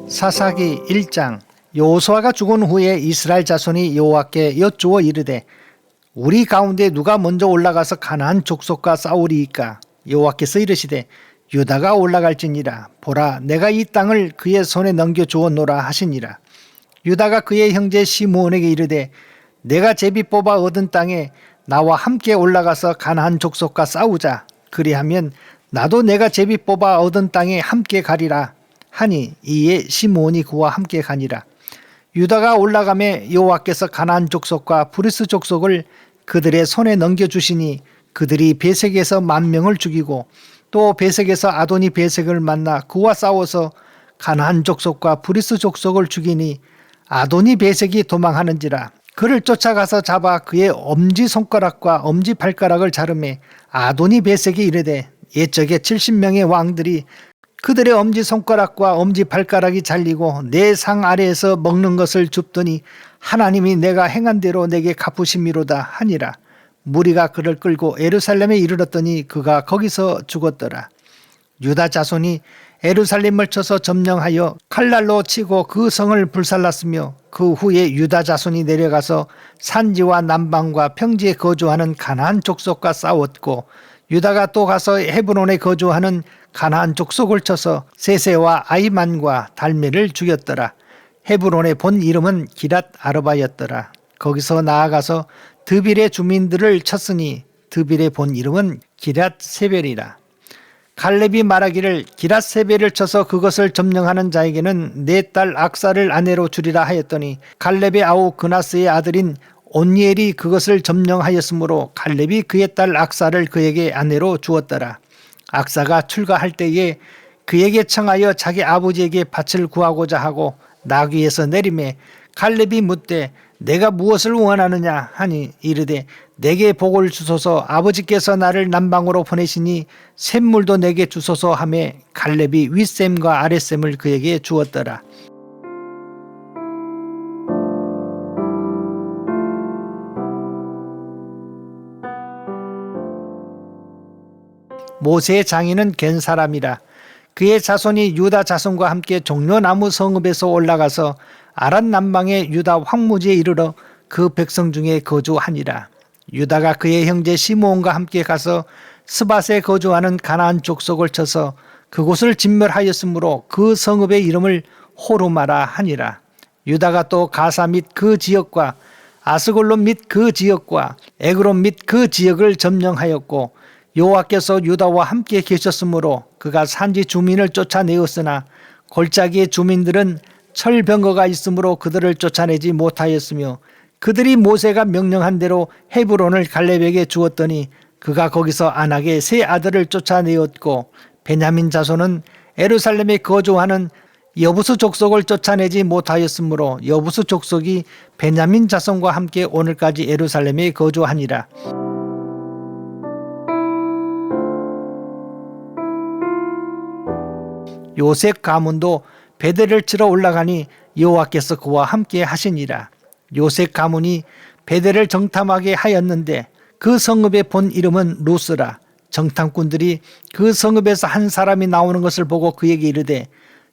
사사기 1장. 여호수아가 죽은 후에 이스라엘 자손이 여호와께 여쭈어 이르되 우리 가운데 누가 먼저 올라가서 가나안 족속과 싸우리이까. 여호와께서 이르시되 유다가 올라갈지니라. 보라, 내가 이 땅을 그의 손에 넘겨 주었노라 하시니라. 유다가 그의 형제 시므온에게 이르되 내가 제비 뽑아 얻은 땅에 나와 함께 올라가서 가나안 족속과 싸우자. 그리하면 나도 내가 제비 뽑아 얻은 땅에 함께 가리라 하니 이에 시므온이 그와 함께 가니라. 유다가 올라가매 여호와께서 가나안 족속과 브리스 족속을 그들의 손에 넘겨주시니 그들이 베색에서 10,000명을 죽이고 또 베색에서 아도니 베색을 만나 그와 싸워서 가나안 족속과 브리스 족속을 죽이니 아도니 베색이 도망하는지라. 그를 쫓아가서 잡아 그의 엄지손가락과 엄지발가락을 자르매 아도니 베색이 이르되 옛적에 70명의 왕들이 그들의 엄지손가락과 엄지발가락이 잘리고 내 상 아래에서 먹는 것을 줍더니 하나님이 내가 행한 대로 내게 갚으심이로다 하니라. 무리가 그를 끌고 예루살렘에 이르렀더니 그가 거기서 죽었더라. 유다 자손이 예루살렘을 쳐서 점령하여 칼날로 치고 그 성을 불살랐으며 그 후에 유다 자손이 내려가서 산지와 남방과 평지에 거주하는 가나안 족속과 싸웠고 유다가 또 가서 헤브론에 거주하는 가나안 족속을 쳐서 세세와 아이만과 달메를 죽였더라. 헤브론의 본 이름은 기랏 아르바였더라. 거기서 나아가서 드빌의 주민들을 쳤으니 드빌의 본 이름은 기랏 세벨이라. 갈렙이 말하기를 기랏 세벨을 쳐서 그것을 점령하는 자에게는 내 딸 악사를 아내로 주리라 하였더니 갈렙의 아우 그나스의 아들인 온니엘이 그것을 점령하였으므로 갈렙이 그의 딸 악사를 그에게 아내로 주었더라. 악사가 출가할 때에 그에게 청하여 자기 아버지에게 밭을 구하고자 하고 나귀에서 내리매 갈렙이 묻되 내가 무엇을 원하느냐 하니 이르되 내게 복을 주소서. 아버지께서 나를 남방으로 보내시니 샘물도 내게 주소서 하매 갈렙이 윗샘과 아랫샘을 그에게 주었더라. 모세의 장인은 겐 사람이라. 그의 자손이 유다 자손과 함께 종려나무 성읍에서 올라가서 아란 남방의 유다 황무지에 이르러 그 백성 중에 거주하니라. 유다가 그의 형제 시므온과 함께 가서 스밧에 거주하는 가나안 족속을 쳐서 그곳을 진멸하였으므로 그 성읍의 이름을 호르마라 하니라. 유다가 또 가사 및 그 지역과 아스골론 및 그 지역과 에그론 및 그 지역을 점령하였고 여호와께서 유다와 함께 계셨으므로 그가 산지 주민을 쫓아내었으나 골짜기의 주민들은 철병거가 있으므로 그들을 쫓아내지 못하였으며 그들이 모세가 명령한 대로 헤브론을 갈렙에게 주었더니 그가 거기서 안악의 세 아들을 쫓아내었고 베냐민 자손은 예루살렘에 거주하는 여부수 족속을 쫓아내지 못하였으므로 여부수 족속이 베냐민 자손과 함께 오늘까지 예루살렘에 거주하니라. 요셉 가문도 베델을 치러 올라가니 여호와께서 그와 함께 하시니라. 요셉 가문이 베델을 정탐하게 하였는데 그 성읍의 본 이름은 루스라. 정탐꾼들이 그 성읍에서 한 사람이 나오는 것을 보고 그에게 이르되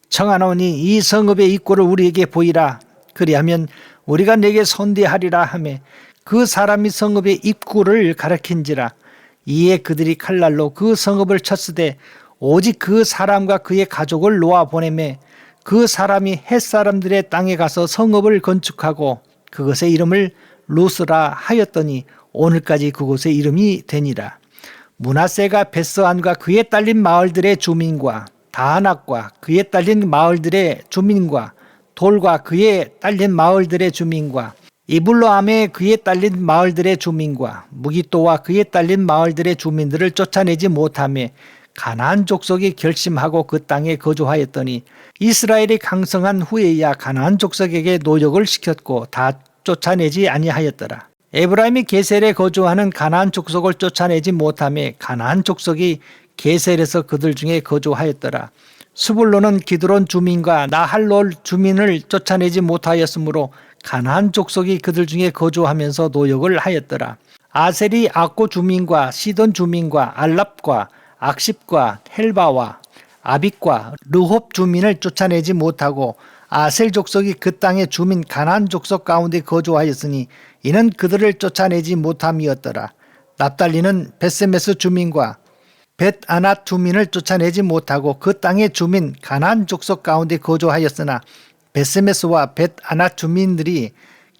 청하노니 이 성읍의 입구를 우리에게 보이라. 그리하면 우리가 내게 선대하리라 하매 그 사람이 성읍의 입구를 가리킨지라. 이에 그들이 칼날로 그 성읍을 쳤으되 오직 그 사람과 그의 가족을 놓아 보내매 그 사람이 헷사람들의 땅에 가서 성읍을 건축하고 그것의 이름을 루스라 하였더니 오늘까지 그곳의 이름이 되니라. 므낫세가 베스안과 그에 딸린 마을들의 주민과 다하낙과 그에 딸린 마을들의 주민과 돌과 그에 딸린 마을들의 주민과 이블로암에 그에 딸린 마을들의 주민과 무기또와 그에 딸린 마을들의 주민들을 쫓아내지 못하며 가나안 족속이 결심하고 그 땅에 거주하였더니 이스라엘이 강성한 후에야 가나안 족속에게 노역을 시켰고 다 쫓아내지 아니하였더라. 에브라임이 게셀에 거주하는 가나안 족속을 쫓아내지 못하며 가나안 족속이 게셀에서 그들 중에 거주하였더라. 스불론은 기드론 주민과 나할롤 주민을 쫓아내지 못하였으므로 가나안 족속이 그들 중에 거주하면서 노역을 하였더라. 아셀이 악고 주민과 시돈 주민과 알랍과 악십과 헬바와 아빅과 르홉 주민을 쫓아내지 못하고 아셀 족속이 그 땅의 주민 가나안 족속 가운데 거주하였으니 이는 그들을 쫓아내지 못함이었더라. 납달리는 벳세메스 주민과 벳아낫 주민을 쫓아내지 못하고 그 땅의 주민 가나안 족속 가운데 거주하였으나 벳세메스와 벳아낫 주민들이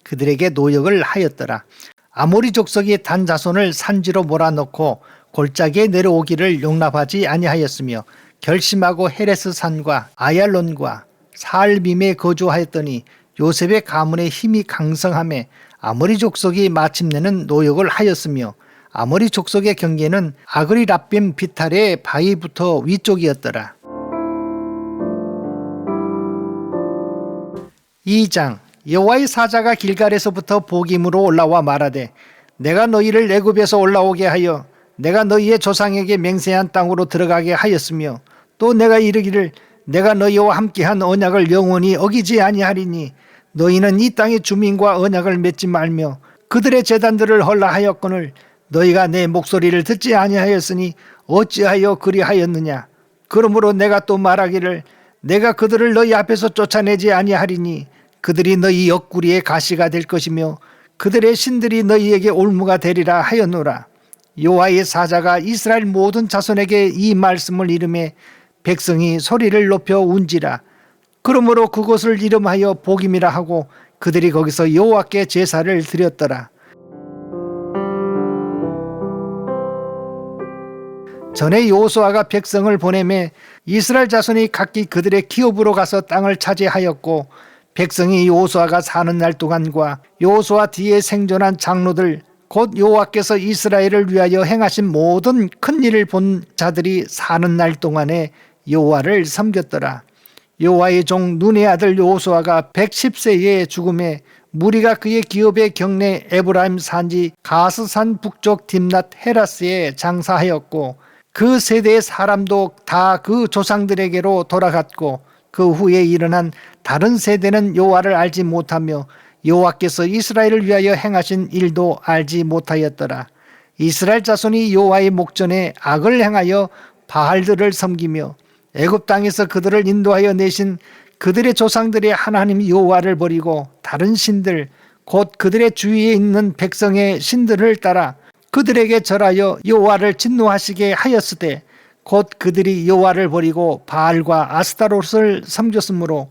그들에게 노역을 하였더라. 아모리 족속이 단 자손을 산지로 몰아넣고 골짜기에 내려오기를 용납하지 아니하였으며 결심하고 헤레스 산과 아얄론과 사알빔에 거주하였더니 요셉의 가문의 힘이 강성함에 아모리 족속이 마침내는 노역을 하였으며 아모리 족속의 경계는 아그리랍빔 비탈의 바위부터 위쪽이었더라. 2장 여호와의 사자가 길갈에서부터 보김으로 올라와 말하되 내가 너희를 애굽에서 올라오게 하여 내가 너희의 조상에게 맹세한 땅으로 들어가게 하였으며 또 내가 이르기를 내가 너희와 함께한 언약을 영원히 어기지 아니하리니 너희는 이 땅의 주민과 언약을 맺지 말며 그들의 제단들을 헐라하였거늘 너희가 내 목소리를 듣지 아니하였으니 어찌하여 그리하였느냐. 그러므로 내가 또 말하기를 내가 그들을 너희 앞에서 쫓아내지 아니하리니 그들이 너희 옆구리의 가시가 될 것이며 그들의 신들이 너희에게 올무가 되리라 하였노라. 여호와의 사자가 이스라엘 모든 자손에게 이 말씀을 이르매 백성이 소리를 높여 운지라. 그러므로 그곳을 이름하여 보김이라 하고 그들이 거기서 여호와께 제사를 드렸더라. 전에 여호수아가 백성을 보내매 이스라엘 자손이 각기 그들의 기업으로 가서 땅을 차지하였고 백성이 여호수아가 사는 날 동안과 여호수아 뒤에 생존한 장로들 곧 여호와께서 이스라엘을 위하여 행하신 모든 큰 일을 본 자들이 사는 날 동안에 여호와를 섬겼더라. 여호와의 종 눈의 아들 여호수아가 110세에 죽음에 무리가 그의 기업의 경내 에브라임 산지 가스산 북쪽 딥낫 헤라스에 장사하였고 그 세대의 사람도 다 그 조상들에게로 돌아갔고 그 후에 일어난 다른 세대는 여호와를 알지 못하며 여호와께서 이스라엘을 위하여 행하신 일도 알지 못하였더라. 이스라엘 자손이 여호와의 목전에 악을 행하여 바알들을 섬기며 애굽 땅에서 그들을 인도하여 내신 그들의 조상들의 하나님 여호와를 버리고 다른 신들 곧 그들의 주위에 있는 백성의 신들을 따라 그들에게 절하여 여호와를 진노하시게 하였으되 곧 그들이 여호와를 버리고 바알과 아스타롯을 섬겼으므로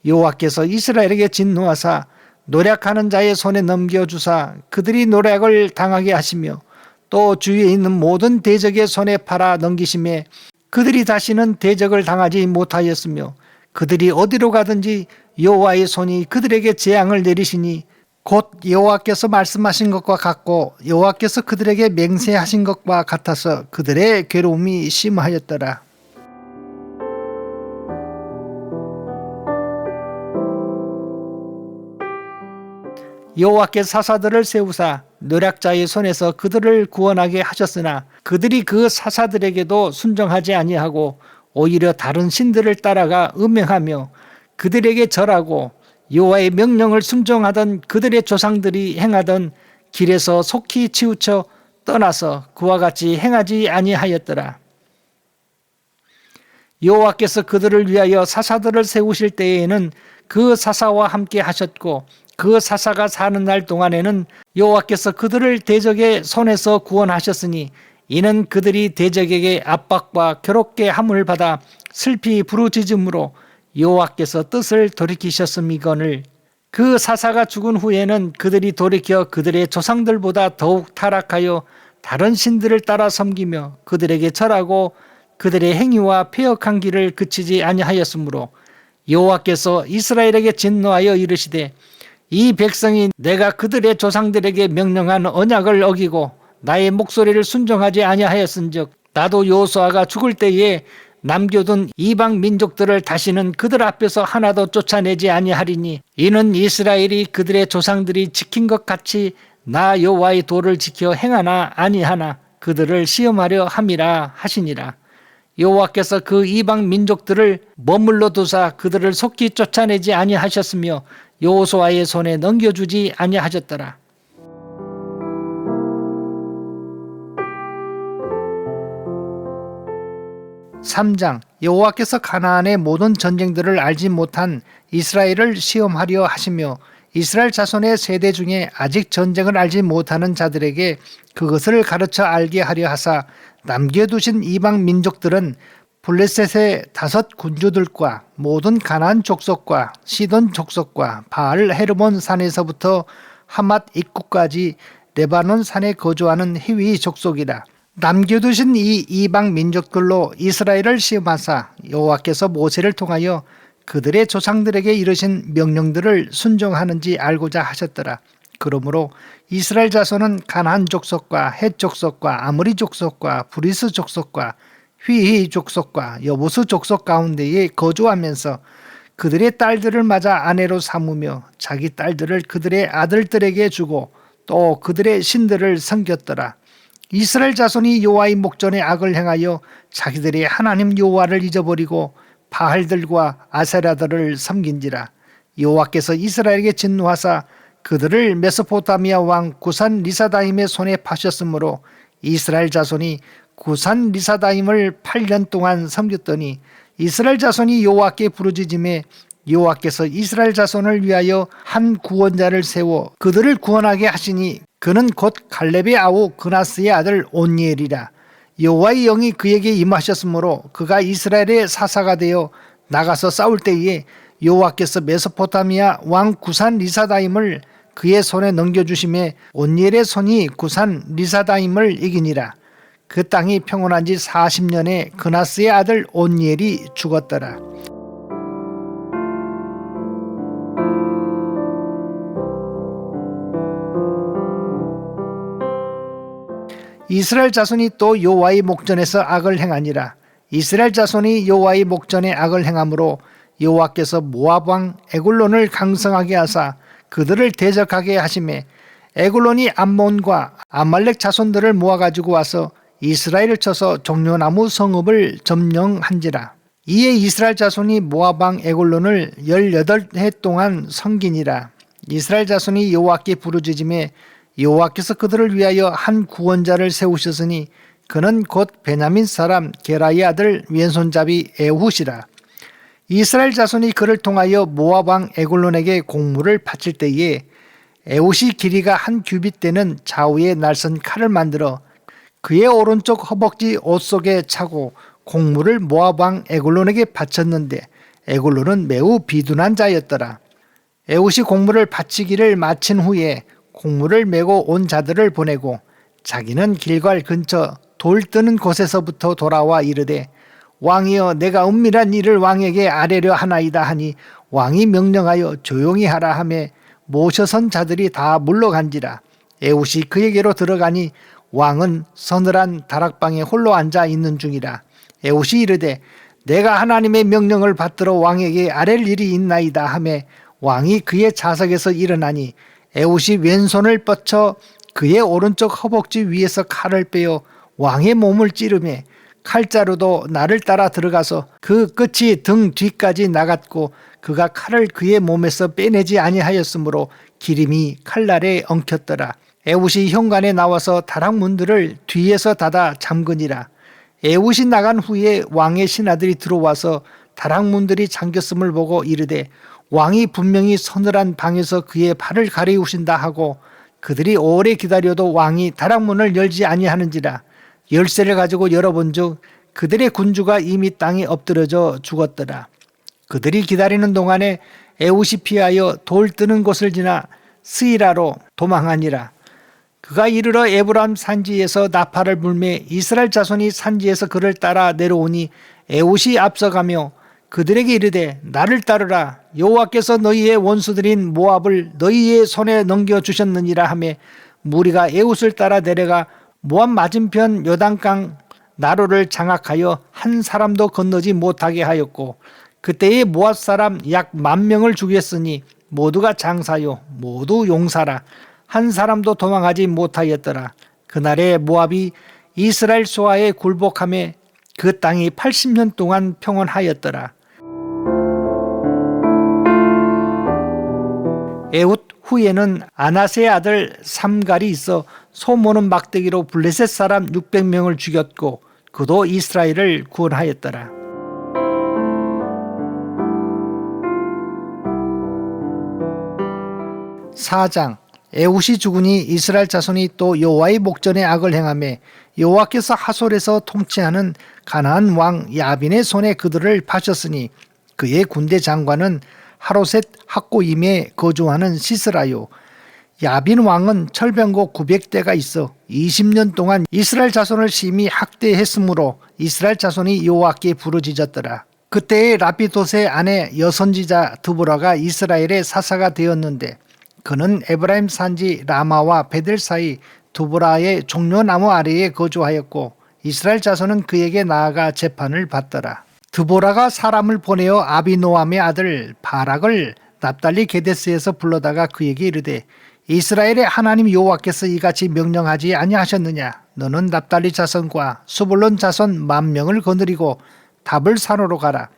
여호와께서 이스라엘에게 진노하사 노략하는 자의 손에 넘겨주사 그들이 노략을 당하게 하시며 또 주위에 있는 모든 대적의 손에 팔아 넘기심에 그들이 다시는 대적을 당하지 못하였으며 그들이 어디로 가든지 여호와의 손이 그들에게 재앙을 내리시니 곧 여호와께서 말씀하신 것과 같고 여호와께서 그들에게 맹세하신 것과 같아서 그들의 괴로움이 심하였더라. 여호와께 사사들을 세우사 노략자의 손에서 그들을 구원하게 하셨으나 그들이 그 사사들에게도 순종하지 아니하고 오히려 다른 신들을 따라가 음행하며 그들에게 절하고 여호와의 명령을 순종하던 그들의 조상들이 행하던 길에서 속히 치우쳐 떠나서 그와 같이 행하지 아니하였더라. 여호와께서 그들을 위하여 사사들을 세우실 때에는 그 사사와 함께 하셨고 그 사사가 사는 날 동안에는 여호와께서 그들을 대적의 손에서 구원하셨으니 이는 그들이 대적에게 압박과 괴롭게 함을 받아 슬피 부르짖음으로 여호와께서 뜻을 돌이키셨음이거늘 그 사사가 죽은 후에는 그들이 돌이켜 그들의 조상들보다 더욱 타락하여 다른 신들을 따라 섬기며 그들에게 절하고 그들의 행위와 패역한 길을 그치지 아니하였으므로 여호와께서 이스라엘에게 진노하여 이르시되 이 백성이 내가 그들의 조상들에게 명령한 언약을 어기고 나의 목소리를 순종하지 아니하였은즉 나도 여호수아가 죽을 때에 남겨둔 이방 민족들을 다시는 그들 앞에서 하나도 쫓아내지 아니하리니 이는 이스라엘이 그들의 조상들이 지킨 것 같이 나 여호와의 도를 지켜 행하나 아니하나 그들을 시험하려 함이라 하시니라. 여호와께서 그 이방 민족들을 머물러 두사 그들을 속히 쫓아내지 아니하셨으며 여호수아의 손에 넘겨주지 아니하셨더라. 3장 여호와께서 가나안의 모든 전쟁들을 알지 못한 이스라엘을 시험하려 하시며 이스라엘 자손의 세대 중에 아직 전쟁을 알지 못하는 자들에게 그것을 가르쳐 알게 하려 하사 남겨두신 이방 민족들은 블레셋의 5 군주들과 모든 가나안 족속과 시돈 족속과 바알 헤르몬 산에서부터 하맛 입구까지 레바논 산에 거주하는 히위 족속이라. 남겨두신 이 이방 민족들로 이스라엘을 시험하사 여호와께서 모세를 통하여 그들의 조상들에게 이르신 명령들을 순종하는지 알고자 하셨더라. 그러므로 이스라엘 자손은 가나안 족속과 헷 족속과 아므리 족속과 브리스 족속과 휘히 족속과 여부스 족속 가운데에 거주하면서 그들의 딸들을 맞아 아내로 삼으며 자기 딸들을 그들의 아들들에게 주고 또 그들의 신들을 섬겼더라. 이스라엘 자손이 여호와의 목전에 악을 행하여 자기들의 하나님 여호와를 잊어버리고 바알들과 아세라들을 섬긴지라. 여호와께서 이스라엘에게 진노하사 그들을 메소포타미아 왕 구산 리사다임의 손에 파셨으므로 이스라엘 자손이 구산 리사다임을 8년 동안 섬겼더니 이스라엘 자손이 여호와께 부르짖음에 여호와께서 이스라엘 자손을 위하여 한 구원자를 세워 그들을 구원하게 하시니 그는 곧 갈렙의 아우 그나스의 아들 온니엘이라. 여호와의 영이 그에게 임하셨으므로 그가 이스라엘의 사사가 되어 나가서 싸울 때에 여호와께서 메소포타미아 왕 구산 리사다임을 그의 손에 넘겨주심에 온니엘의 손이 구산 리사다임을 이기니라. 그 땅이 평온한 지 40년에 그나스의 아들 온니엘이 죽었더라. 이스라엘 자손이 또 여호와의 목전에서 악을 행하니라. 이스라엘 자손이 여호와의 목전에 악을 행함으로 여호와께서 모압 왕 에글론을 강성하게 하사 그들을 대적하게 하시매 에글론이 암몬과 아말렉 자손들을 모아가지고 와서 이스라엘을 쳐서 종려나무 성읍을 점령한지라. 이에 이스라엘 자손이 모압 왕 에글론을 18해 동안 섬기니라. 이스라엘 자손이 여호와께 부르짖음에 여호와께서 그들을 위하여 한 구원자를 세우셨으니 그는 곧 베냐민 사람 게라의 아들 왼손잡이 에훗이라. 이스라엘 자손이 그를 통하여 모압 왕 에글론에게 공물을 바칠 때에 에훗이 길이가 1규빗 되는 좌우에 날선 칼을 만들어 그의 오른쪽 허벅지 옷 속에 차고 공물을 모압 왕 에글론에게 바쳤는데 에글론은 매우 비둔한 자였더라. 에훗이 공물을 바치기를 마친 후에 공물을 메고 온 자들을 보내고 자기는 길갈 근처 돌 뜨는 곳에서부터 돌아와 이르되 왕이여 내가 은밀한 일을 왕에게 아뢰려 하나이다 하니 왕이 명령하여 조용히 하라 하며 모셔선 자들이 다 물러간지라. 에훗이 그에게로 들어가니 왕은 서늘한 다락방에 홀로 앉아 있는 중이라. 에훗이 이르되 내가 하나님의 명령을 받들어 왕에게 아랠 일이 있나이다 하며 왕이 그의 좌석에서 일어나니 에훗이 왼손을 뻗쳐 그의 오른쪽 허벅지 위에서 칼을 빼어 왕의 몸을 찌르매 칼자루도 나를 따라 들어가서 그 끝이 등 뒤까지 나갔고 그가 칼을 그의 몸에서 빼내지 아니하였으므로 기름이 칼날에 엉켰더라. 에훗이 현관에 나와서 다락문들을 뒤에서 닫아 잠그니라. 에훗이 나간 후에 왕의 신하들이 들어와서 다락문들이 잠겼음을 보고 이르되 왕이 분명히 서늘한 방에서 그의 발을 가리우신다 하고 그들이 오래 기다려도 왕이 다락문을 열지 아니하는지라. 열쇠를 가지고 열어본즉 그들의 군주가 이미 땅에 엎드러져 죽었더라. 그들이 기다리는 동안에 에훗이 피하여 돌 뜨는 곳을 지나 스이라로 도망하니라. 그가 이르러 에브람 산지에서 나팔을 불매 이스라엘 자손이 산지에서 그를 따라 내려오니 에훗이 앞서가며 그들에게 이르되 나를 따르라. 여호와께서 너희의 원수들인 모압을 너희의 손에 넘겨주셨느니라 하며 무리가 에훗을 따라 내려가 모압 맞은편 요단강 나루를 장악하여 한 사람도 건너지 못하게 하였고 그때의 모압 사람 약 10,000명을 죽였으니 모두가 장사요 모두 용사라. 한 사람도 도망하지 못하였더라. 그날에 모압이 이스라엘 소아에 굴복하며 그 땅이 80년 동안 평온하였더라. 에훗 후에는 아나스의 아들 삼갈이 있어 소모는 막대기로 블레셋 사람 600명을 죽였고 그도 이스라엘을 구원하였더라. 4장 에훗이 죽으니 이스라엘 자손이 또 여호와의 목전에 악을 행하며 여호와께서 하솔에서 통치하는 가나안 왕 야빈의 손에 그들을 파셨으니 그의 군대 장관은 하로셋 학고임에 거주하는 시스라요. 야빈 왕은 철병거 900대가 있어 20년 동안 이스라엘 자손을 심히 학대했으므로 이스라엘 자손이 여호와께 부르짖었더라. 그때의 라피돗의 아내 여선지자 드보라가 이스라엘의 사사가 되었는데 그는 에브라임 산지 라마와 베델 사이 드보라의 종려나무 아래에 거주하였고 이스라엘 자손은 그에게 나아가 재판을 받더라. 드보라가 사람을 보내어 아비노함의 아들 바락을 납달리 게데스에서 불러다가 그에게 이르되 이스라엘의 하나님 여호와께서 이같이 명령하지 아니하셨느냐. 너는 납달리 자손과 수불론 자손 10,000명을 거느리고 다볼산으로 가라.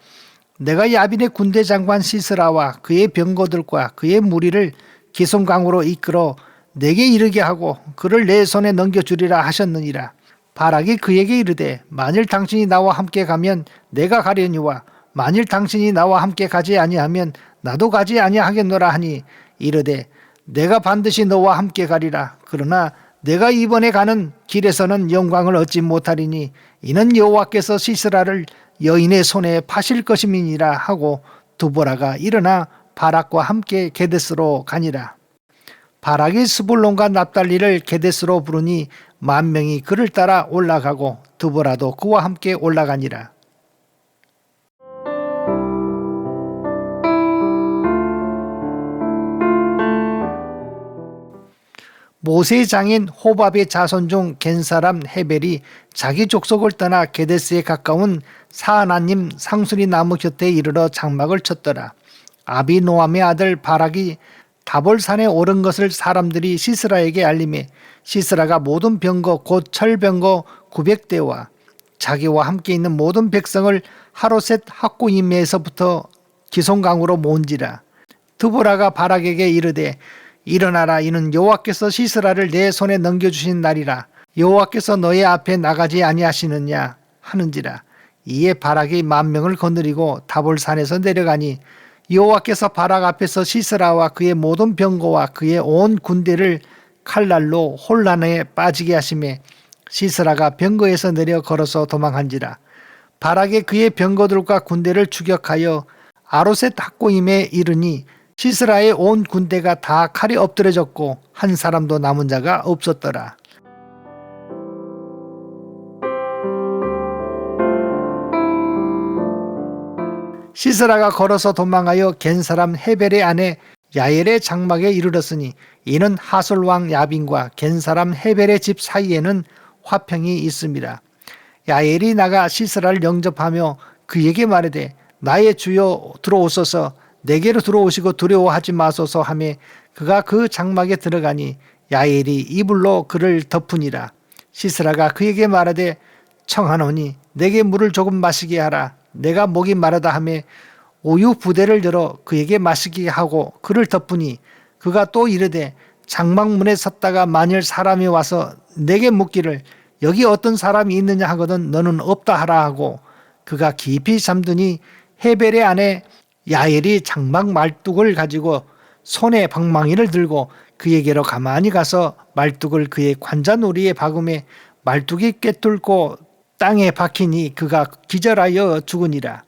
내가 야빈의 군대 장관 시스라와 그의 병거들과 그의 무리를 기송강으로 이끌어 내게 이르게 하고 그를 내 손에 넘겨주리라 하셨느니라. 바락이 그에게 이르되 만일 당신이 나와 함께 가면 내가 가려니와 만일 당신이 나와 함께 가지 아니하면 나도 가지 아니하겠노라 하니 이르되 내가 반드시 너와 함께 가리라. 그러나 내가 이번에 가는 길에서는 영광을 얻지 못하리니 이는 여호와께서 시스라를 여인의 손에 파실 것임이니라 하고 드보라가 일어나 바락과 함께 게데스로 가니라. 바락이 스불론과 납달리를 게데스로 부르니 10,000명이 그를 따라 올라가고 드보라도 그와 함께 올라가니라. 모세의 장인 호밥의 자손 중 겐사람 헤벨이 자기 족속을 떠나 게데스에 가까운 사하나님 상수리 나무 곁에 이르러 장막을 쳤더라. 아비노함의 아들 바락이 다볼산에 오른 것을 사람들이 시스라에게 알림해 시스라가 모든 병거 곧 철병거 900대와 자기와 함께 있는 모든 백성을 하로셋 학고임에서부터 기송강으로 모은지라. 드보라가 바락에게 이르되 일어나라. 이는 여호와께서 시스라를 내 손에 넘겨주신 날이라. 여호와께서 너의 앞에 나가지 아니하시느냐 하는지라. 이에 바락이 10,000명을 거느리고 다볼산에서 내려가니 여호와께서 바락 앞에서 시스라와 그의 모든 병거와 그의 온 군대를 칼날로 혼란에 빠지게 하시매 시스라가 병거에서 내려 걸어서 도망한지라. 바락이 그의 병거들과 군대를 추격하여 아로셋 학고임에 이르니 시스라의 온 군대가 다 칼에 엎드려졌고 한 사람도 남은 자가 없었더라. 시스라가 걸어서 도망하여 겐사람 헤벨의 아내 야엘의 장막에 이르렀으니 이는 하솔 왕 야빈과 겐사람 헤벨의 집 사이에는 화평이 있습니다. 야엘이 나가 시스라를 영접하며 그에게 말하되 나의 주여 들어오소서. 내게로 들어오시고 두려워하지 마소서 하며 그가 그 장막에 들어가니 야엘이 이불로 그를 덮으니라. 시스라가 그에게 말하되 청하노니 내게 물을 조금 마시게 하라. 내가 목이 마르다 하며 우유 부대를 열어 그에게 마시게 하고 그를 덮으니 그가 또 이르되 장막문에 섰다가 만일 사람이 와서 내게 묻기를 여기 어떤 사람이 있느냐 하거든 너는 없다 하라 하고 그가 깊이 잠드니 헤벨의 아내 야엘이 장막 말뚝을 가지고 손에 방망이를 들고 그에게로 가만히 가서 말뚝을 그의 관자놀이에 박음에 말뚝이 꿰뚫고 땅에 박히니 그가 기절하여 죽으니라.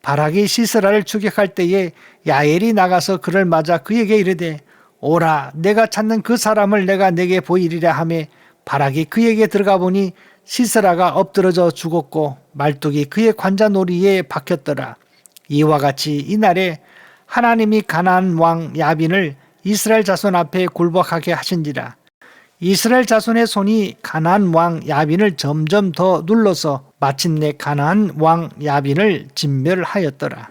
바락이 시스라를 추격할 때에 야엘이 나가서 그를 맞아 그에게 이르되 오라 내가 찾는 그 사람을 내가 내게 보이리라 하며 바락이 그에게 들어가 보니 시스라가 엎드러져 죽었고 말뚝이 그의 관자놀이에 박혔더라. 이와 같이 이날에 하나님이 가나안 왕 야빈을 이스라엘 자손 앞에 굴복하게 하신지라. 이스라엘 자손의 손이 가나안 왕 야빈을 점점 더 눌러서 마침내 가나안 왕 야빈을 진멸하였더라.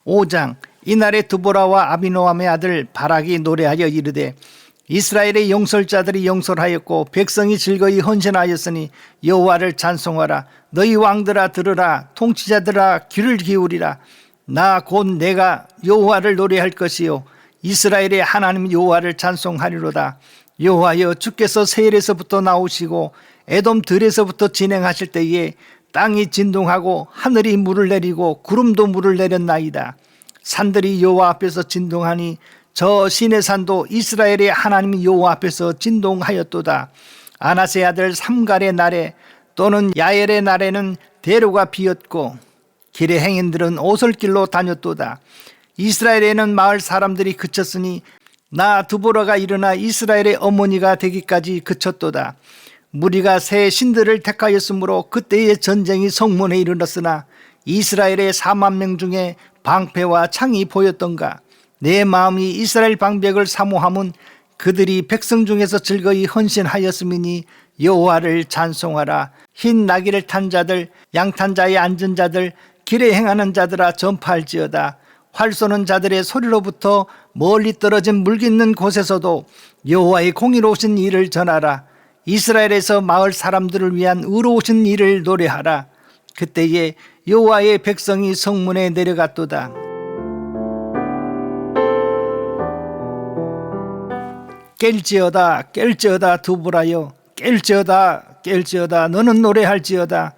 5장 이날에 드보라와 아비노함의 아들 바락이 노래하여 이르되 이스라엘의 용설자들이 용설하였고 백성이 즐거이 헌신하였으니 여호와를 찬송하라. 너희 왕들아 들으라. 통치자들아 귀를 기울이라. 나 곧 내가 여호와를 노래할 것이요 이스라엘의 하나님 여호와를 찬송하리로다. 여호와여 주께서 세일에서부터 나오시고 에돔 들에서부터 진행하실 때에 땅이 진동하고 하늘이 물을 내리고 구름도 물을 내렸나이다. 산들이 여호와 앞에서 진동하니 저 시내 산도 이스라엘의 하나님 여호와 앞에서 진동하였도다. 아나스의 아들 삼갈의 날에 또는 야엘의 날에는 대로가 비었고 길의 행인들은 오솔길로 다녔도다. 이스라엘에는 마을 사람들이 그쳤으니 나 드보라가 일어나 이스라엘의 어머니가 되기까지 그쳤도다. 무리가 새 신들을 택하였으므로 그때의 전쟁이 성문에 이르렀으나 이스라엘의 4만 명 중에 방패와 창이 보였던가. 내 마음이 이스라엘 방백을 사모함은 그들이 백성 중에서 즐거이 헌신하였음이니 여호와를 찬송하라. 흰 나귀를 탄 자들, 양탄 자에 앉은 자들, 길에 행하는 자들아 전파할지어다. 활 쏘는 자들의 소리로부터 멀리 떨어진 물깃는 곳에서도 여호와의 공의로우신 일을 전하라. 이스라엘에서 마을 사람들을 위한 의로우신 일을 노래하라. 그때에 여호와의 백성이 성문에 내려갔도다. 깰지어다 깰지어다 드보라여, 깰지어다 너는 노래할지어다.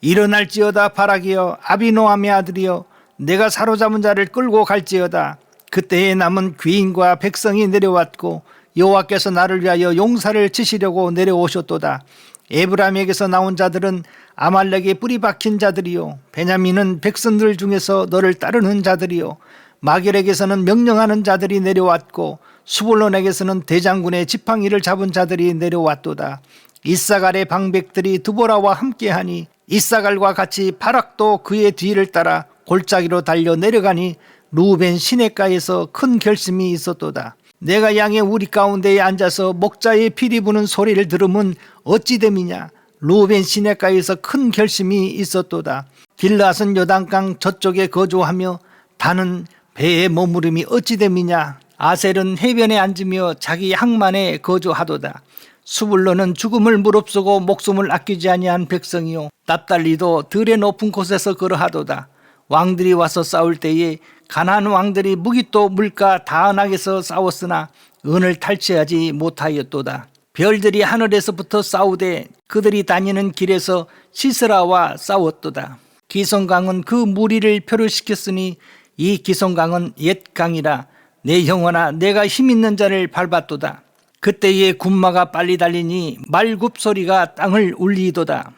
일어날지어다 바라기여, 아비노함의 아들이여, 내가 사로잡은 자를 끌고 갈지어다. 그때에 남은 귀인과 백성이 내려왔고 여호와께서 나를 위하여 용사를 치시려고 내려오셨도다. 에브라임에게서 나온 자들은 아말렉의 뿌리 박힌 자들이요, 베냐민은 백성들 중에서 너를 따르는 자들이요, 마겔에게서는 명령하는 자들이 내려왔고 수불론에게서는 대장군의 지팡이를 잡은 자들이 내려왔도다. 이사갈의 방백들이 드보라와 함께하니 이사갈과 같이 바락도 그의 뒤를 따라 골짜기로 달려 내려가니 루벤 시냇가에서 큰 결심이 있었도다. 내가 양의 우리 가운데에 앉아서 목자의 피리 부는 소리를 들으면 어찌 됨이냐. 루벤 시냇가에서 큰 결심이 있었도다. 길앗은 요단강 저쪽에 거주하며 다는 배에 머무름이 어찌 됨이냐. 아셀은 해변에 앉으며 자기 항만에 거주하도다. 수불론은 죽음을 무릅쓰고 목숨을 아끼지 아니한 백성이요, 납달리도 들의 높은 곳에서 걸어하도다. 왕들이 와서 싸울 때에 가나안 왕들이 무기또 물가 다은악에서 싸웠으나 은을 탈취하지 못하였도다. 별들이 하늘에서부터 싸우되 그들이 다니는 길에서 시스라와 싸웠도다. 기송강은 그 무리를 표류시켰으니 이 기송강은 옛 강이라. 내 형원아, 내가 힘있는 자를 밟았도다. 그때에 군마가 빨리 달리니 말굽 소리가 땅을 울리도다.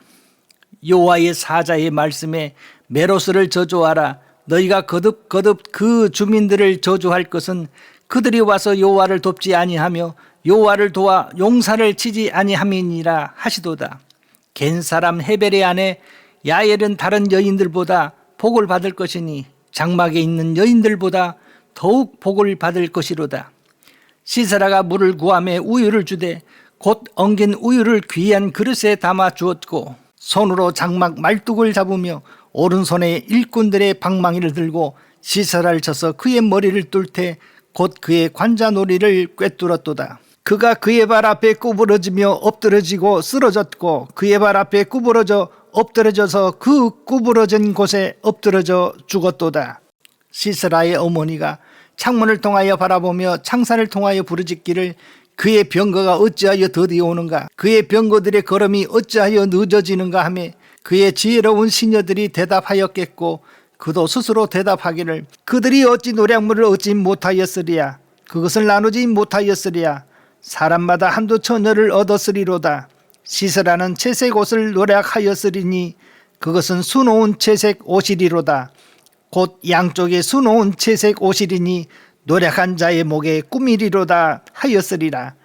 여호와의 사자의 말씀에 메로스를 저주하라. 너희가 거듭 그 주민들을 저주할 것은 그들이 와서 여호와를 돕지 아니하며 여호와를 도와 용사를 치지 아니함이니라 하시도다. 겐 사람 헤벨의 아내 야엘은 다른 여인들보다 복을 받을 것이니 장막에 있는 여인들보다 더욱 복을 받을 것이로다. 시세라가 물을 구하며 우유를 주되 곧 엉긴 우유를 귀한 그릇에 담아 주었고 손으로 장막 말뚝을 잡으며 오른손에 일꾼들의 방망이를 들고 시세라를 쳐서 그의 머리를 뚫되 곧 그의 관자놀이를 꿰뚫었도다. 그가 그의 발 앞에 구부러지며 엎드러지고 쓰러졌고 그의 발 앞에 구부러져 엎드러져서 그 구부러진 곳에 엎드러져 죽었도다. 시세라의 어머니가 창문을 통하여 바라보며 창산을 통하여 부르짖기를 그의 병거가 어찌하여 더디 오는가, 그의 병거들의 걸음이 어찌하여 늦어지는가 하며 그의 지혜로운 시녀들이 대답하였겠고 그도 스스로 대답하기를 그들이 어찌 노략물을 얻지 못하였으리야. 그것을 나누지 못하였으리야. 사람마다 한두 처녀를 얻었으리로다. 시세라는 채색 옷을 노략하였으리니 그것은 수놓은 채색 옷이리로다. 곧 양쪽에 수놓은 채색 옷이리니 노략한 자의 목에 꾸미리로다 하였으리라.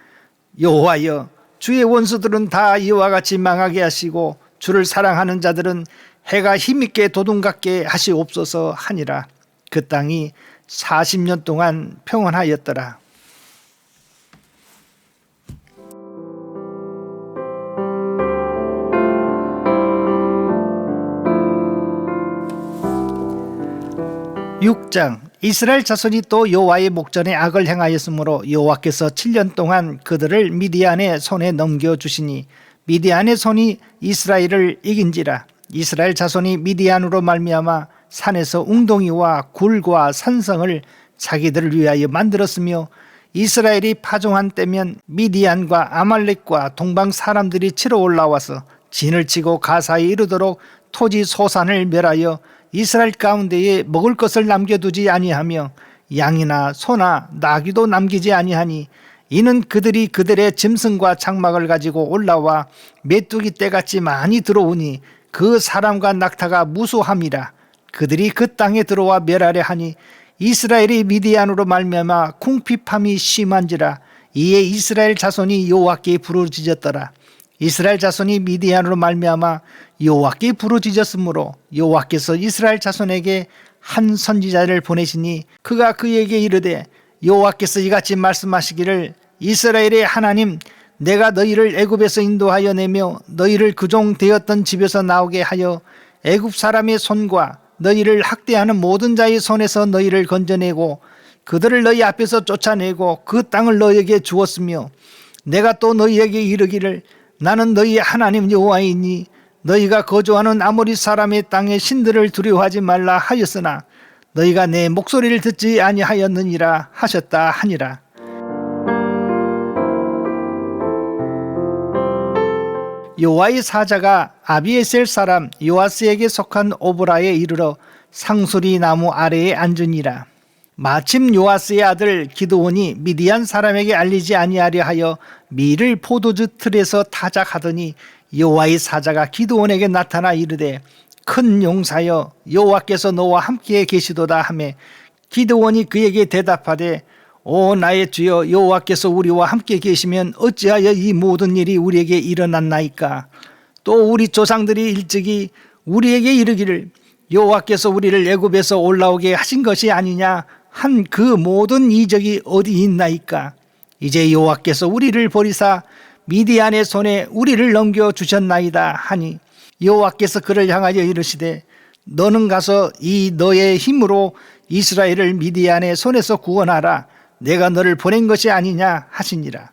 여호와여, 주의 원수들은 다 이와 같이 망하게 하시고 주를 사랑하는 자들은 해가 힘있게 도둑같게 하시옵소서 하니라. 그 땅이 40년 동안 평안하였더라. (6장) 이스라엘 자손이 또 여호와의 목전에 악을 행하였으므로 여호와께서 7년 동안 그들을 미디안의 손에 넘겨주시니 미디안의 손이 이스라엘을 이긴지라. 이스라엘 자손이 미디안으로 말미암아 산에서 웅덩이와 굴과 산성을 자기들을 위하여 만들었으며 이스라엘이 파종한 때면 미디안과 아말렉과 동방 사람들이 치러 올라와서 진을 치고 가사에 이르도록 토지 소산을 멸하여 이스라엘 가운데에 먹을 것을 남겨두지 아니하며 양이나 소나 나귀도 남기지 아니하니 이는 그들이 그들의 짐승과 장막을 가지고 올라와 메뚜기 떼같이 많이 들어오니 그 사람과 낙타가 무수함이라. 그들이 그 땅에 들어와 멸하려 하니 이스라엘이 미디안으로 말미암아 궁핍함이 심한지라. 이에 이스라엘 자손이 여호와께 부르짖었더라. 이스라엘 자손이 미디안으로 말미암아 여호와께 부르짖었으므로 여호와께서 이스라엘 자손에게 한 선지자를 보내시니 그가 그에게 이르되 여호와께서 이같이 말씀하시기를 이스라엘의 하나님 내가 너희를 애굽에서 인도하여 내며 너희를 그종 되었던 집에서 나오게 하여 애굽 사람의 손과 너희를 학대하는 모든 자의 손에서 너희를 건져내고 그들을 너희 앞에서 쫓아내고 그 땅을 너희에게 주었으며 내가 또 너희에게 이르기를 나는 너희의 하나님 여호와이니 너희가 거주하는 아모리 사람의 땅의 신들을 두려워하지 말라 하였으나 너희가 내 목소리를 듣지 아니하였느니라 하셨다 하니라. 여호와의 사자가 아비에셀 사람 요아스에게 속한 오브라에 이르러 상수리 나무 아래에 앉으니라. 마침 요아스의 아들 기드온이 미디안 사람에게 알리지 아니하려 하여 밀을 포도주 틀에서 타작하더니 여호와의 사자가 기드온에게 나타나 이르되 큰 용사여 여호와께서 너와 함께 계시도다 하매 기드온이 그에게 대답하되 오 나의 주여 여호와께서 우리와 함께 계시면 어찌하여 이 모든 일이 우리에게 일어났나이까. 또 우리 조상들이 일찍이 우리에게 이르기를 여호와께서 우리를 애굽에서 올라오게 하신 것이 아니냐 한 그 모든 이적이 어디 있나이까. 이제 여호와께서 우리를 버리사 미디안의 손에 우리를 넘겨주셨나이다 하니 여호와께서 그를 향하여 이르시되 너는 가서 이 너의 힘으로 이스라엘을 미디안의 손에서 구원하라. 내가 너를 보낸 것이 아니냐 하시니라.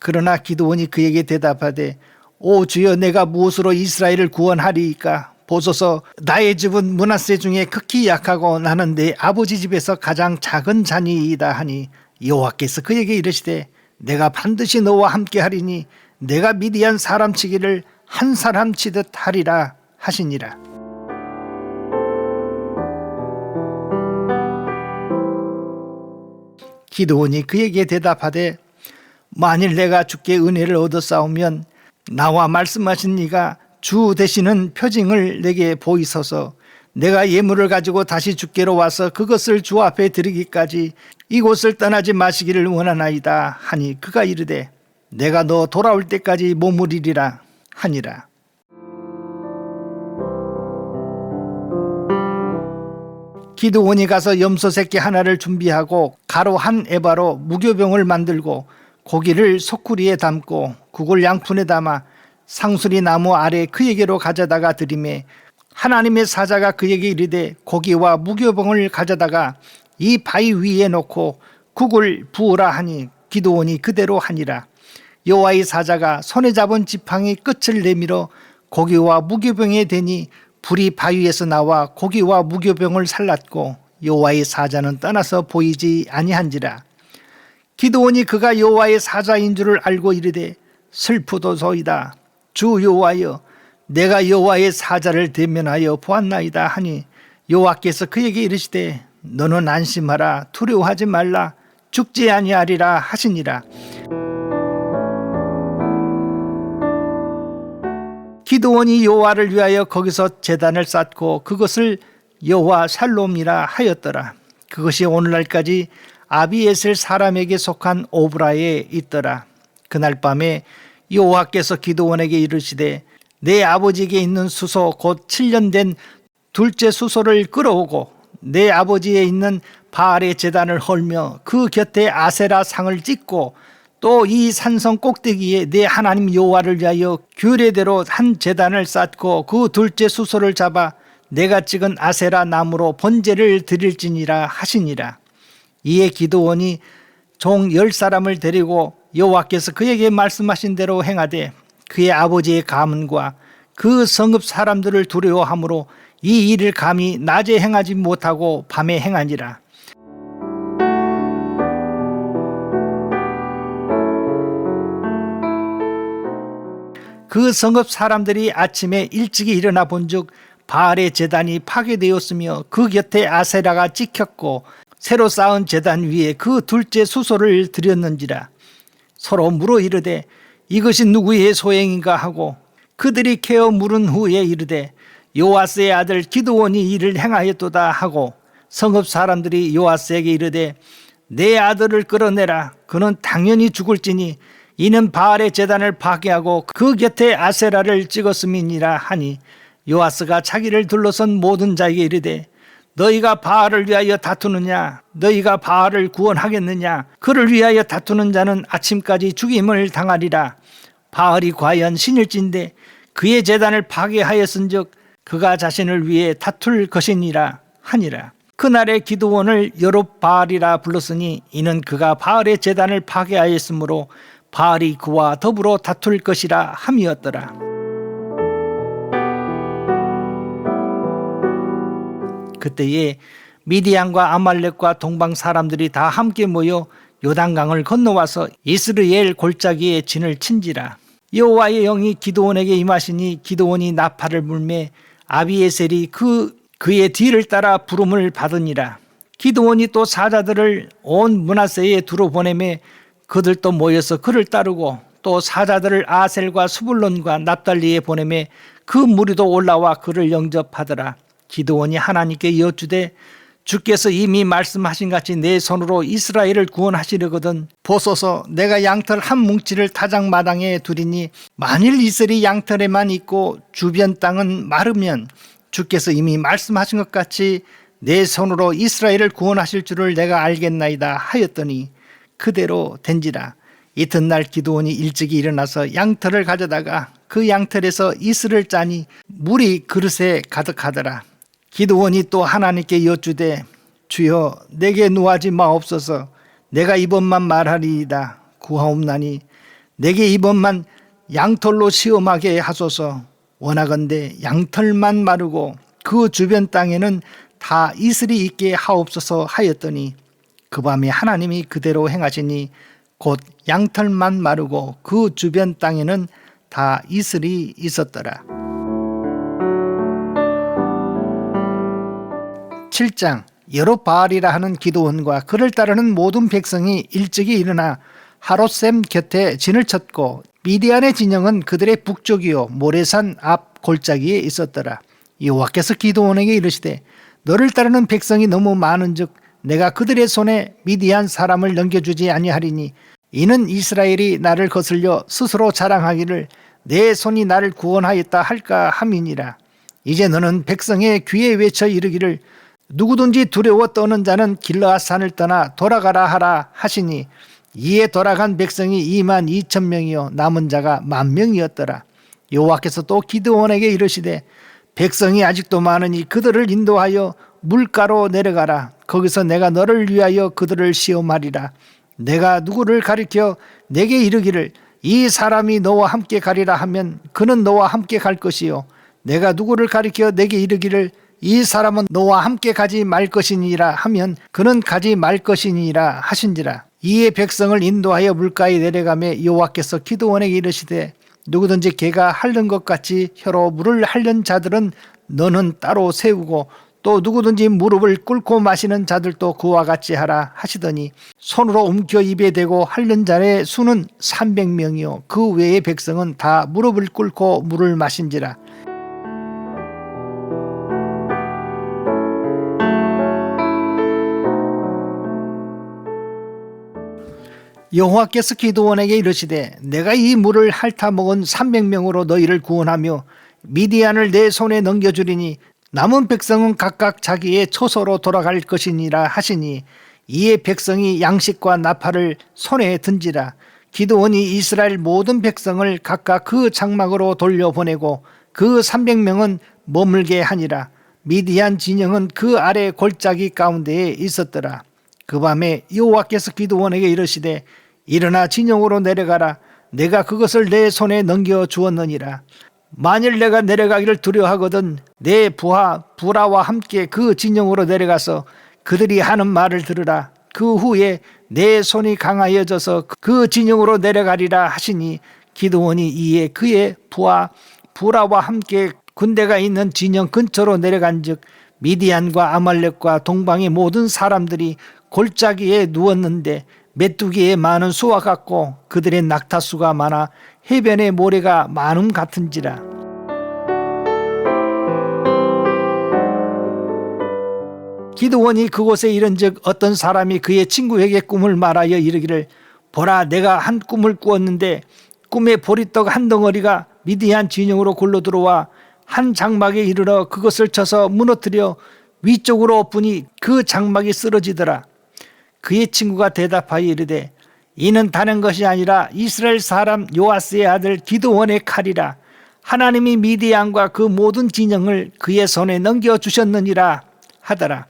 그러나 기드온이 그에게 대답하되 오 주여 내가 무엇으로 이스라엘을 구원하리이까. 보소서 나의 집은 므낫세 중에 극히 약하고 나는 내 아버지 집에서 가장 작은 자니이다 하니 여호와께서 그에게 이르시되 내가 반드시 너와 함께 하리니 내가 미디안 사람 치기를 한 사람 치듯 하리라 하시니라. 기드온이 그에게 대답하되 만일 내가 주께 은혜를 얻었사오면 나와 말씀하신 이가 주 되시는 표징을 내게 보이소서. 내가 예물을 가지고 다시 주께로 와서 그것을 주 앞에 드리기까지 이곳을 떠나지 마시기를 원하나이다 하니 그가 이르되 내가 너 돌아올 때까지 머무리리라 하니라. 기드온이 가서 염소 새끼 하나를 준비하고 가루 한 에바로 무교병을 만들고 고기를 소쿠리에 담고 국을 양푼에 담아 상수리 나무 아래 그에게로 가져다가 드리매 하나님의 사자가 그에게 이르되 고기와 무교병을 가져다가 이 바위 위에 놓고 국을 부으라 하니 기드온이 그대로 하니라. 여호와의 사자가 손에 잡은 지팡이 끝을 내밀어 고기와 무교병에 대니 불이 바위에서 나와 고기와 무교병을 살랐고 여호와의 사자는 떠나서 보이지 아니한지라. 기드온이 그가 여호와의 사자인 줄을 알고 이르되 슬프도소이다. 주 여호와여 내가 여호와의 사자를 대면하여 보았나이다 하니 여호와께서 그에게 이르시되 너는 안심하라 두려워하지 말라 죽지 아니하리라 하시니라. 기드온이 여호와를 위하여 거기서 제단을 쌓고 그것을 여호와 샬롬이라 하였더라. 그것이 오늘날까지 아비에셀 사람에게 속한 오브라에 있더라. 그날 밤에 여호와께서 기드온에게 이르시되 내 아버지에게 있는 수소 곧 7년 된 둘째 수소를 끌어오고 내 아버지에 있는 바알의 제단을 헐며 그 곁에 아세라 상을 찍고 또 이 산성 꼭대기에 내 하나님 여호와를 위하여 규례대로 한 제단을 쌓고 그 둘째 수소를 잡아 내가 찍은 아세라 나무로 번제를 드릴지니라 하시니라. 이에 기드온이 종 10사람을 데리고 여호와께서 그에게 말씀하신 대로 행하되 그의 아버지의 가문과 그 성읍 사람들을 두려워하므로 이 일을 감히 낮에 행하지 못하고 밤에 행하니라. 그 성읍 사람들이 아침에 일찍이 일어나 본즉 바알의 제단이 파괴되었으며 그 곁에 아세라가 찍혔고 새로 쌓은 제단 위에 그 둘째 수소를 드렸는지라. 서로 물어 이르되 이것이 누구의 소행인가 하고 그들이 캐어 물은 후에 이르되 요아스의 아들 기드온이 이를 행하였도다 하고 성읍 사람들이 요아스에게 이르되 내 아들을 끌어내라. 그는 당연히 죽을지니 이는 바알의 제단을 파괴하고 그 곁에 아세라를 찍었음이니라 하니 요아스가 자기를 둘러선 모든 자에게 이르되 너희가 바알을 위하여 다투느냐? 너희가 바알을 구원하겠느냐? 그를 위하여 다투는 자는 아침까지 죽임을 당하리라. 바알이 과연 신일진데 그의 제단을 파괴하였은즉 그가 자신을 위해 다툴 것이니라 하니라. 그날에 기드온을 여룹바알이라 불렀으니 이는 그가 바알의 제단을 파괴하였으므로 바알이 그와 더불어 다툴 것이라 함이었더라. 그때에 미디안과 아말렉과 동방 사람들이 다 함께 모여 요단강을 건너와서 이스라엘 골짜기에 진을 친지라. 여호와의 영이 기드온에게 임하시니 기드온이 나팔을 불매 아비에셀이 그의 뒤를 따라 부름을 받으니라. 기드온이 또 사자들을 온 므낫세에 두루 보내매 그들도 모여서 그를 따르고 또 사자들을 아셀과 스불론과 납달리에 보내매 그 무리도 올라와 그를 영접하더라. 기드온이 하나님께 여쭈되 주께서 이미 말씀하신 같이 내 손으로 이스라엘을 구원하시려거든 보소서 내가 양털 한 뭉치를 타작마당에 두리니 만일 이슬이 양털에만 있고 주변 땅은 마르면 주께서 이미 말씀하신 것 같이 내 손으로 이스라엘을 구원하실 줄을 내가 알겠나이다 하였더니 그대로 된지라. 이튿날 기드온이 일찍이 일어나서 양털을 가져다가 그 양털에서 이슬을 짜니 물이 그릇에 가득하더라. 기드온이 또 하나님께 여쭈되 주여 내게 노하지 마옵소서. 내가 이번만 말하리이다. 구하옵나니 내게 이번만 양털로 시험하게 하소서. 원하건대 양털만 마르고 그 주변 땅에는 다 이슬이 있게 하옵소서 하였더니 그 밤에 하나님이 그대로 행하시니 곧 양털만 마르고 그 주변 땅에는 다 이슬이 있었더라. 7장. 여룹바알이라 하는 기드온과 그를 따르는 모든 백성이 일찍이 일어나 하롯셈 곁에 진을 쳤고 미디안의 진영은 그들의 북쪽이요 모레산 앞 골짜기에 있었더라. 여호와께서 기드온에게 이르시되 너를 따르는 백성이 너무 많은즉 내가 그들의 손에 미디안 사람을 넘겨주지 아니하리니 이는 이스라엘이 나를 거슬려 스스로 자랑하기를 내 손이 나를 구원하였다 할까 함이니라. 이제 너는 백성의 귀에 외쳐 이르기를 누구든지 두려워 떠는 자는 길르앗산을 떠나 돌아가라 하라 하시니 이에 돌아간 백성이 22,000명이요 남은 자가 10,000명이었더라. 여호와께서 또 기드온에게 이르시되 백성이 아직도 많으니 그들을 인도하여 물가로 내려가라. 거기서 내가 너를 위하여 그들을 시험하리라. 내가 누구를 가리켜 내게 이르기를 이 사람이 너와 함께 가리라 하면 그는 너와 함께 갈 것이요 내가 누구를 가리켜 내게 이르기를 이 사람은 너와 함께 가지 말 것이니라 하면 그는 가지 말 것이니라 하신지라. 이에 백성을 인도하여 물가에 내려가매 여호와께서 기드온에게 이르시되 누구든지 개가 핥는 것 같이 혀로 물을 핥는 자들은 너는 따로 세우고 또 누구든지 무릎을 꿇고 마시는 자들도 그와 같이 하라 하시더니 손으로 움켜 입에 대고 핥는 자의 수는 300명이요 그 외의 백성은 다 무릎을 꿇고 물을 마신지라. 여호와께서 기드온에게 이르시되 내가 이 물을 핥아 먹은 300명으로 너희를 구원하며 미디안을 내 손에 넘겨주리니 남은 백성은 각각 자기의 처소로 돌아갈 것이니라 하시니 이에 백성이 양식과 나팔을 손에 든지라. 기드온이 이스라엘 모든 백성을 각각 그 장막으로 돌려보내고 그 300명은 머물게 하니라. 미디안 진영은 그 아래 골짜기 가운데에 있었더라. 그 밤에 여호와께서 기드온에게 이르시되 일어나 진영으로 내려가라. 내가 그것을 내 손에 넘겨주었느니라. 만일 내가 내려가기를 두려워하거든 내 부하 부라와 함께 그 진영으로 내려가서 그들이 하는 말을 들으라. 그 후에 내 손이 강하여져서 그 진영으로 내려가리라 하시니 기드온이 이에 그의 부하 부라와 함께 군대가 있는 진영 근처로 내려간즉 미디안과 아말렉과 동방의 모든 사람들이 골짜기에 누웠는데 메뚜기의 많은 수와 같고 그들의 낙타수가 많아 해변의 모래가 많음 같은지라. 기드온이 그곳에 이른즉 어떤 사람이 그의 친구에게 꿈을 말하여 이르기를 보라 내가 한 꿈을 꾸었는데 꿈에 보리떡 한 덩어리가 미디안 진영으로 골로 들어와 한 장막에 이르러 그것을 쳐서 무너뜨려 위쪽으로 엎으니 그 장막이 쓰러지더라. 그의 친구가 대답하여 이르되 이는 다른 것이 아니라 이스라엘 사람 요아스의 아들 기드온의 칼이라. 하나님이 미디안과 그 모든 진영을 그의 손에 넘겨주셨느니라 하더라.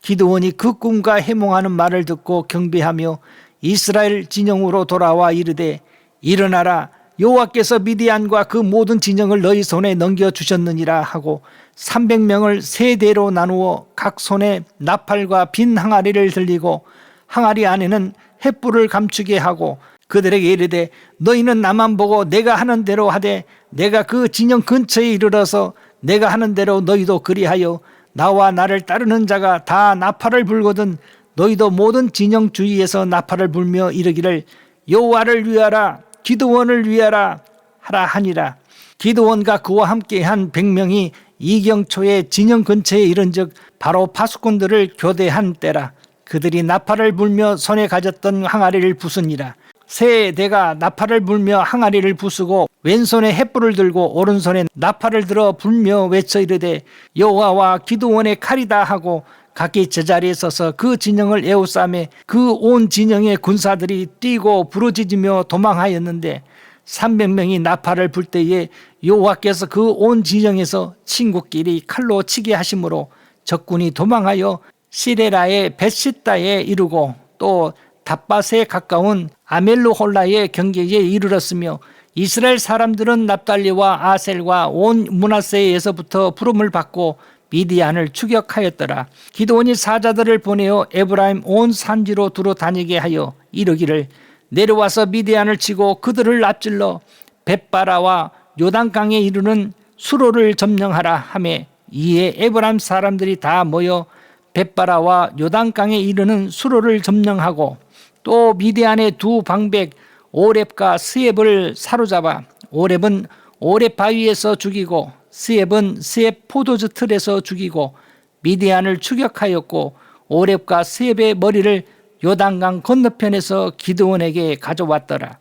기드온이 그 꿈과 해몽하는 말을 듣고 경배하며 이스라엘 진영으로 돌아와 이르되 일어나라 여호와께서 미디안과 그 모든 진영을 너희 손에 넘겨주셨느니라 하고 300명을 세 대로 나누어 각 손에 나팔과 빈 항아리를 들리고 항아리 안에는 횃불을 감추게 하고 그들에게 이르되 너희는 나만 보고 내가 하는 대로 하되 내가 그 진영 근처에 이르러서 내가 하는 대로 너희도 그리하여 나와 나를 따르는 자가 다 나팔을 불거든 너희도 모든 진영 주위에서 나팔을 불며 이르기를 여호와를 위하라 기드온을 위하라 하라 하니라. 기드온과 그와 함께한 100명이 이경초의 진영 근처에 이른즉 바로 파수꾼들을 교대한 때라. 그들이 나팔을 불며 손에 가졌던 항아리를 부수니라. 세 대가 나팔을 불며 항아리를 부수고 왼손에 횃불을 들고 오른손에 나팔을 들어 불며 외쳐 이르되 여호와와 기드온의 칼이다 하고 각기 제자리에 서서 그 진영을 에워싸매 그 온 진영의 군사들이 뛰고 부르짖으며 도망하였는데 300명이 나팔을 불 때에 여호와께서 그 온 진영에서 친구끼리 칼로 치게 하심으로 적군이 도망하여 시레라의 벳시다에 이르고 또 답밭에 가까운 아멜루홀라의 경계에 이르렀으며 이스라엘 사람들은 납달리와 아셀과 온 므낫세에서부터 부름을 받고 미디안을 추격하였더라. 기드온이 사자들을 보내어 에브라임 온 산지로 두루 다니게 하여 이르기를 내려와서 미디안을 치고 그들을 앞질러 벳바라와 요단강에 이르는 수로를 점령하라 하매 이에 에브라임 사람들이 다 모여 벳바라와 요단강에 이르는 수로를 점령하고 또 미디안의 두 방백 오렙과 스엡을 사로잡아 오렙은 오렙 바위에서 죽이고 스엡은 스엡 포도주 틀에서 죽이고 미디안을 추격하였고 오렙과 스엡의 머리를 요단강 건너편에서 기드온에게 가져왔더라.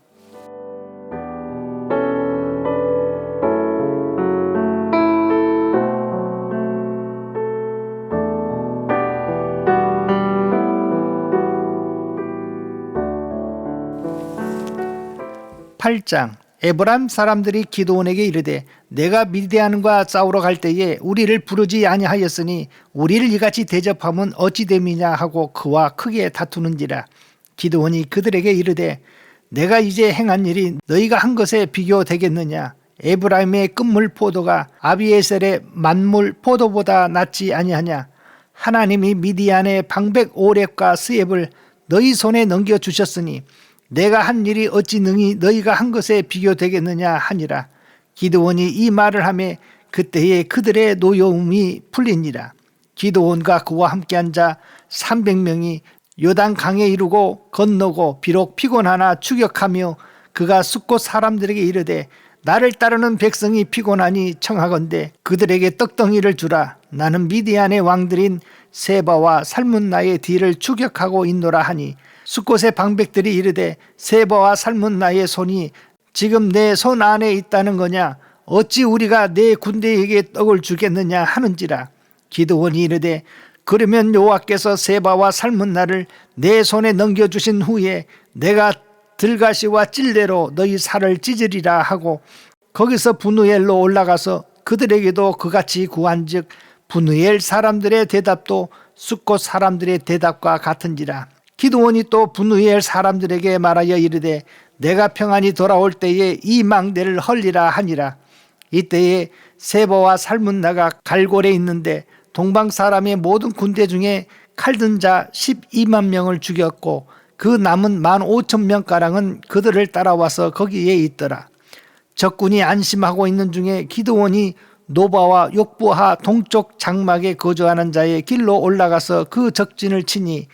(8장) 에브람 사람들이 기드온에게 이르되 내가 미디안과 싸우러 갈 때에 우리를 부르지 아니하였으니 우리를 이같이 대접하면 어찌 됨이냐 하고 그와 크게 다투는지라. 기드온이 그들에게 이르되 내가 이제 행한 일이 너희가 한 것에 비교되겠느냐. 에브라임의 끝물 포도가 아비에셀의 만물 포도보다 낫지 아니하냐. 하나님이 미디안의 방백 오렙과 스엡을 너희 손에 넘겨주셨으니 내가 한 일이 어찌 능히 너희가 한 것에 비교되겠느냐 하니라. 기드온이 이 말을 하매 그때에 그들의 노여움이 풀리니라. 기드온과 그와 함께한 자 300명이 요단 강에 이르고 건너고 비록 피곤하나 추격하며 그가 숫곳 사람들에게 이르되 나를 따르는 백성이 피곤하니 청하건대 그들에게 떡덩이를 주라. 나는 미디안의 왕들인 세바와 살문나의 뒤를 추격하고 있노라 하니 숫곳의 방백들이 이르되 세바와 살문나의 손이 지금 내 손 안에 있다는 거냐. 어찌 우리가 내 군대에게 떡을 주겠느냐 하는지라. 기드온이 이르되 그러면 여호와께서 세바와 살문나를 내 손에 넘겨주신 후에 내가 들가시와 찔레로 너희 살을 찢으리라 하고 거기서 브누엘로 올라가서 그들에게도 그같이 구한즉 브누엘 사람들의 대답도 숫곳 사람들의 대답과 같은지라. 기드온이 또 브누엘 사람들에게 말하여 이르되 내가 평안히 돌아올 때에 이 망대를 헐리라 하니라. 이때에 세바와 살문나가 갈골에 있는데 동방 사람의 모든 군대 중에 칼든 자 12만 명을 죽였고 그 남은 15,000명가량은 그들을 따라와서 거기에 있더라. 적군이 안심하고 있는 중에 기드온이 노바와 욕부하 동쪽 장막에 거주하는 자의 길로 올라가서 그 적진을 치니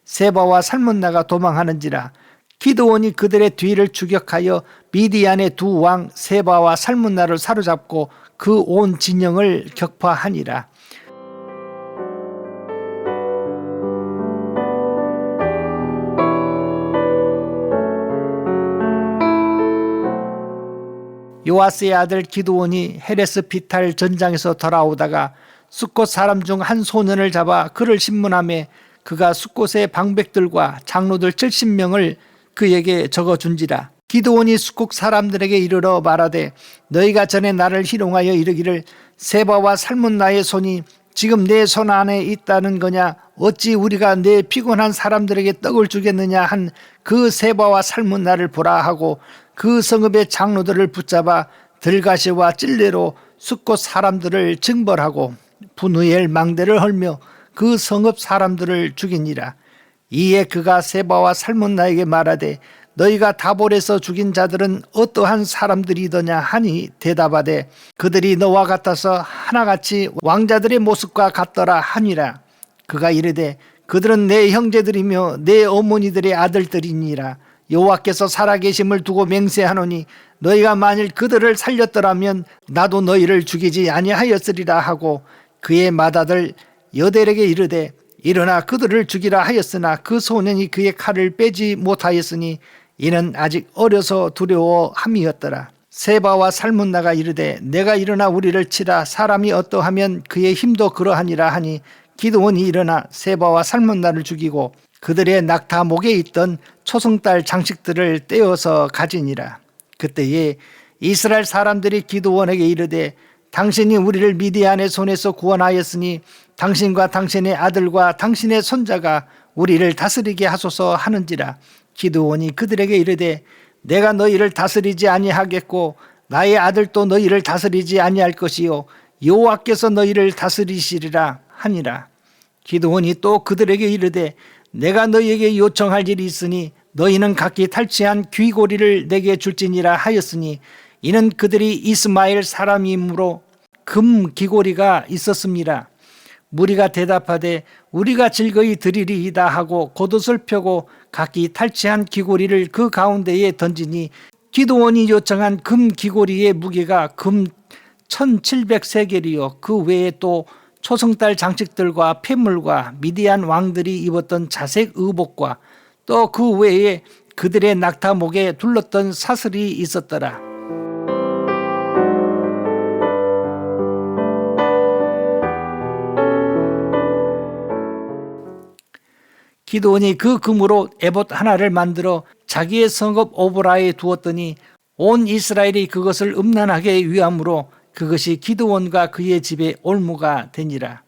세바와 살문나가 도망하는지라. 기드온이 그들의 뒤를 추격하여 미디안의 두 왕 세바와 살문나를 사로잡고 그 온 진영을 격파하니라. 요아스의 아들 기드온이 헤레스 피탈 전장에서 돌아오다가 숫곳 사람 중 한 소년을 잡아 그를 신문하매 그가 숫곳의 방백들과 장로들 70명을 그에게 적어준지라. 기드온이 숫곳 사람들에게 이르러 말하되 너희가 전에 나를 희롱하여 이르기를 세바와 살문나의 손이 지금 내 손 안에 있다는 거냐, 어찌 우리가 내 피곤한 사람들에게 떡을 주겠느냐 한 그 세바와 살문나를 보라 하고 그 성읍의 장로들을 붙잡아 들가시와 찔레로 숫곳 사람들을 징벌하고 분우엘 망대를 헐며 그 성읍 사람들을 죽이니라. 이에 그가 세바와 살문나에게 말하되 너희가 다볼에서 죽인 자들은 어떠한 사람들이더냐 하니 대답하되 그들이 너와 같아서 하나같이 왕자들의 모습과 같더라 하니라. 그가 이르되 그들은 내 형제들이며 내 어머니들의 아들들이니라. 여호와께서 살아계심을 두고 맹세하노니 너희가 만일 그들을 살렸더라면 나도 너희를 죽이지 아니하였으리라 하고 그의 맏아들 여델에게 이르되 일어나 그들을 죽이라 하였으나 그 소년이 그의 칼을 빼지 못하였으니 이는 아직 어려서 두려워함이었더라. 세바와 살문나가 이르되 내가 일어나 우리를 치라. 사람이 어떠하면 그의 힘도 그러하니라 하니 기드온이 일어나 세바와 살문나를 죽이고 그들의 낙타 목에 있던 초승달 장식들을 떼어서 가지니라. 그때에 이스라엘 사람들이 기드온에게 이르되 당신이 우리를 미디안의 손에서 구원하였으니 당신과 당신의 아들과 당신의 손자가 우리를 다스리게 하소서 하는지라. 기드온이 그들에게 이르되 내가 너희를 다스리지 아니하겠고 나의 아들도 너희를 다스리지 아니할 것이요 여호와께서 너희를 다스리시리라 하니라. 기드온이 또 그들에게 이르되 내가 너희에게 요청할 일이 있으니 너희는 각기 탈취한 귀고리를 내게 줄지니라 하였으니 이는 그들이 이스마엘 사람이므로 금 귀고리가 있었습니다. 무리가 대답하되 우리가 즐거이 드리리이다 하고 겉옷을 펴고 각기 탈취한 귀고리를 그 가운데에 던지니 기드온이 요청한 금 귀고리의 무게가 금 1700세겔이요 그 외에 또 초승달 장식들과 폐물과 미디안 왕들이 입었던 자색 의복과 또 그 외에 그들의 낙타 목에 둘렀던 사슬이 있었더라. 기드온이 그 금으로 에봇 하나를 만들어 자기의 성읍 오브라에 두었더니 온 이스라엘이 그것을 음란하게 위함으로 그것이 기드온과 그의 집에 올무가 되니라.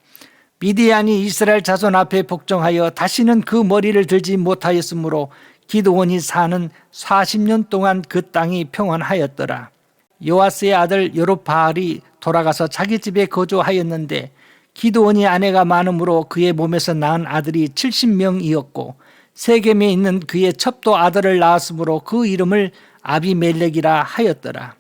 미디안이 이스라엘 자손 앞에 복종하여 다시는 그 머리를 들지 못하였으므로 기드온이 사는 40년 동안 그 땅이 평안하였더라. 요아스의 아들 여룹바알이 돌아가서 자기 집에 거주하였는데 기드온이 아내가 많으므로 그의 몸에서 낳은 아들이 70명이었고 세겜에 있는 그의 첩도 아들을 낳았으므로 그 이름을 아비멜렉이라 하였더라.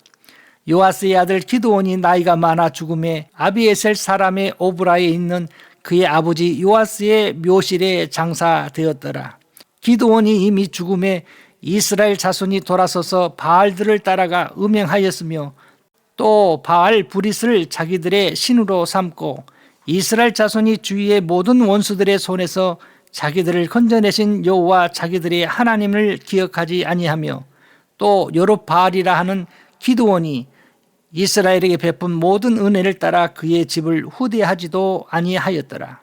요아스의 아들 기드온이 나이가 많아 죽음에 아비에셀 사람의 오브라에 있는 그의 아버지 요아스의 묘실에 장사되었더라. 기드온이 이미 죽음에 이스라엘 자손이 돌아서서 바알들을 따라가 음행하였으며 또 바알 브릿을 자기들의 신으로 삼고 이스라엘 자손이 주위의 모든 원수들의 손에서 자기들을 건져내신 여호와 자기들의 하나님을 기억하지 아니하며 또 여룹바알이라 하는 기드온이 이스라엘에게 베푼 모든 은혜를 따라 그의 집을 후대하지도 아니하였더라.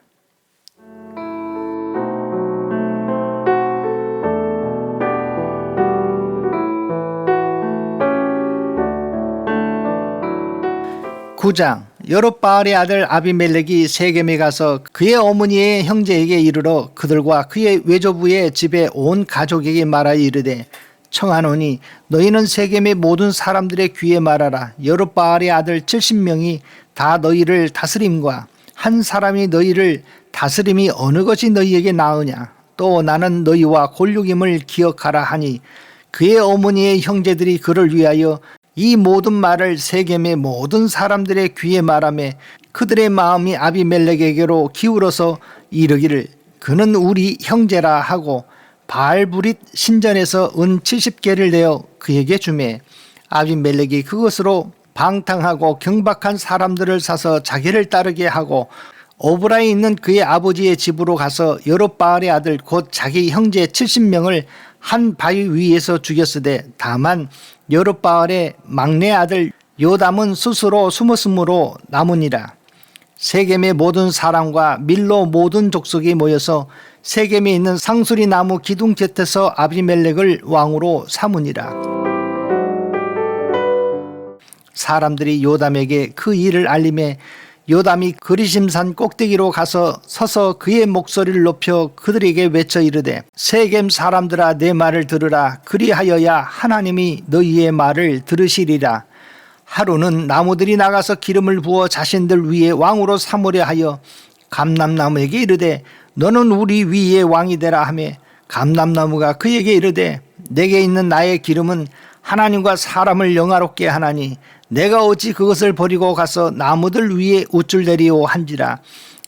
(9장) 여룹바알의 아들 아비멜렉이 세겜에 가서 그의 어머니의 형제에게 이르러 그들과 그의 외조부의 집에 온 가족에게 말하여 이르되 청하노니 너희는 세겜의 모든 사람들의 귀에 말하라. 여룹바알의 아들 70명이 다 너희를 다스림과 한 사람이 너희를 다스림이 어느 것이 너희에게 나으냐. 또 나는 너희와 골육임을 기억하라 하니 그의 어머니의 형제들이 그를 위하여 이 모든 말을 세겜의 모든 사람들의 귀에 말하며 그들의 마음이 아비멜렉에게로 기울어서 이르기를 그는 우리 형제라 하고 바알브릿 신전에서 은 70개를 내어 그에게 주매 아비멜렉이 그것으로 방탕하고 경박한 사람들을 사서 자기를 따르게 하고 오브라에 있는 그의 아버지의 집으로 가서 여롯바알의 아들 곧 자기 형제 70명을 한 바위 위에서 죽였으되 다만 여롯바알의 막내 아들 요담은 스스로 숨었으므로 남으니라. 세겜의 모든 사람과 밀로 모든 족속이 모여서 세겜에 있는 상수리 나무 기둥 곁에서 아비멜렉을 왕으로 삼으니라. 사람들이 요담에게 그 일을 알림해 요담이 그리심산 꼭대기로 가서 서서 그의 목소리를 높여 그들에게 외쳐 이르되 세겜 사람들아 내 말을 들으라. 그리하여야 하나님이 너희의 말을 들으시리라. 하루는 나무들이 나가서 기름을 부어 자신들 위에 왕으로 삼으려 하여 감람나무에게 이르되 너는 우리 위에 왕이 되라 하며 감람나무가 그에게 이르되 내게 있는 나의 기름은 하나님과 사람을 영화롭게 하나니 내가 어찌 그것을 버리고 가서 나무들 위에 우쭐대리오 한지라.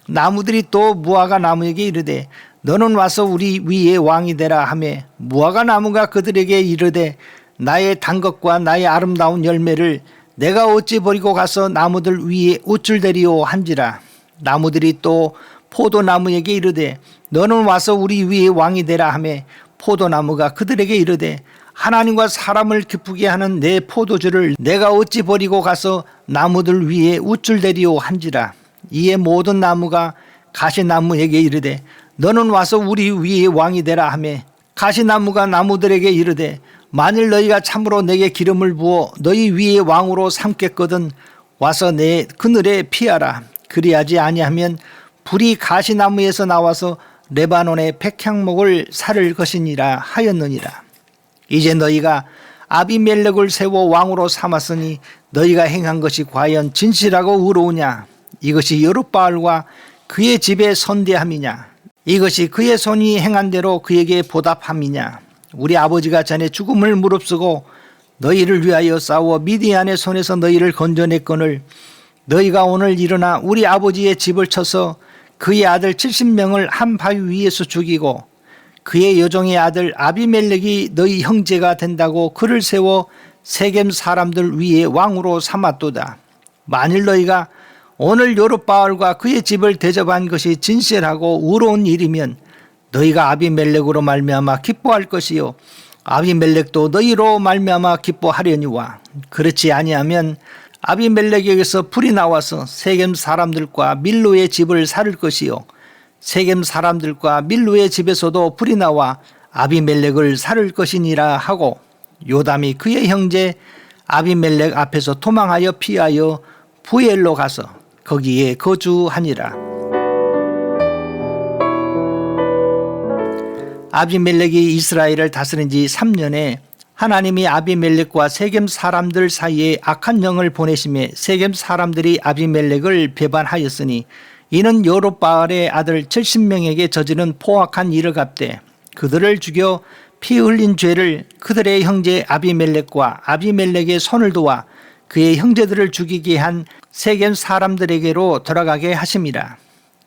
나무들이 또 무화과 나무에게 이르되 너는 와서 우리 위에 왕이 되라 하며 무화과 나무가 그들에게 이르되 나의 단 것과 나의 아름다운 열매를 내가 어찌 버리고 가서 나무들 위에 우쭐대리오 한지라. 나무들이 또 포도나무에게 이르되 너는 와서 우리 위에 왕이 되라 하며 포도나무가 그들에게 이르되 하나님과 사람을 기쁘게 하는 내 포도주를 내가 어찌 버리고 가서 나무들 위에 우쭐대리오 한지라. 이에 모든 나무가 가시나무에게 이르되 너는 와서 우리 위에 왕이 되라 하며 가시나무가 나무들에게 이르되 만일 너희가 참으로 내게 기름을 부어 너희 위에 왕으로 삼겠거든 와서 내 그늘에 피하라. 그리하지 아니하면 불이 가시나무에서 나와서 레바논의 백향목을 사를 것이니라 하였느니라. 이제 너희가 아비멜렉을 세워 왕으로 삼았으니 너희가 행한 것이 과연 진실하고 의로우냐? 이것이 여롯바알과 그의 집의 선대함이냐? 이것이 그의 손이 행한 대로 그에게 보답함이냐? 우리 아버지가 전에 죽음을 무릅쓰고 너희를 위하여 싸워 미디안의 손에서 너희를 건져냈거늘 너희가 오늘 일어나 우리 아버지의 집을 쳐서 그의 아들 70명을 한 바위 위에서 죽이고 그의 여종의 아들 아비멜렉이 너희 형제가 된다고 그를 세워 세겜 사람들 위에 왕으로 삼았도다. 만일 너희가 오늘 여롯바알과 그의 집을 대접한 것이 진실하고 의로운 일이면 너희가 아비멜렉으로 말미암아 기뻐할 것이요 아비멜렉도 너희로 말미암아 기뻐하려니와 그렇지 아니하면 아비멜렉에게서 불이 나와서 세겜 사람들과 밀로의 집을 살을 것이요 세겜 사람들과 밀로의 집에서도 불이 나와 아비멜렉을 살을 것이니라 하고 요담이 그의 형제 아비멜렉 앞에서 도망하여 피하여 부엘로 가서 거기에 거주하니라. 아비멜렉이 이스라엘을 다스린 지 3년에 하나님이 아비멜렉과 세겜 사람들 사이에 악한 영을 보내심에 세겜 사람들이 아비멜렉을 배반하였으니 이는 여롯바알의 아들 70명에게 저지른 포악한 일을 갚되 그들을 죽여 피 흘린 죄를 그들의 형제 아비멜렉과 아비멜렉의 손을 도와 그의 형제들을 죽이게 한 세겜 사람들에게로 돌아가게 하심이라.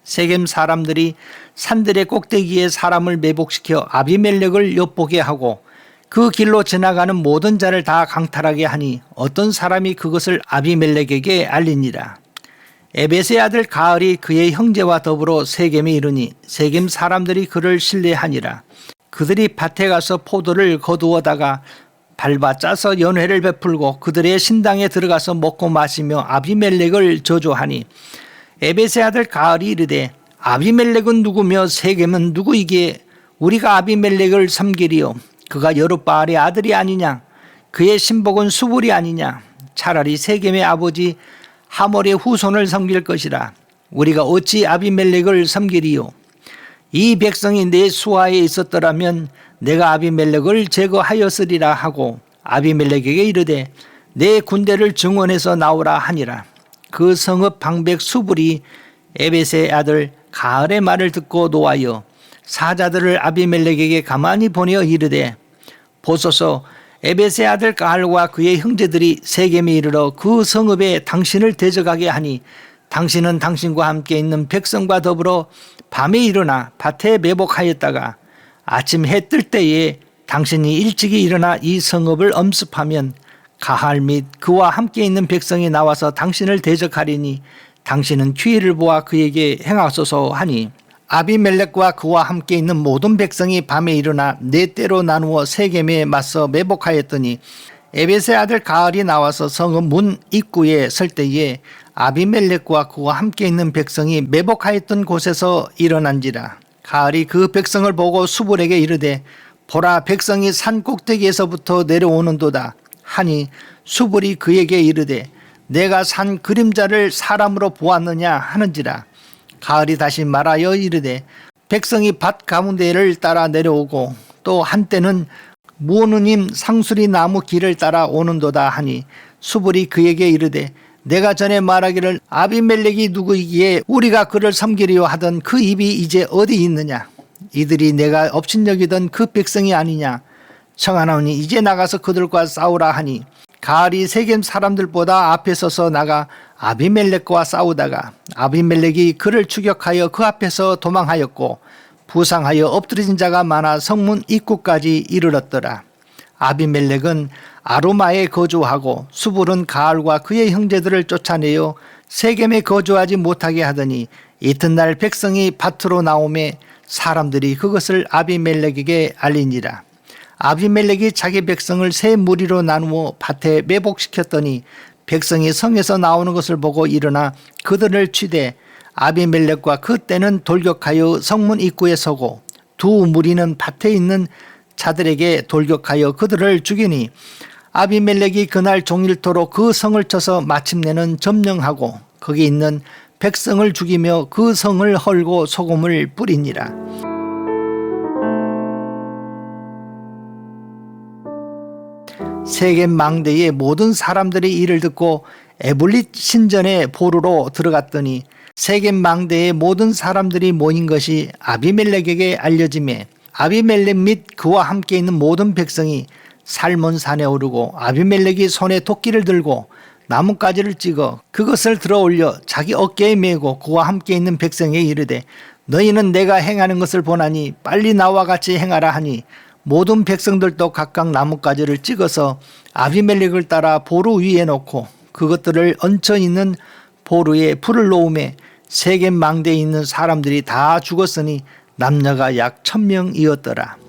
세겜 사람들이 산들의 꼭대기에 사람을 매복시켜 아비멜렉을 엿보게 하고 그 길로 지나가는 모든 자를 다 강탈하게 하니 어떤 사람이 그것을 아비멜렉에게 알리니라. 에벳의 아들 가을이 그의 형제와 더불어 세겜에 이르니 세겜 사람들이 그를 신뢰하니라. 그들이 밭에 가서 포도를 거두어다가 밟아 짜서 연회를 베풀고 그들의 신당에 들어가서 먹고 마시며 아비멜렉을 저주하니 에벳의 아들 가을이 이르되 아비멜렉은 누구며 세겜은 누구이기에 우리가 아비멜렉을 섬기리요 그가 여롯바알의 아들이 아니냐 그의 신복은 수불이 아니냐 차라리 세겜의 아버지 하몰의 후손을 섬길 것이라. 우리가 어찌 아비멜렉을 섬기리요 이 백성이 내 수하에 있었더라면 내가 아비멜렉을 제거하였으리라 하고 아비멜렉에게 이르되 내 군대를 증원해서 나오라 하니라. 그 성읍 방백 수불이 에벳의 아들 가을의 말을 듣고 노하여 사자들을 아비멜렉에게 가만히 보내어 이르되 보소서 에벳의 아들 가알과 그의 형제들이 세겜에 이르러 그 성읍에 당신을 대적하게 하니 당신은 당신과 함께 있는 백성과 더불어 밤에 일어나 밭에 매복하였다가 아침 해 뜰 때에 당신이 일찍이 일어나 이 성읍을 엄습하면 가할 및 그와 함께 있는 백성이 나와서 당신을 대적하리니 당신은 기회를 보아 그에게 행하소서 하니 아비멜렉과 그와 함께 있는 모든 백성이 밤에 일어나 네 때로 나누어 세겜에 맞서 매복하였더니 에벳의 아들 가알이 나와서 성읍 문 입구에 설 때에 아비멜렉과 그와 함께 있는 백성이 매복하였던 곳에서 일어난지라. 가알이 그 백성을 보고 수불에게 이르되 보라, 백성이 산 꼭대기에서부터 내려오는도다 하니 수불이 그에게 이르되 내가 산 그림자를 사람으로 보았느냐 하는지라. 가을이 다시 말하여 이르되 백성이 밭 가운데를 따라 내려오고 또 한때는 무누님 상수리 나무 길을 따라 오는도다 하니 수불이 그에게 이르되 내가 전에 말하기를 아비멜렉이 누구이기에 우리가 그를 섬기려 하던 그 입이 이제 어디 있느냐. 이들이 내가 업신여기던 그 백성이 아니냐. 청하나오니 이제 나가서 그들과 싸우라 하니 가알이 세겜 사람들보다 앞에 서서 나가 아비멜렉과 싸우다가 아비멜렉이 그를 추격하여 그 앞에서 도망하였고 부상하여 엎드려진 자가 많아 성문 입구까지 이르렀더라. 아비멜렉은 아루마에 거주하고 수불은 가알과 그의 형제들을 쫓아내어 세겜에 거주하지 못하게 하더니 이튿날 백성이 밭으로 나오매 사람들이 그것을 아비멜렉에게 알리니라. 아비멜렉이 자기 백성을 세 무리로 나누어 밭에 매복시켰더니 백성이 성에서 나오는 것을 보고 일어나 그들을 치되 아비멜렉과 그때는 돌격하여 성문 입구에 서고 두 무리는 밭에 있는 자들에게 돌격하여 그들을 죽이니 아비멜렉이 그날 종일토록 그 성을 쳐서 마침내는 점령하고 거기 있는 백성을 죽이며 그 성을 헐고 소금을 뿌리니라. 세겜 망대의 모든 사람들이 이를 듣고 에블릿 신전에 보루로 들어갔더니 세겜 망대의 모든 사람들이 모인 것이 아비멜렉에게 알려지매 아비멜렉 및 그와 함께 있는 모든 백성이 살몬 산에 오르고 아비멜렉이 손에 도끼를 들고 나뭇가지를 찍어 그것을 들어 올려 자기 어깨에 메고 그와 함께 있는 백성에 이르되 너희는 내가 행하는 것을 보나니 빨리 나와 같이 행하라 하니 모든 백성들도 각각 나뭇가지를 찍어서 아비멜렉을 따라 보루 위에 놓고 그것들을 얹혀 있는 보루에 불을 놓음에 세겜 망대에 있는 사람들이 다 죽었으니 남녀가 약 1000명이었더라.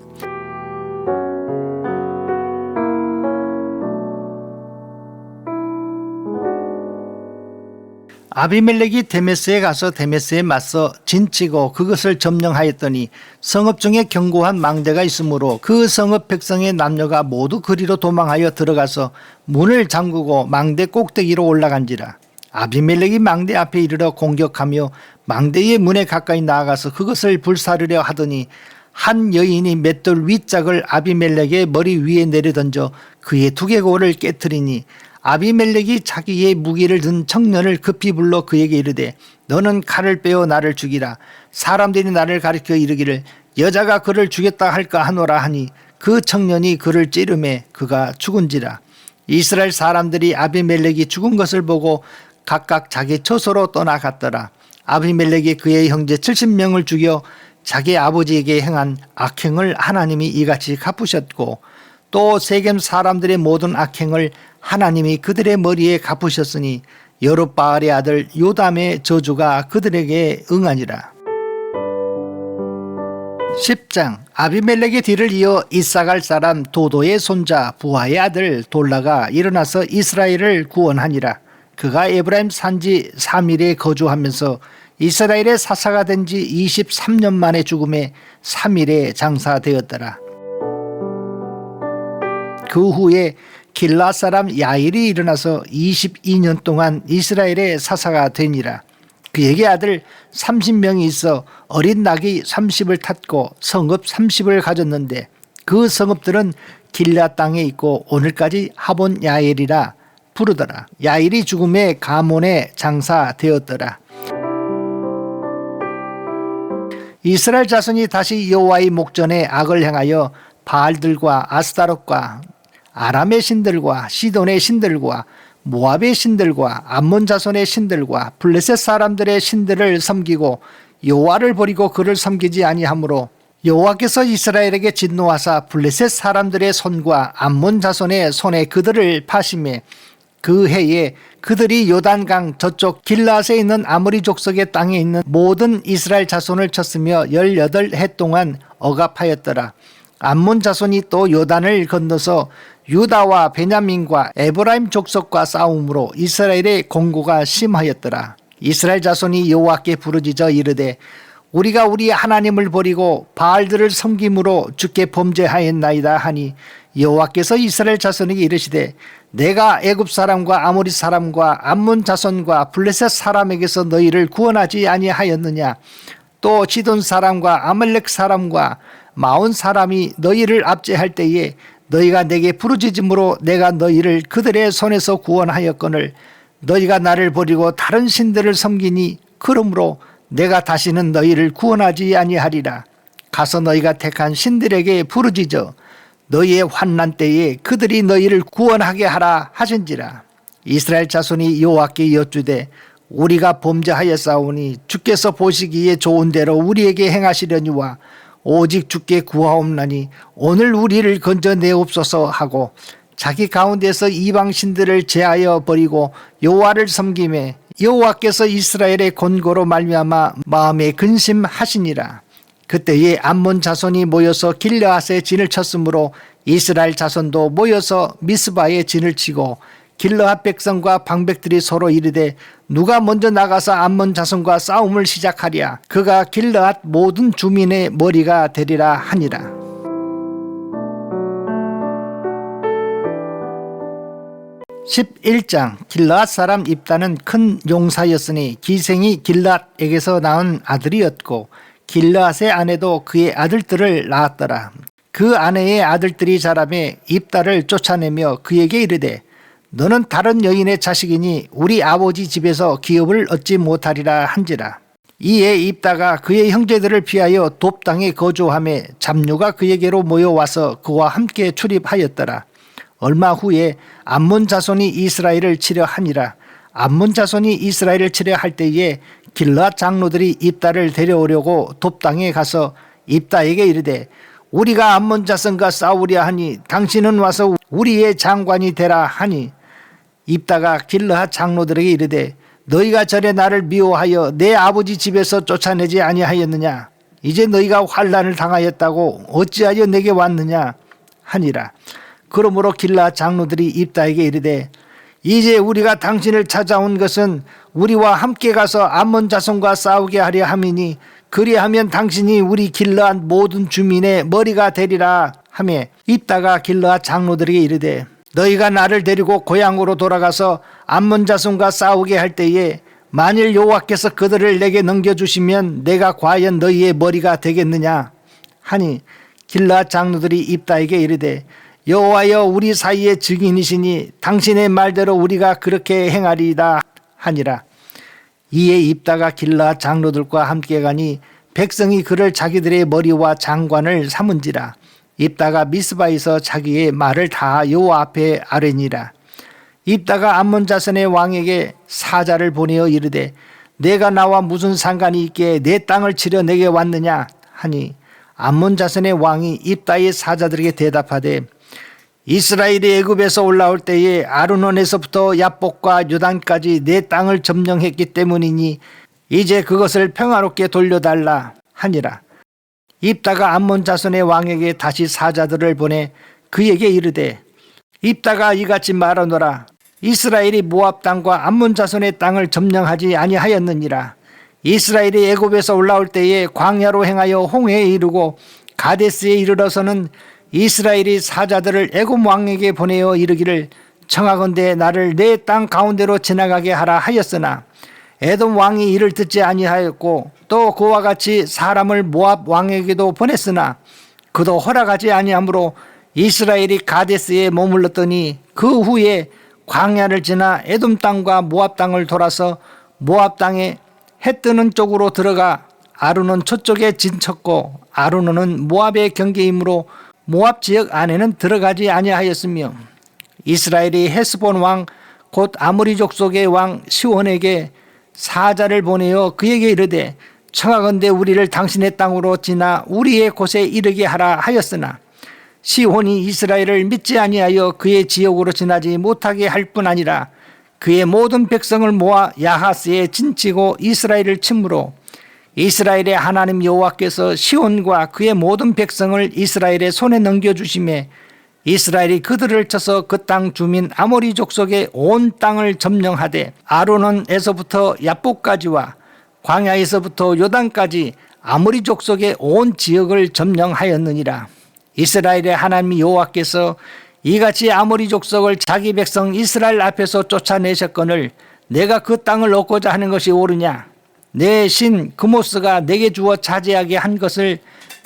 아비멜렉이 데메스에 가서 데메스에 맞서 진치고 그것을 점령하였더니 성읍 중에 견고한 망대가 있으므로 그 성읍 백성의 남녀가 모두 그리로 도망하여 들어가서 문을 잠그고 망대 꼭대기로 올라간지라. 아비멜렉이 망대 앞에 이르러 공격하며 망대의 문에 가까이 나아가서 그것을 불사르려 하더니 한 여인이 맷돌 윗짝을 아비멜렉의 머리 위에 내려던져 그의 두개골을 깨트리니 아비멜렉이 자기의 무기를 든 청년을 급히 불러 그에게 이르되 너는 칼을 빼어 나를 죽이라. 사람들이 나를 가리켜 이르기를 여자가 그를 죽였다 할까 하노라 하니 그 청년이 그를 찌르매 그가 죽은지라. 이스라엘 사람들이 아비멜렉이 죽은 것을 보고 각각 자기 처소로 떠나갔더라. 아비멜렉이 그의 형제 70명을 죽여 자기 아버지에게 행한 악행을 하나님이 이같이 갚으셨고 또 세겜 사람들의 모든 악행을 하나님이 그들의 머리에 갚으셨으니 여룹바알의 아들 요담의 저주가 그들에게 응하니라. 10장. 아비멜렉의 뒤를 이어 이사갈 사람 도도의 손자 부하의 아들 돌라가 일어나서 이스라엘을 구원하니라. 그가 에브라임 산지 3일에 거주하면서 이스라엘의 사사가 된 지 23년 만에 죽음에 3일에 장사되었더라. 그 후에 길라 사람 야일이 일어나서 22년 동안 이스라엘의 사사가 되니라. 그에게 아들 30명이 있어 어린 낙이 30을 탔고 성읍 30을 가졌는데 그 성읍들은 길라 땅에 있고 오늘까지 하본 야일이라 부르더라. 야일이 죽음에 가몬에 장사되었더라. 이스라엘 자손이 다시 여호와의 목전에 악을 행하여 바알들과 아스타롯과 아람의 신들과 시돈의 신들과 모압의 신들과 암몬 자손의 신들과 블레셋 사람들의 신들을 섬기고 여호와를 버리고 그를 섬기지 아니하므로 여호와께서 이스라엘에게 진노하사 블레셋 사람들의 손과 암몬 자손의 손에 그들을 파심해 그 해에 그들이 요단강 저쪽 길라앗에 있는 아모리 족속의 땅에 있는 모든 이스라엘 자손을 쳤으며 18해 동안 억압하였더라. 암몬 자손이 또 요단을 건너서 유다와 베냐민과 에브라임 족속과 싸움으로 이스라엘의 공고가 심하였더라. 이스라엘 자손이 여호와께 부르짖어 이르되 우리가 우리 하나님을 버리고 바알들을 섬김으로 주께 범죄하였나이다 하니 여호와께서 이스라엘 자손에게 이르시되 내가 애굽 사람과 아모리 사람과 암몬 자손과 블레셋 사람에게서 너희를 구원하지 아니하였느냐. 또 시돈 사람과 아말렉 사람과 마온 사람이 너희를 압제할 때에 너희가 내게 부르짖음으로 내가 너희를 그들의 손에서 구원하였거늘 너희가 나를 버리고 다른 신들을 섬기니 그러므로 내가 다시는 너희를 구원하지 아니하리라. 가서 너희가 택한 신들에게 부르짖어 너희의 환난 때에 그들이 너희를 구원하게 하라 하신지라. 이스라엘 자손이 여호와께 여쭈되 우리가 범죄하였사오니 주께서 보시기에 좋은 대로 우리에게 행하시려니와 오직 주께 구하옵나니 오늘 우리를 건져내옵소서 하고 자기 가운데서 이방 신들을 제하여 버리고 여호와를 섬기매 여호와께서 이스라엘의 권고로 말미암아 마음에 근심하시니라. 그때에 암몬 자손이 모여서 길르앗에 진을 쳤으므로 이스라엘 자손도 모여서 미스바에 진을 치고 길르앗 백성과 방백들이 서로 이르되 누가 먼저 나가서 암몬 자손과 싸움을 시작하랴. 그가 길르앗 모든 주민의 머리가 되리라 하니라. (11장) 길르앗 사람 입다는 큰 용사였으니 기생이 길르앗에게서 낳은 아들이었고 길르앗의 아내도 그의 아들들을 낳았더라. 그 아내의 아들들이 자라매 입다를 쫓아내며 그에게 이르되 너는 다른 여인의 자식이니 우리 아버지 집에서 기업을 얻지 못하리라 한지라. 이에 입다가 그의 형제들을 피하여 돕 땅에 거주하며 잡류가 그에게로 모여와서 그와 함께 출입하였더라. 얼마 후에 암몬 자손이 이스라엘을 치려 하니라. 암몬 자손이 이스라엘을 치려 할 때에 길르앗 장로들이 입다를 데려오려고 돕 땅에 가서 입다에게 이르되 우리가 암몬 자손과 싸우려 하니 당신은 와서 우리의 장관이 되라 하니 입다가 길르앗 장로들에게 이르되 너희가 전에 나를 미워하여 내 아버지 집에서 쫓아내지 아니하였느냐. 이제 너희가 환난을 당하였다고 어찌하여 내게 왔느냐 하니라. 그러므로 길르앗 장로들이 입다에게 이르되 이제 우리가 당신을 찾아온 것은 우리와 함께 가서 암몬 자손과 싸우게 하려 함이니 그리하면 당신이 우리 길르앗 모든 주민의 머리가 되리라 하며 입다가 길르앗 장로들에게 이르되 너희가 나를 데리고 고향으로 돌아가서 암몬 자손과 싸우게 할 때에 만일 여호와께서 그들을 내게 넘겨주시면 내가 과연 너희의 머리가 되겠느냐 하니 길르앗 장로들이 입다에게 이르되 여호와여 우리 사이의 증인이시니 당신의 말대로 우리가 그렇게 행하리이다 하니라. 이에 입다가 길르앗 장로들과 함께 가니 백성이 그를 자기들의 머리와 장관을 삼은지라. 입다가 미스바에서 자기의 말을 다 여호와 앞에 아뢰니라. 입다가 암몬 자손의 왕에게 사자를 보내어 이르되 내가 나와 무슨 상관이 있기에 내 땅을 치려 내게 왔느냐 하니 암몬 자손의 왕이 입다의 사자들에게 대답하되 이스라엘이 애굽에서 올라올 때에 아르논에서부터 야복과 요단까지 내 땅을 점령했기 때문이니 이제 그것을 평화롭게 돌려달라 하니라. 입다가 암몬 자손의 왕에게 다시 사자들을 보내 그에게 이르되 입다가 이같이 말하노라. 이스라엘이 모압 땅과 암몬 자손의 땅을 점령하지 아니하였느니라. 이스라엘이 애굽에서 올라올 때에 광야로 행하여 홍해에 이르고 가데스에 이르러서는 이스라엘이 사자들을 애굽 왕에게 보내어 이르기를 청하건대 나를 내 땅 가운데로 지나가게 하라 하였으나 에돔 왕이 이를 듣지 아니하였고 또 그와 같이 사람을 모압 왕에게도 보냈으나 그도 허락하지 아니하므로 이스라엘이 가데스에 머물렀더니 그 후에 광야를 지나 에돔 땅과 모압 땅을 돌아서 모압 땅에 해 뜨는 쪽으로 들어가 아르논 저쪽에 진쳤고 아르논은 모압의 경계이므로 모압 지역 안에는 들어가지 아니하였으며 이스라엘이 헤스본 왕 곧 아모리 족속의 왕 시온에게 사자를 보내어 그에게 이르되 청하건대 우리를 당신의 땅으로 지나 우리의 곳에 이르게 하라 하였으나 시온이 이스라엘을 믿지 아니하여 그의 지역으로 지나지 못하게 할 뿐 아니라 그의 모든 백성을 모아 야하스에 진치고 이스라엘을 침으로 이스라엘의 하나님 여호와께서 시온과 그의 모든 백성을 이스라엘의 손에 넘겨주심에 이스라엘이 그들을 쳐서 그 땅 주민 아모리 족속의 온 땅을 점령하되 아르논에서부터 야복까지와 광야에서부터 요단까지 아모리 족속의 온 지역을 점령하였느니라. 이스라엘의 하나님 여호와께서 이같이 아모리 족속을 자기 백성 이스라엘 앞에서 쫓아내셨거늘 내가 그 땅을 얻고자 하는 것이 옳으냐? 내 신 그모스가 내게 주어 차지하게 한 것을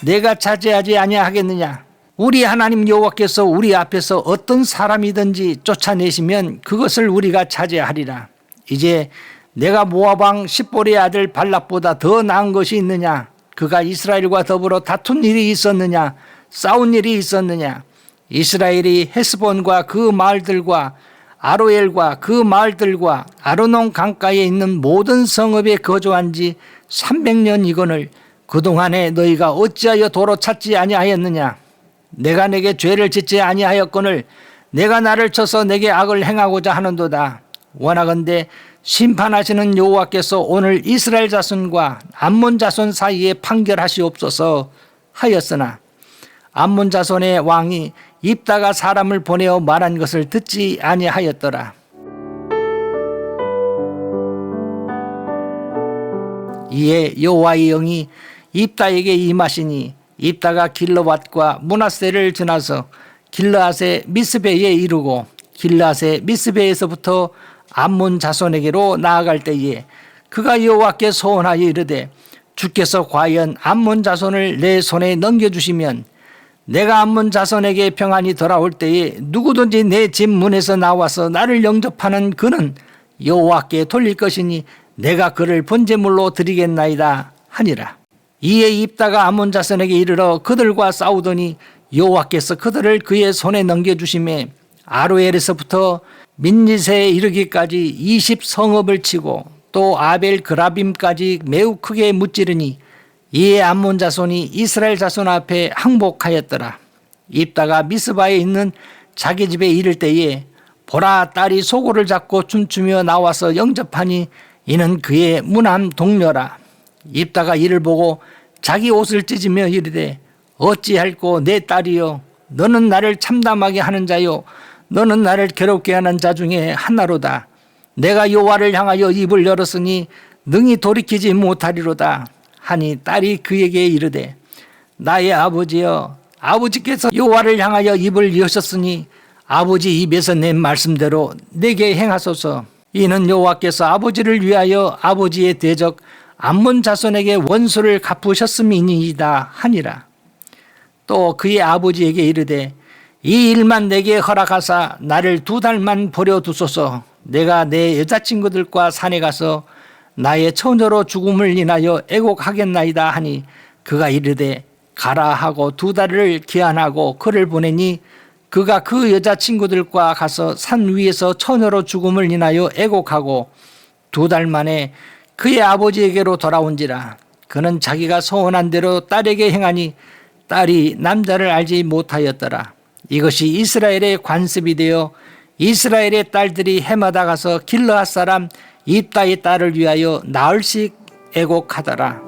내가 차지하지 아니하겠느냐? 우리 하나님 여호와께서 우리 앞에서 어떤 사람이든지 쫓아내시면 그것을 우리가 차지하리라. 이제 내가 모압 왕 십볼의 아들 발락보다 더 나은 것이 있느냐? 그가 이스라엘과 더불어 다툰 일이 있었느냐? 싸운 일이 있었느냐? 이스라엘이 헤스본과 그 마을들과 아로엘과 그 마을들과 아르논 강가에 있는 모든 성읍에 거주한 지 300년이거늘 그동안에 너희가 어찌하여 도로 찾지 아니하였느냐? 내가 내게 죄를 짓지 아니하였거늘 내가 나를 쳐서 내게 악을 행하고자 하는도다. 원하건대 심판하시는 여호와께서 오늘 이스라엘 자손과 암몬 자손 사이에 판결하시옵소서 하였으나 암몬 자손의 왕이 입다가 사람을 보내어 말한 것을 듣지 아니하였더라. 이에 여호와의 영이 입다에게 임하시니 입다가 길르앗과 므낫세를 지나서 길르앗의 미스베에 이르고 길르앗의 미스베에서부터 암몬 자손에게로 나아갈 때에 그가 여호와께 소원하여 이르되 주께서 과연 암몬 자손을 내 손에 넘겨주시면 내가 암몬 자손에게 평안히 돌아올 때에 누구든지 내 집 문에서 나와서 나를 영접하는 그는 여호와께 돌릴 것이니 내가 그를 번제물로 드리겠나이다 하니라. 이에 입다가 암몬 자손에게 이르러 그들과 싸우더니 여호와께서 그들을 그의 손에 넘겨주심에 아로엘에서부터 민니세에 이르기까지 20성읍을 치고 또 아벨 그라빔까지 매우 크게 무찌르니 이에 암몬 자손이 이스라엘 자손 앞에 항복하였더라. 입다가 미스바에 있는 자기 집에 이를 때에 보라 딸이 소고를 잡고 춤추며 나와서 영접하니 이는 그의 무남 동료라. 입다가 이를 보고 자기 옷을 찢으며 이르되 어찌할꼬 내 딸이여 너는 나를 참담하게 하는 자요 너는 나를 괴롭게 하는 자 중에 하나로다. 내가 여호와를 향하여 입을 열었으니 능히 돌이키지 못하리로다 하니 딸이 그에게 이르되 나의 아버지여 아버지께서 여호와를 향하여 입을 여셨으니 아버지 입에서 낸 말씀대로 내게 행하소서. 이는 여호와께서 아버지를 위하여 아버지의 대적 암몬 자손에게 원수를 갚으셨음이니이다 하니라. 또 그의 아버지에게 이르되 이 일만 내게 허락하사 나를 2달만 버려두소서. 내가 내 여자친구들과 산에 가서 나의 처녀로 죽음을 인하여 애곡하겠나이다 하니 그가 이르되 가라 하고 2달을 기한하고 그를 보내니 그가 그 여자친구들과 가서 산 위에서 처녀로 죽음을 인하여 애곡하고 2달 만에 그의 아버지에게로 돌아온지라. 그는 자기가 소원한 대로 딸에게 행하니 딸이 남자를 알지 못하였더라. 이것이 이스라엘의 관습이 되어 이스라엘의 딸들이 해마다 가서 길르앗 사람 입다의 딸을 위하여 나흘씩 애곡하더라.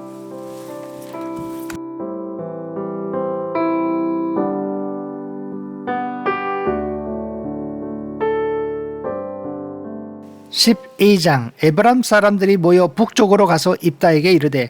(12장) 에브람 사람들이 모여 북쪽으로 가서 입다에게 이르되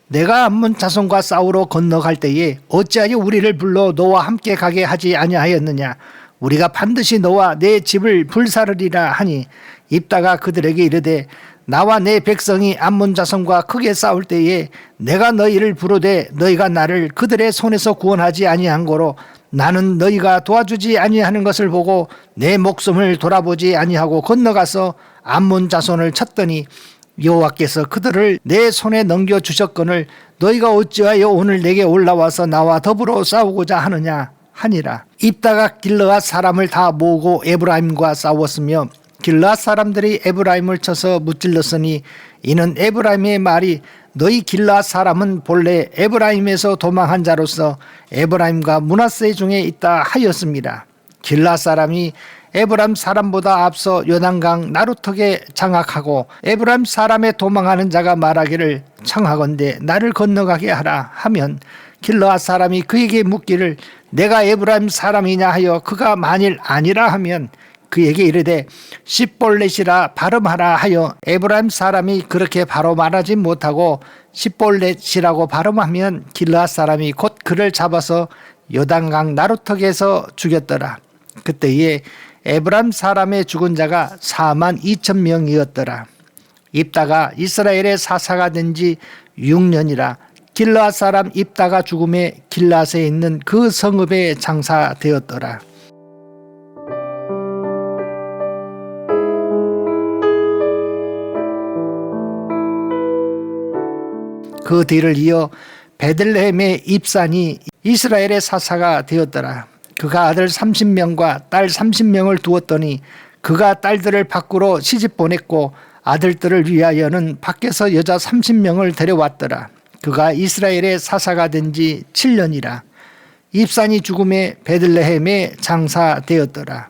내가 암몬 자손과 싸우러 건너갈 때에 어찌하여 우리를 불러 너와 함께 가게 하지 아니하였느냐? 우리가 반드시 너와 내 집을 불사르리라 하니 입다가 그들에게 이르되 나와 내 백성이 암몬 자손과 크게 싸울 때에 내가 너희를 부르되 너희가 나를 그들의 손에서 구원하지 아니한 고로 나는 너희가 도와주지 아니하는 것을 보고 내 목숨을 돌아보지 아니하고 건너가서 암몬 자손을 쳤더니 여호와께서 그들을 내 손에 넘겨주셨거늘 너희가 어찌하여 오늘 내게 올라와서 나와 더불어 싸우고자 하느냐 하니라. 입다가 길르앗 사람을 다 모으고 에브라임과 싸웠으며 길르앗 사람들이 에브라임을 쳐서 무찔렀으니 이는 에브라임의 말이 너희 길르앗 사람은 본래 에브라임에서 도망한 자로서 에브라임과 므낫세 중에 있다 하였습니다. 길르앗 사람이 에브라임 사람보다 앞서 요단강 나루턱에 장악하고 에브라임 사람의 도망하는 자가 말하기를 청하건대 나를 건너가게 하라 하면 길르앗 사람이 그에게 묻기를 내가 에브라임 사람이냐 하여 그가 만일 아니라 하면 그에게 이르되 십볼렛이라 발음하라 하여 에브라임 사람이 그렇게 바로 말하지 못하고 십볼렛이라고 발음하면 길르앗 사람이 곧 그를 잡아서 요단강 나루턱에서 죽였더라. 그때에 에브라임 사람의 죽은 자가 42,000명이었더라. 입다가 이스라엘의 사사가 된 지 6년이라 길르앗 사람 입다가 죽음에 길르앗에 있는 그 성읍에 장사되었더라. 그 뒤를 이어 베들레헴의 입산이 이스라엘의 사사가 되었더라. 그가 아들 30명과 딸 30명을 두었더니 그가 딸들을 밖으로 시집 보냈고 아들들을 위하여는 밖에서 여자 30명을 데려왔더라. 그가 이스라엘의 사사가 된 지 7년이라. 입산이 죽음에 베들레헴에 장사되었더라.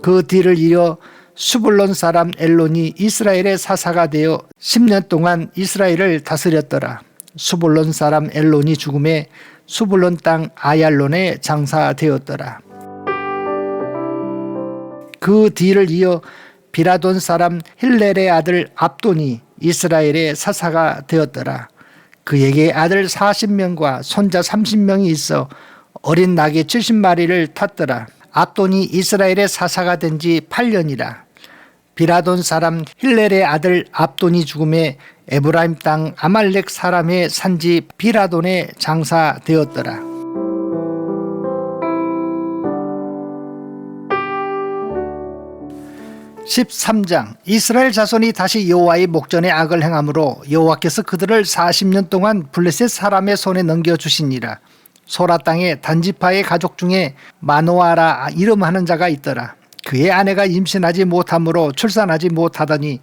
그 뒤를 이어 수불론 사람 엘론이 이스라엘의 사사가 되어 10년 동안 이스라엘을 다스렸더라. 수불론 사람 엘론이 죽음에 수불론 땅 아얄론에 장사되었더라. 그 뒤를 이어 비라돈 사람 힐렐의 아들 압돈이 이스라엘의 사사가 되었더라. 그에게 아들 40명과 손자 30명이 있어 어린 낙이 70마리를 탔더라. 압돈이 이스라엘의 사사가 된 지 8년이라. 비라돈 사람 힐렐의 아들 압돈이 죽음에 에브라임 땅 아말렉 사람의 산지 비라돈에 장사되었더라. (13장) 이스라엘 자손이 다시 여호와의 목전에 악을 행함으로 여호와께서 그들을 40년 동안 블레셋 사람의 손에 넘겨주시니라. 소라 땅에 단지파의 가족 중에 마노아라 이름하는 자가 있더라. 그의 아내가 임신하지 못함으로 출산하지 못하더니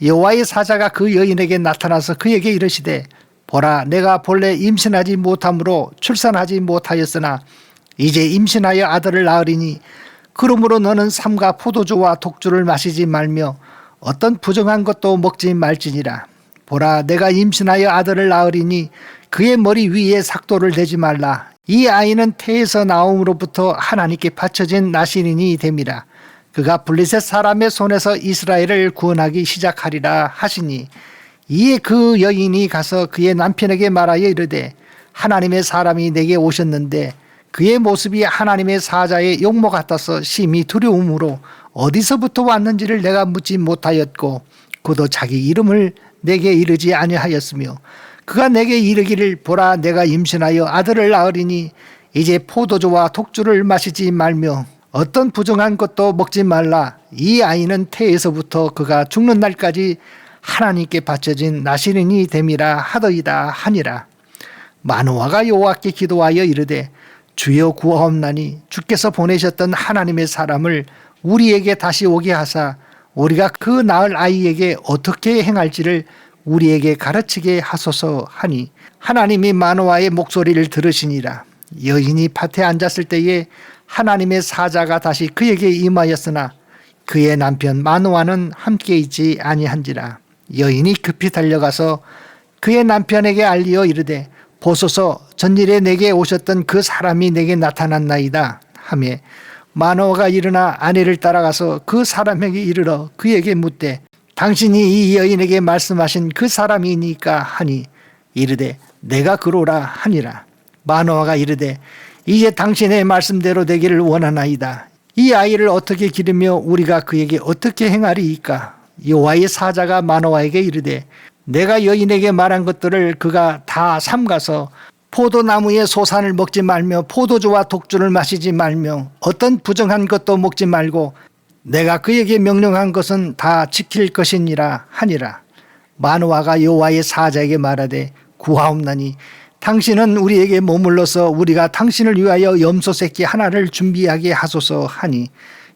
여호와의 사자가 그 여인에게 나타나서 그에게 이르시되 보라 내가 본래 임신하지 못함으로 출산하지 못하였으나 이제 임신하여 아들을 낳으리니 그러므로 너는 삼가 포도주와 독주를 마시지 말며 어떤 부정한 것도 먹지 말지니라. 보라 내가 임신하여 아들을 낳으리니 그의 머리 위에 삭도를 대지 말라. 이 아이는 태에서 나옴으로부터 하나님께 바쳐진 나실인이 됨이라. 그가 블레셋 사람의 손에서 이스라엘을 구원하기 시작하리라 하시니 이에 그 여인이 가서 그의 남편에게 말하여 이르되 하나님의 사람이 내게 오셨는데 그의 모습이 하나님의 사자의 용모 같아서 심히 두려움으로 어디서부터 왔는지를 내가 묻지 못하였고 그도 자기 이름을 내게 이르지 아니하였으며 그가 내게 이르기를 보라 내가 임신하여 아들을 낳으리니 이제 포도주와 독주를 마시지 말며 어떤 부정한 것도 먹지 말라. 이 아이는 태에서부터 그가 죽는 날까지 하나님께 바쳐진 나실인이 됨이라 하더이다 하니라. 마노아가 여호와께 기도하여 이르되 주여 구하옵나니 주께서 보내셨던 하나님의 사람을 우리에게 다시 오게 하사 우리가 그 낳을 아이에게 어떻게 행할지를 우리에게 가르치게 하소서 하니 하나님이 마노아의 목소리를 들으시니라. 여인이 밭에 앉았을 때에 하나님의 사자가 다시 그에게 임하였으나 그의 남편 마노아는 함께 있지 아니한지라. 여인이 급히 달려가서 그의 남편에게 알리어 이르되 보소서 전일에 내게 오셨던 그 사람이 내게 나타났나이다 하며 마노아가 일어나 아내를 따라가서 그 사람에게 이르러 그에게 묻되 당신이 이 여인에게 말씀하신 그 사람이니까 하니 이르되 내가 그로라 하니라. 마노아가 이르되 이제 당신의 말씀대로 되기를 원하나이다. 이 아이를 어떻게 기르며 우리가 그에게 어떻게 행하리이까. 여호와의 사자가 마노아에게 이르되 내가 여인에게 말한 것들을 그가 다 삼가서 포도나무의 소산을 먹지 말며 포도주와 독주를 마시지 말며 어떤 부정한 것도 먹지 말고 내가 그에게 명령한 것은 다 지킬 것이니라 하니라. 마노아가 여호와의 사자에게 말하되 구하옵나니 당신은 우리에게 머물러서 우리가 당신을 위하여 염소 새끼 하나를 준비하게 하소서 하니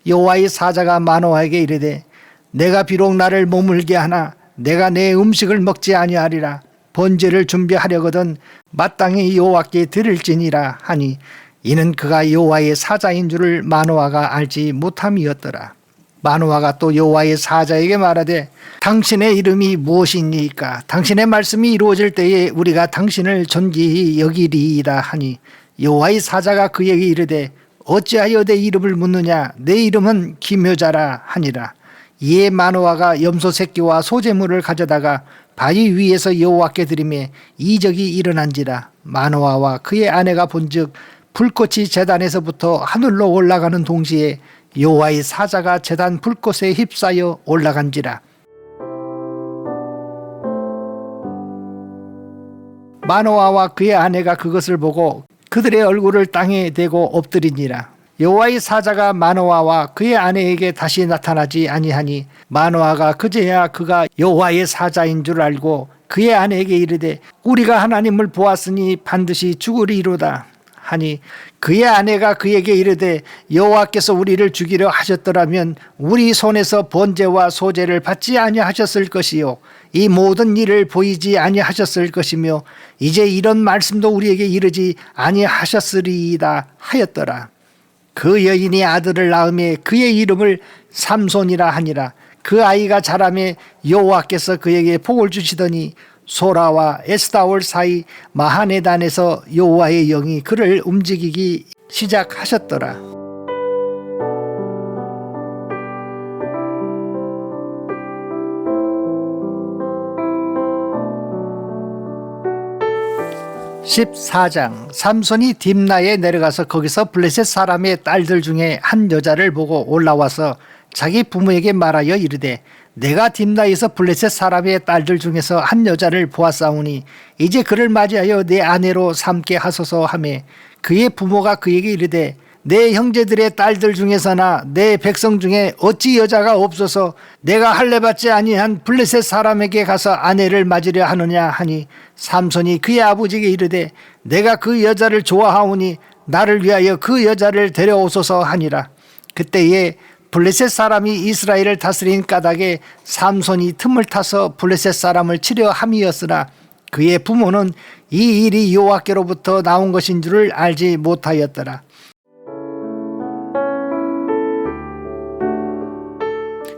여호와의 사자가 마노아에게 이르되 내가 비록 나를 머물게 하나 내가 내 음식을 먹지 아니하리라. 번제를 준비하려거든 마땅히 여호와께 드릴지니라 하니 이는 그가 여호와의 사자인 줄을 마노아가 알지 못함이었더라. 마노아가 또 여호와의 사자에게 말하되 당신의 이름이 무엇이니까 당신의 말씀이 이루어질 때에 우리가 당신을 존귀히 여기리이다 하니 여호와의 사자가 그에게 이르되 어찌하여 내 이름을 묻느냐 내 이름은 기묘자라 하니라. 이에 마노아가 염소 새끼와 소제물을 가져다가 바위 위에서 여호와께 드리매 이적이 일어난지라. 마노아와 그의 아내가 본즉 불꽃이 제단에서부터 하늘로 올라가는 동시에 여호와의 사자가 제단 불꽃에 휩싸여 올라간지라. 마노아와 그의 아내가 그것을 보고 그들의 얼굴을 땅에 대고 엎드리니라. 여호와의 사자가 마노아와 그의 아내에게 다시 나타나지 아니하니 마노아가 그제야 그가 여호와의 사자인 줄 알고 그의 아내에게 이르되 우리가 하나님을 보았으니 반드시 죽으리로다 하니 그의 아내가 그에게 이르되 여호와께서 우리를 죽이려 하셨더라면 우리 손에서 번제와 소제를 받지 아니하셨을 것이요 이 모든 일을 보이지 아니하셨을 것이며 이제 이런 말씀도 우리에게 이르지 아니하셨으리이다 하였더라. 그 여인이 아들을 낳음에 그의 이름을 삼손이라 하니라. 그 아이가 자라매 여호와께서 그에게 복을 주시더니 소라와 에스다올 사이 마하네단에서 여호와의 영이 그를 움직이기 시작하셨더라. (14장) 삼손이 딥나에 내려가서 거기서 블레셋 사람의 딸들 중에 한 여자를 보고 올라와서 자기 부모에게 말하여 이르되 내가 딥나에서 블레셋 사람의 딸들 중에서 한 여자를 보았사오니 이제 그를 맞이하여 내 아내로 삼게 하소서 하매 그의 부모가 그에게 이르되 내 형제들의 딸들 중에서나 내 백성 중에 어찌 여자가 없어서 내가 할례받지 아니한 블레셋 사람에게 가서 아내를 맞으려 하느냐 하니 삼손이 그의 아버지에게 이르되 내가 그 여자를 좋아하오니 나를 위하여 그 여자를 데려오소서 하니라. 그때에 블레셋 사람이 이스라엘을 다스린 까닭에 삼손이 틈을 타서 블레셋 사람을 치려 함이었으나 그의 부모는 이 일이 여호와께로부터 나온 것인 줄을 알지 못하였더라.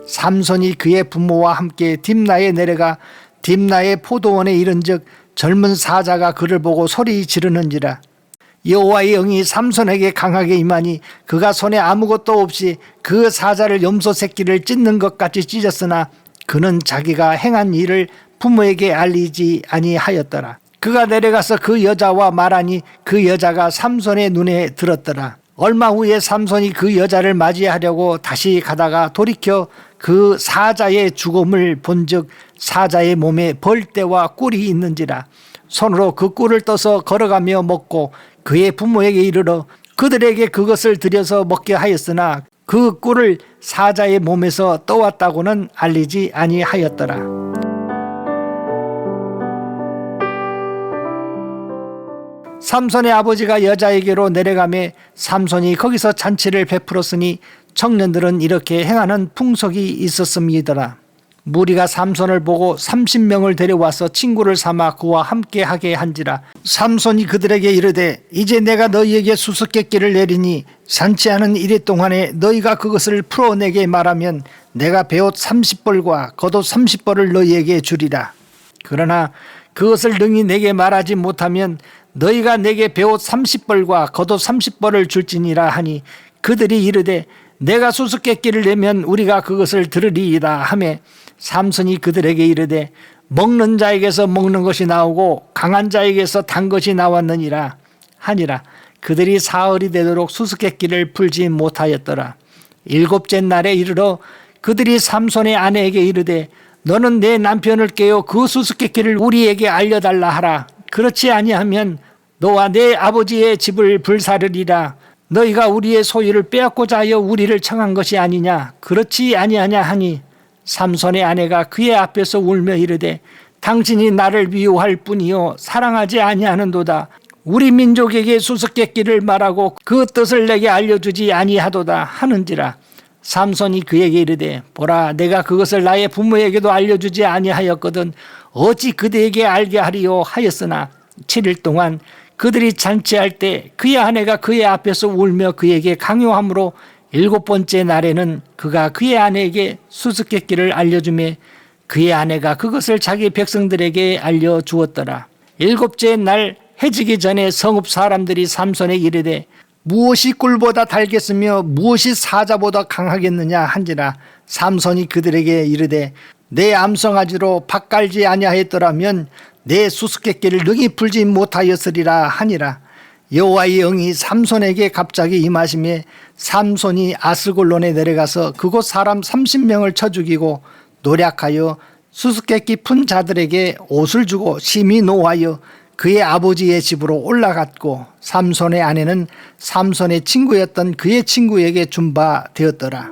삼손이 그의 부모와 함께 딥나에 내려가 딥나의 포도원에 이른즉 젊은 사자가 그를 보고 소리 지르는지라. 여호와의 영이 삼손에게 강하게 임하니 그가 손에 아무것도 없이 그 사자를 염소 새끼를 찢는 것 같이 찢었으나 그는 자기가 행한 일을 부모에게 알리지 아니하였더라. 그가 내려가서 그 여자와 말하니 그 여자가 삼손의 눈에 들었더라. 얼마 후에 삼손이 그 여자를 맞이하려고 다시 가다가 돌이켜 그 사자의 죽음을 본즉 사자의 몸에 벌떼와 꿀이 있는지라. 손으로 그 꿀을 떠서 걸어가며 먹고 그의 부모에게 이르러 그들에게 그것을 들여서 먹게 하였으나 그 꿀을 사자의 몸에서 떠왔다고는 알리지 아니하였더라. 삼손의 아버지가 여자에게로 내려가매 삼손이 거기서 잔치를 베풀었으니 청년들은 이렇게 행하는 풍속이 있었음이더라. 무리가 삼손을 보고 30명을 데려와서 친구를 삼아 그와 함께 하게 한지라. 삼손이 그들에게 이르되 이제 내가 너희에게 수수께끼를 내리니 잔치하는 이래 동안에 너희가 그것을 풀어내게 말하면 내가 베옷 30벌과 겉옷 30벌을 너희에게 주리라. 그러나 그것을 능히 내게 말하지 못하면 너희가 내게 베옷 30벌과 겉옷 30벌을 줄지니라 하니 그들이 이르되 내가 수수께끼를 내면 우리가 그것을 들으리이다 하매 삼손이 그들에게 이르되 먹는 자에게서 먹는 것이 나오고 강한 자에게서 단 것이 나왔느니라 하니라. 그들이 사흘이 되도록 수수께끼를 풀지 못하였더라. 일곱째 날에 이르러 그들이 삼손의 아내에게 이르되 너는 내 남편을 깨어 그 수수께끼를 우리에게 알려달라 하라. 그렇지 아니하면 너와 내 아버지의 집을 불사르리라. 너희가 우리의 소유를 빼앗고자 하여 우리를 청한 것이 아니냐. 그렇지 아니하냐 하니 삼손의 아내가 그의 앞에서 울며 이르되 당신이 나를 미워할 뿐이요 사랑하지 아니하는도다. 우리 민족에게 수수께끼를 말하고 그 뜻을 내게 알려주지 아니하도다 하는지라. 삼손이 그에게 이르되 보라 내가 그것을 나의 부모에게도 알려주지 아니하였거든 어찌 그대에게 알게 하리요 하였으나 7일 동안 그들이 잔치할 때 그의 아내가 그의 앞에서 울며 그에게 강요함으로 7번째 날에는 그가 그의 아내에게 수수께끼를 알려주매 그의 아내가 그것을 자기 백성들에게 알려주었더라. 7째 날 해지기 전에 성읍 사람들이 삼손에게 이르되 무엇이 꿀보다 달겠으며 무엇이 사자보다 강하겠느냐 한지라. 삼손이 그들에게 이르되 내 암송아지로 밭 갈지 아니하였더라면 내 수수께끼를 능히 풀지 못하였으리라 하니라. 여호와의 영이 삼손에게 갑자기 임하시매 삼손이 아스골론에 내려가서 그곳 사람 30명을 쳐 죽이고 노략하여 수수께끼 푼 자들에게 옷을 주고 심히 노하여 그의 아버지의 집으로 올라갔고 삼손의 아내는 삼손의 친구였던 그의 친구에게 준 바 되었더라.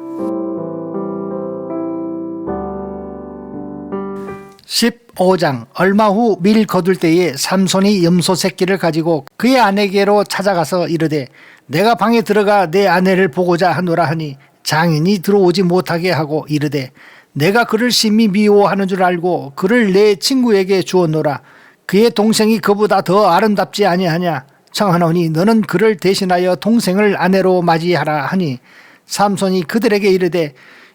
15장. 얼마 후 밀 거둘 때에 삼손이 염소 새끼를 가지고 그의 아내에게로 찾아가서 이르되 내가 방에 들어가 내 아내를 보고자 하노라 하니 장인이 들어오지 못하게 하고 이르되 내가 그를 심히 미워하는 줄 알고 그를 내 친구에게 주었노라. 그의 동생이 그보다 더 아름답지 아니하냐. 청하노니 너는 그를 대신하여 동생을 아내로 맞이하라 하니 삼손이 그들에게 이르되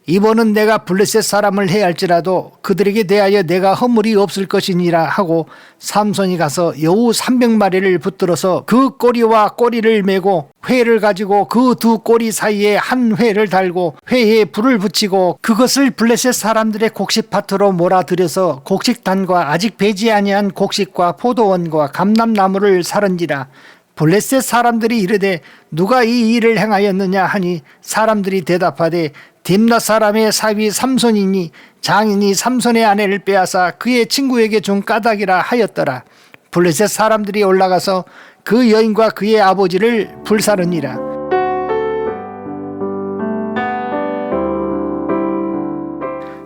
이번은 내가 블레셋 사람을 해할지라도 그들에게 대하여 내가 허물이 없을 것이니라 하고 삼손이 가서 여우 300마리를 붙들어서 그 꼬리와 꼬리를 메고 회를 가지고 그 두 꼬리 사이에 한 회를 달고 회에 불을 붙이고 그것을 블레셋 사람들의 곡식밭으로 몰아들여서 곡식단과 아직 배지 아니한 곡식과 포도원과 감람나무를 사른지라. 블레셋 사람들이 이르되 누가 이 일을 행하였느냐 하니 사람들이 대답하되 딥나 사람의 사위 삼손이니 장인이 삼손의 아내를 빼앗아 그의 친구에게 준 까닭이라 하였더라. 블레셋 사람들이 올라가서 그 여인과 그의 아버지를 불사르니라.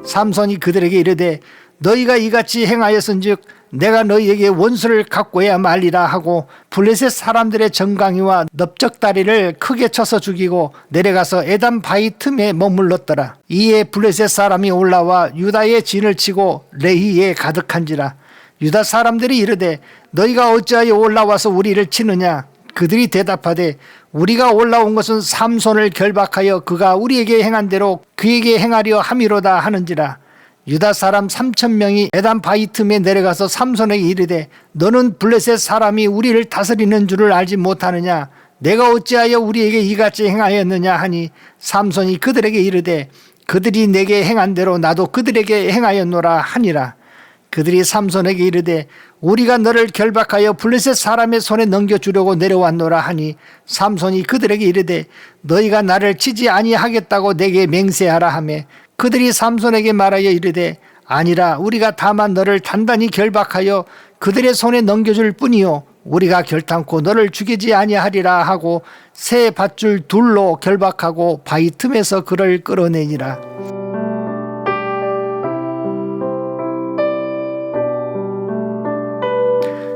삼손이 그들에게 이르되 너희가 이같이 행하였은즉 내가 너희에게 원수를 갚고야 말리라 하고 블레셋 사람들의 정강이와 넓적다리를 크게 쳐서 죽이고 내려가서 에단 바위 틈에 머물렀더라. 이에 블레셋 사람이 올라와 유다의 진을 치고 레히에 가득한지라. 유다 사람들이 이르되 너희가 어찌하여 올라와서 우리를 치느냐. 그들이 대답하되 우리가 올라온 것은 삼손을 결박하여 그가 우리에게 행한 대로 그에게 행하려 함이로다 하는지라. 유다 사람 3,000명이 에단 바위 틈에 내려가서 삼손에게 이르되 너는 블레셋 사람이 우리를 다스리는 줄을 알지 못하느냐. 내가 어찌하여 우리에게 이같이 행하였느냐 하니 삼손이 그들에게 이르되 그들이 내게 행한 대로 나도 그들에게 행하였노라 하니라. 그들이 삼손에게 이르되 우리가 너를 결박하여 블레셋 사람의 손에 넘겨주려고 내려왔노라 하니 삼손이 그들에게 이르되 너희가 나를 치지 아니하겠다고 내게 맹세하라 하매 그들이 삼손에게 말하여 이르되 아니라 우리가 다만 너를 단단히 결박하여 그들의 손에 넘겨줄 뿐이요 우리가 결탄코 너를 죽이지 아니하리라 하고 새 밧줄 둘로 결박하고 바위 틈에서 그를 끌어내니라.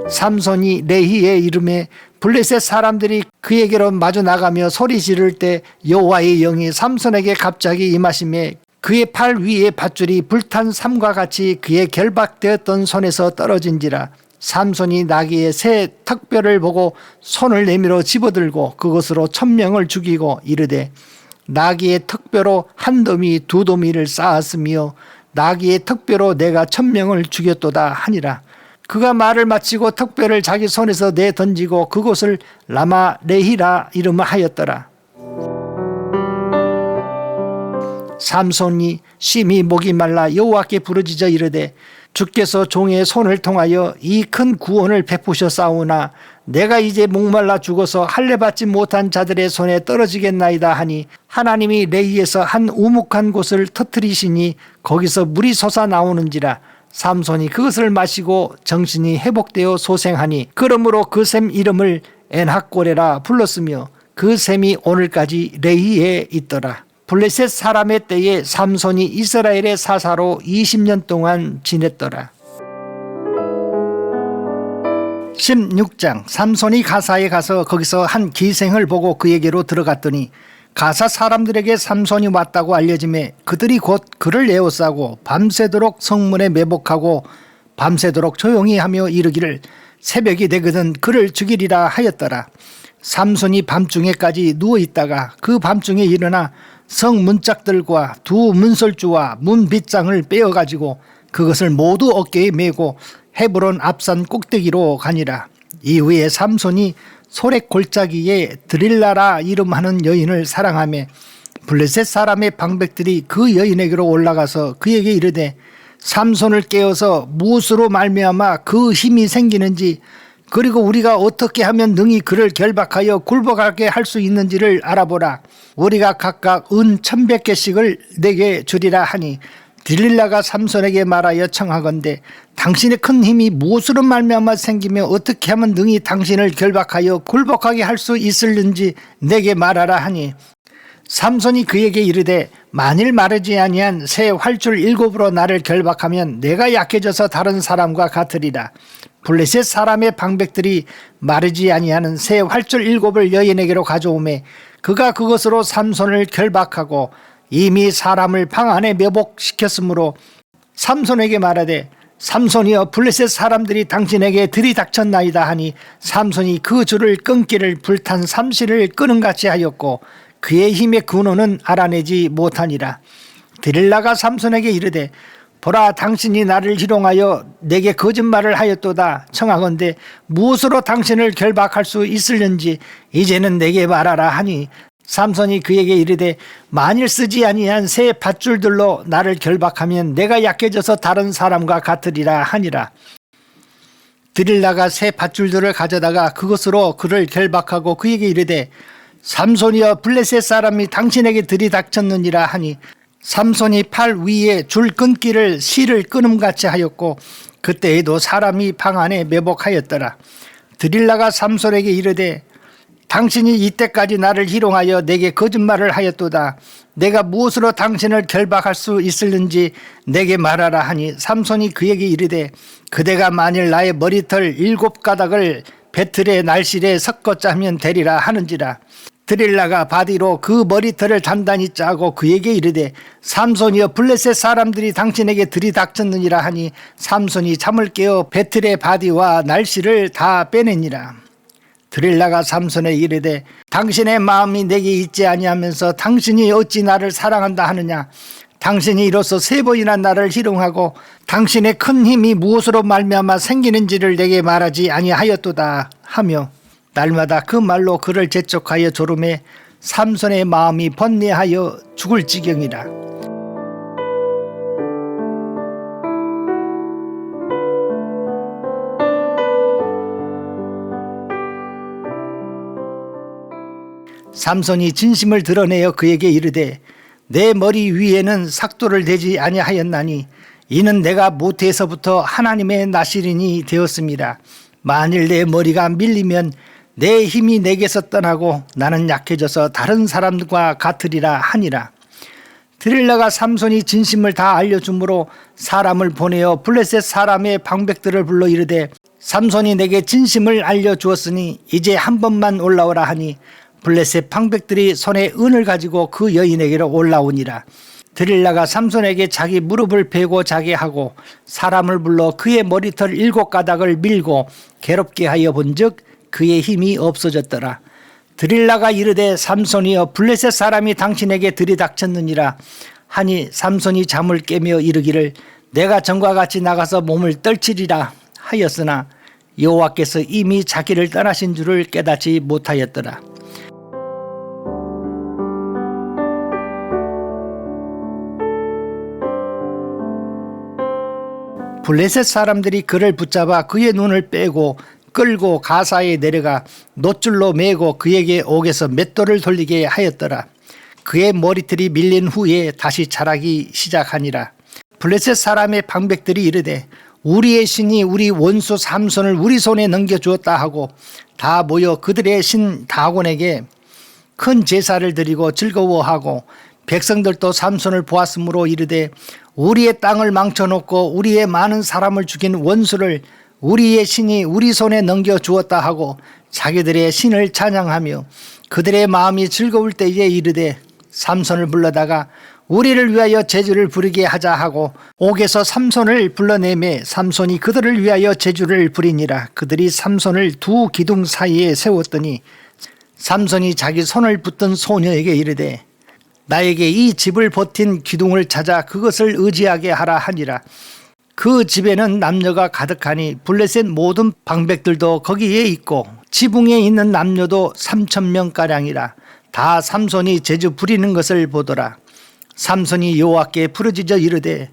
삼손이 레히에 이름에 블레셋 사람들이 그에게로 마주 나가며 소리 지를 때 여호와의 영이 삼손에게 갑자기 임하시매 그의 팔 위에 밧줄이 불탄 삼과 같이 그의 결박되었던 손에서 떨어진지라. 삼손이 나귀의 새 턱뼈를 보고 손을 내밀어 집어들고 그것으로 1,000명을 죽이고 이르되 나귀의 턱뼈로 한 더미 두 더미를 쌓았으며 나귀의 턱뼈로 내가 1,000명을 죽였도다 하니라. 그가 말을 마치고 턱뼈를 자기 손에서 내 던지고 그곳을 라마 레히라 이름하였더라. 삼손이 심히 목이 말라 여호와께 부르짖어 이르되 주께서 종의 손을 통하여 이 큰 구원을 베푸셨사오나 내가 이제 목말라 죽어서 할례 받지 못한 자들의 손에 떨어지겠나이다 하니 하나님이 레히에서 한 우묵한 곳을 터뜨리시니 거기서 물이 솟아 나오는지라. 삼손이 그것을 마시고 정신이 회복되어 소생하니 그러므로 그 샘 이름을 엔학고레라 불렀으며 그 샘이 오늘까지 레히에 있더라. 블레셋 사람의 때에 삼손이 이스라엘의 사사로 20년 동안 지냈더라. 16장 삼손이 가사에 가서 거기서 한 기생을 보고 그에게로 들어갔더니 가사 사람들에게 삼손이 왔다고 알려지매 그들이 곧 그를 에워싸고 밤새도록 성문에 매복하고 밤새도록 조용히 하며 이르기를 새벽이 되거든 그를 죽이리라 하였더라. 삼손이 밤중에까지 누워있다가 그 밤중에 일어나 성 문짝들과 두 문설주와 문 빗장을 빼어가지고 그것을 모두 어깨에 메고 헤브론 앞산 꼭대기로 가니라. 이후에 삼손이 소렉 골짜기에 드릴라라 이름하는 여인을 사랑하며 블레셋 사람의 방백들이 그 여인에게로 올라가서 그에게 이르되 삼손을 깨어서 무엇으로 말미암아 그 힘이 생기는지 그리고 우리가 어떻게 하면 능히 그를 결박하여 굴복하게 할 수 있는지를 알아보라. 우리가 각각 은 1,100개씩을 내게 주리라 하니 딜릴라가 삼손에게 말하여 청하건대 당신의 큰 힘이 무엇으로 말미암아 생기며 어떻게 하면 능히 당신을 결박하여 굴복하게 할 수 있을는지 내게 말하라 하니 삼손이 그에게 이르되 만일 마르지 아니한 새 활줄 7으로 나를 결박하면 내가 약해져서 다른 사람과 같으리라. 블레셋 사람의 방백들이 마르지 아니하는 새 활줄 7을 여인에게로 가져오매 그가 그것으로 삼손을 결박하고 이미 사람을 방 안에 매복시켰으므로 삼손에게 말하되 삼손이여 블레셋 사람들이 당신에게 들이닥쳤나이다 하니 삼손이 그 줄을 끊기를 불탄 삼시를 끄는같이 하였고 그의 힘의 근원은 알아내지 못하니라. 드릴라가 삼손에게 이르되 보라 당신이 나를 희롱하여 내게 거짓말을 하였도다. 청하건대 무엇으로 당신을 결박할 수 있을는지 이제는 내게 말하라 하니 삼손이 그에게 이르되 만일 쓰지 아니한 새 밧줄들로 나를 결박하면 내가 약해져서 다른 사람과 같으리라 하니라. 드릴라가 새 밧줄들을 가져다가 그것으로 그를 결박하고 그에게 이르되 삼손이여 블레셋 사람이 당신에게 들이닥쳤느니라 하니 삼손이 팔 위에 줄 끊기를 실을 끊음같이 하였고 그때에도 사람이 방 안에 매복하였더라. 드릴라가 삼손에게 이르되 당신이 이때까지 나를 희롱하여 내게 거짓말을 하였도다. 내가 무엇으로 당신을 결박할 수 있을는지 내게 말하라 하니 삼손이 그에게 이르되 그대가 만일 나의 머리털 7가닥을 배틀의 날실에 섞어 짜면 되리라 하는지라. 드릴라가 바디로 그 머리털을 단단히 짜고 그에게 이르되 삼손이여 블레셋 사람들이 당신에게 들이닥쳤느니라 하니 삼손이 잠을 깨어 배틀의 바디와 날씨를 다 빼내니라. 드릴라가 삼손에 이르되 당신의 마음이 내게 있지 아니하면서 당신이 어찌 나를 사랑한다 하느냐. 당신이 이로써 3번이나 나를 희롱하고 당신의 큰 힘이 무엇으로 말미암아 생기는지를 내게 말하지 아니하였도다 하며 날마다 그 말로 그를 재촉하여 조르매 삼손의 마음이 번뇌하여 죽을 지경이라. 삼손이 진심을 드러내어 그에게 이르되 내 머리 위에는 삭도를 대지 아니하였나니 이는 내가 모태에서부터 하나님의 나시린이 되었습니다. 만일 내 머리가 밀리면 내 힘이 내게서 떠나고 나는 약해져서 다른 사람과 같으리라 하니라. 드릴라가 삼손이 진심을 다 알려주므로 사람을 보내어 블레셋 사람의 방백들을 불러 이르되 삼손이 내게 진심을 알려주었으니 이제 한 번만 올라오라 하니 블레셋 방백들이 손에 은을 가지고 그 여인에게로 올라오니라. 드릴라가 삼손에게 자기 무릎을 베고 자게 하고 사람을 불러 그의 머리털 7가닥을 밀고 괴롭게 하여 본즉 그의 힘이 없어졌더라. 드릴라가 이르되 삼손이여 블레셋 사람이 당신에게 들이닥쳤느니라 하니 삼손이 잠을 깨며 이르기를 내가 전과 같이 나가서 몸을 떨치리라 하였으나 여호와께서 이미 자기를 떠나신 줄을 깨닫지 못하였더라. 블레셋 사람들이 그를 붙잡아 그의 눈을 빼고 끌고 가사에 내려가 놋줄로 매고 그에게 옥에서 맷돌을 돌리게 하였더라. 그의 머리털이 밀린 후에 다시 자라기 시작하니라. 블레셋 사람의 방백들이 이르되 우리의 신이 우리 원수 삼손을 우리 손에 넘겨주었다 하고 다 모여 그들의 신 다곤에게 큰 제사를 드리고 즐거워하고 백성들도 삼손을 보았으므로 이르되 우리의 땅을 망쳐놓고 우리의 많은 사람을 죽인 원수를 우리의 신이 우리 손에 넘겨주었다 하고 자기들의 신을 찬양하며 그들의 마음이 즐거울 때에 이르되 삼손을 불러다가 우리를 위하여 제주를 부리게 하자 하고 옥에서 삼손을 불러내매 삼손이 그들을 위하여 제주를 부리니라. 그들이 삼손을 두 기둥 사이에 세웠더니 삼손이 자기 손을 붙든 소녀에게 이르되 나에게 이 집을 버틴 기둥을 찾아 그것을 의지하게 하라 하니라. 그 집에는 남녀가 가득하니 블레셋 모든 방백들도 거기에 있고 지붕에 있는 남녀도 3,000명가량이라. 다 삼손이 제주 부리는 것을 보더라. 삼손이 여호와께 부르짖어 이르되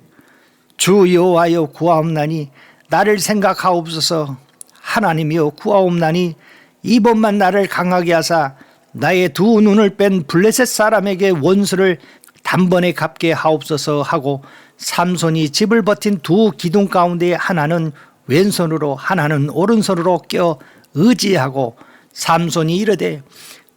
주 여호와여 구하옵나니 나를 생각하옵소서. 하나님이여 구하옵나니 이번만 나를 강하게 하사 나의 두 눈을 뺀 블레셋 사람에게 원수를 단번에 갚게 하옵소서 하고 삼손이 집을 버틴 두 기둥 가운데 하나는 왼손으로 하나는 오른손으로 껴 의지하고 삼손이 이르되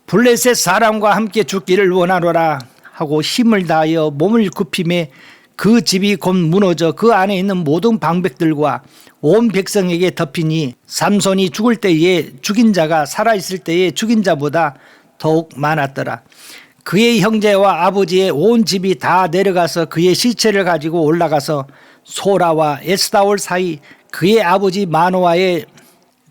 블레셋 사람과 함께 죽기를 원하노라 하고 힘을 다하여 몸을 굽히매 그 집이 곧 무너져 그 안에 있는 모든 방백들과 온 백성에게 덮이니 삼손이 죽을 때에 죽인 자가 살아있을 때에 죽인 자보다 더욱 많았더라. 그의 형제와 아버지의 온 집이 다 내려가서 그의 시체를 가지고 올라가서 소라와 에스다올 사이 그의 아버지 마노아의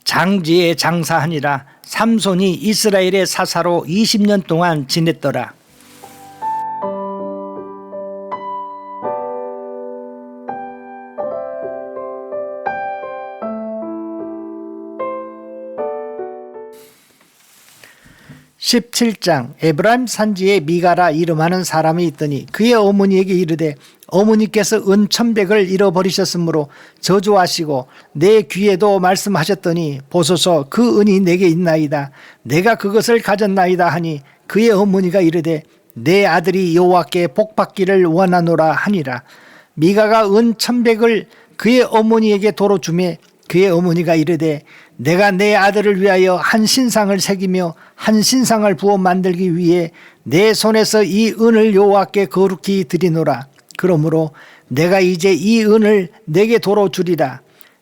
장지에 장사하니라. 삼손이 이스라엘의 사사로 20년 동안 지냈더라. (17장) 에브라임 산지에 미가라 이름하는 사람이 있더니 그의 어머니에게 이르되 어머니께서 은 1,100을 잃어버리셨으므로 저주하시고 내 귀에도 말씀하셨더니 보소서 그 은이 내게 있나이다. 내가 그것을 가졌나이다 하니 그의 어머니가 이르되 내 아들이 여호와께 복받기를 원하노라 하니라. 미가가 은 1,100을 그의 어머니에게 도로 주매 그의 어머니가 이르되 내가 내 아들을 위하여 한 신상을 새기며 한 신상을 부어 만들기 위해 내 손에서 이 은을 여호와께 거룩히 드리노라. 그러므로 내가 이제 이 은을 내게 도로 주리라.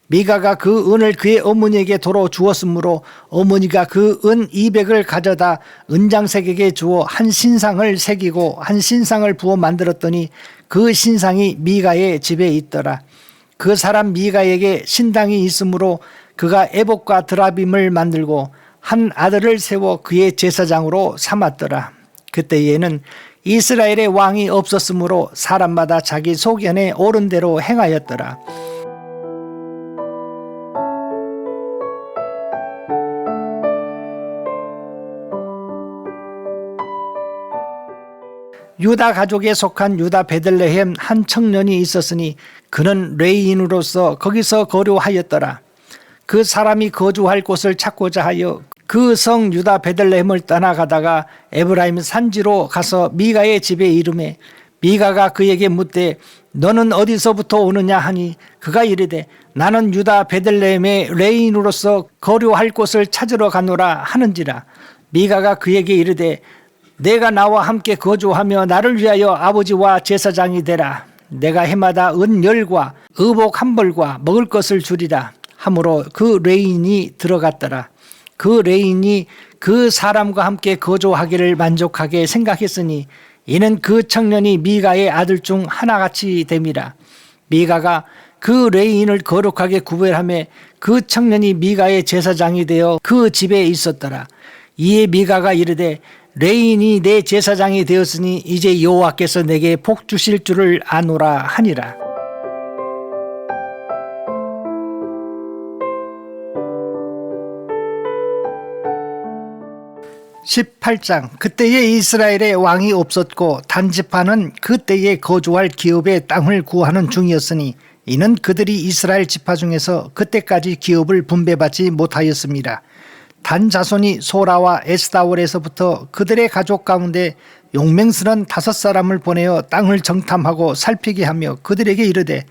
미가가 그 은을 그의 어머니에게 도로 주었으므로 어머니가 그 은 200을 가져다 은장색에게 주어 한 신상을 새기고 한 신상을 부어 만들었더니 그 신상이 미가의 집에 있더라. 그 사람 미가에게 신당이 있으므로 그가 에봇과 드라빔을 만들고 한 아들을 세워 그의 제사장으로 삼았더라. 그때에는 이스라엘의 왕이 없었으므로 사람마다 자기 소견에 옳은 대로 행하였더라. 유다 가족에 속한 유다 베들레헴 한 청년이 있었으니 그는 레이인으로서 거기서 거류하였더라. 그 사람이 거주할 곳을 찾고자 하여 그 성 유다 베들레헴을 떠나가다가 에브라임 산지로 가서 미가의 집에 이르매 미가가 그에게 묻되 너는 어디서부터 오느냐 하니 그가 이르되 나는 유다 베들레헴의 레인으로서 거류할 곳을 찾으러 가노라 하는지라. 미가가 그에게 이르되 내가 나와 함께 거주하며 나를 위하여 아버지와 제사장이 되라. 내가 해마다 은 10과 의복 1벌과 먹을 것을 주리라 하므로 그 레인이 들어갔더라. 그 레인이 그 사람과 함께 거주하기를 만족하게 생각했으니 이는 그 청년이 미가의 아들 중 하나같이 됨이라. 미가가 그 레인을 거룩하게 구별하며 그 청년이 미가의 제사장이 되어 그 집에 있었더라. 이에 미가가 이르되 레인이 내 제사장이 되었으니 이제 여호와께서 내게 복 주실 줄을 아노라 하니라. 18장 그때에 이스라엘에 왕이 없었고 단지파는 그때에 거주할 기업의 땅을 구하는 중이었으니 이는 그들이 이스라엘 지파 중에서 그때까지 기업을 분배받지 못하였습니다. 단 자손이 소라와 에스다올에서부터 그들의 가족 가운데 용맹스런 5사람을 보내어 땅을 정탐하고 살피게 하며 그들에게 이르되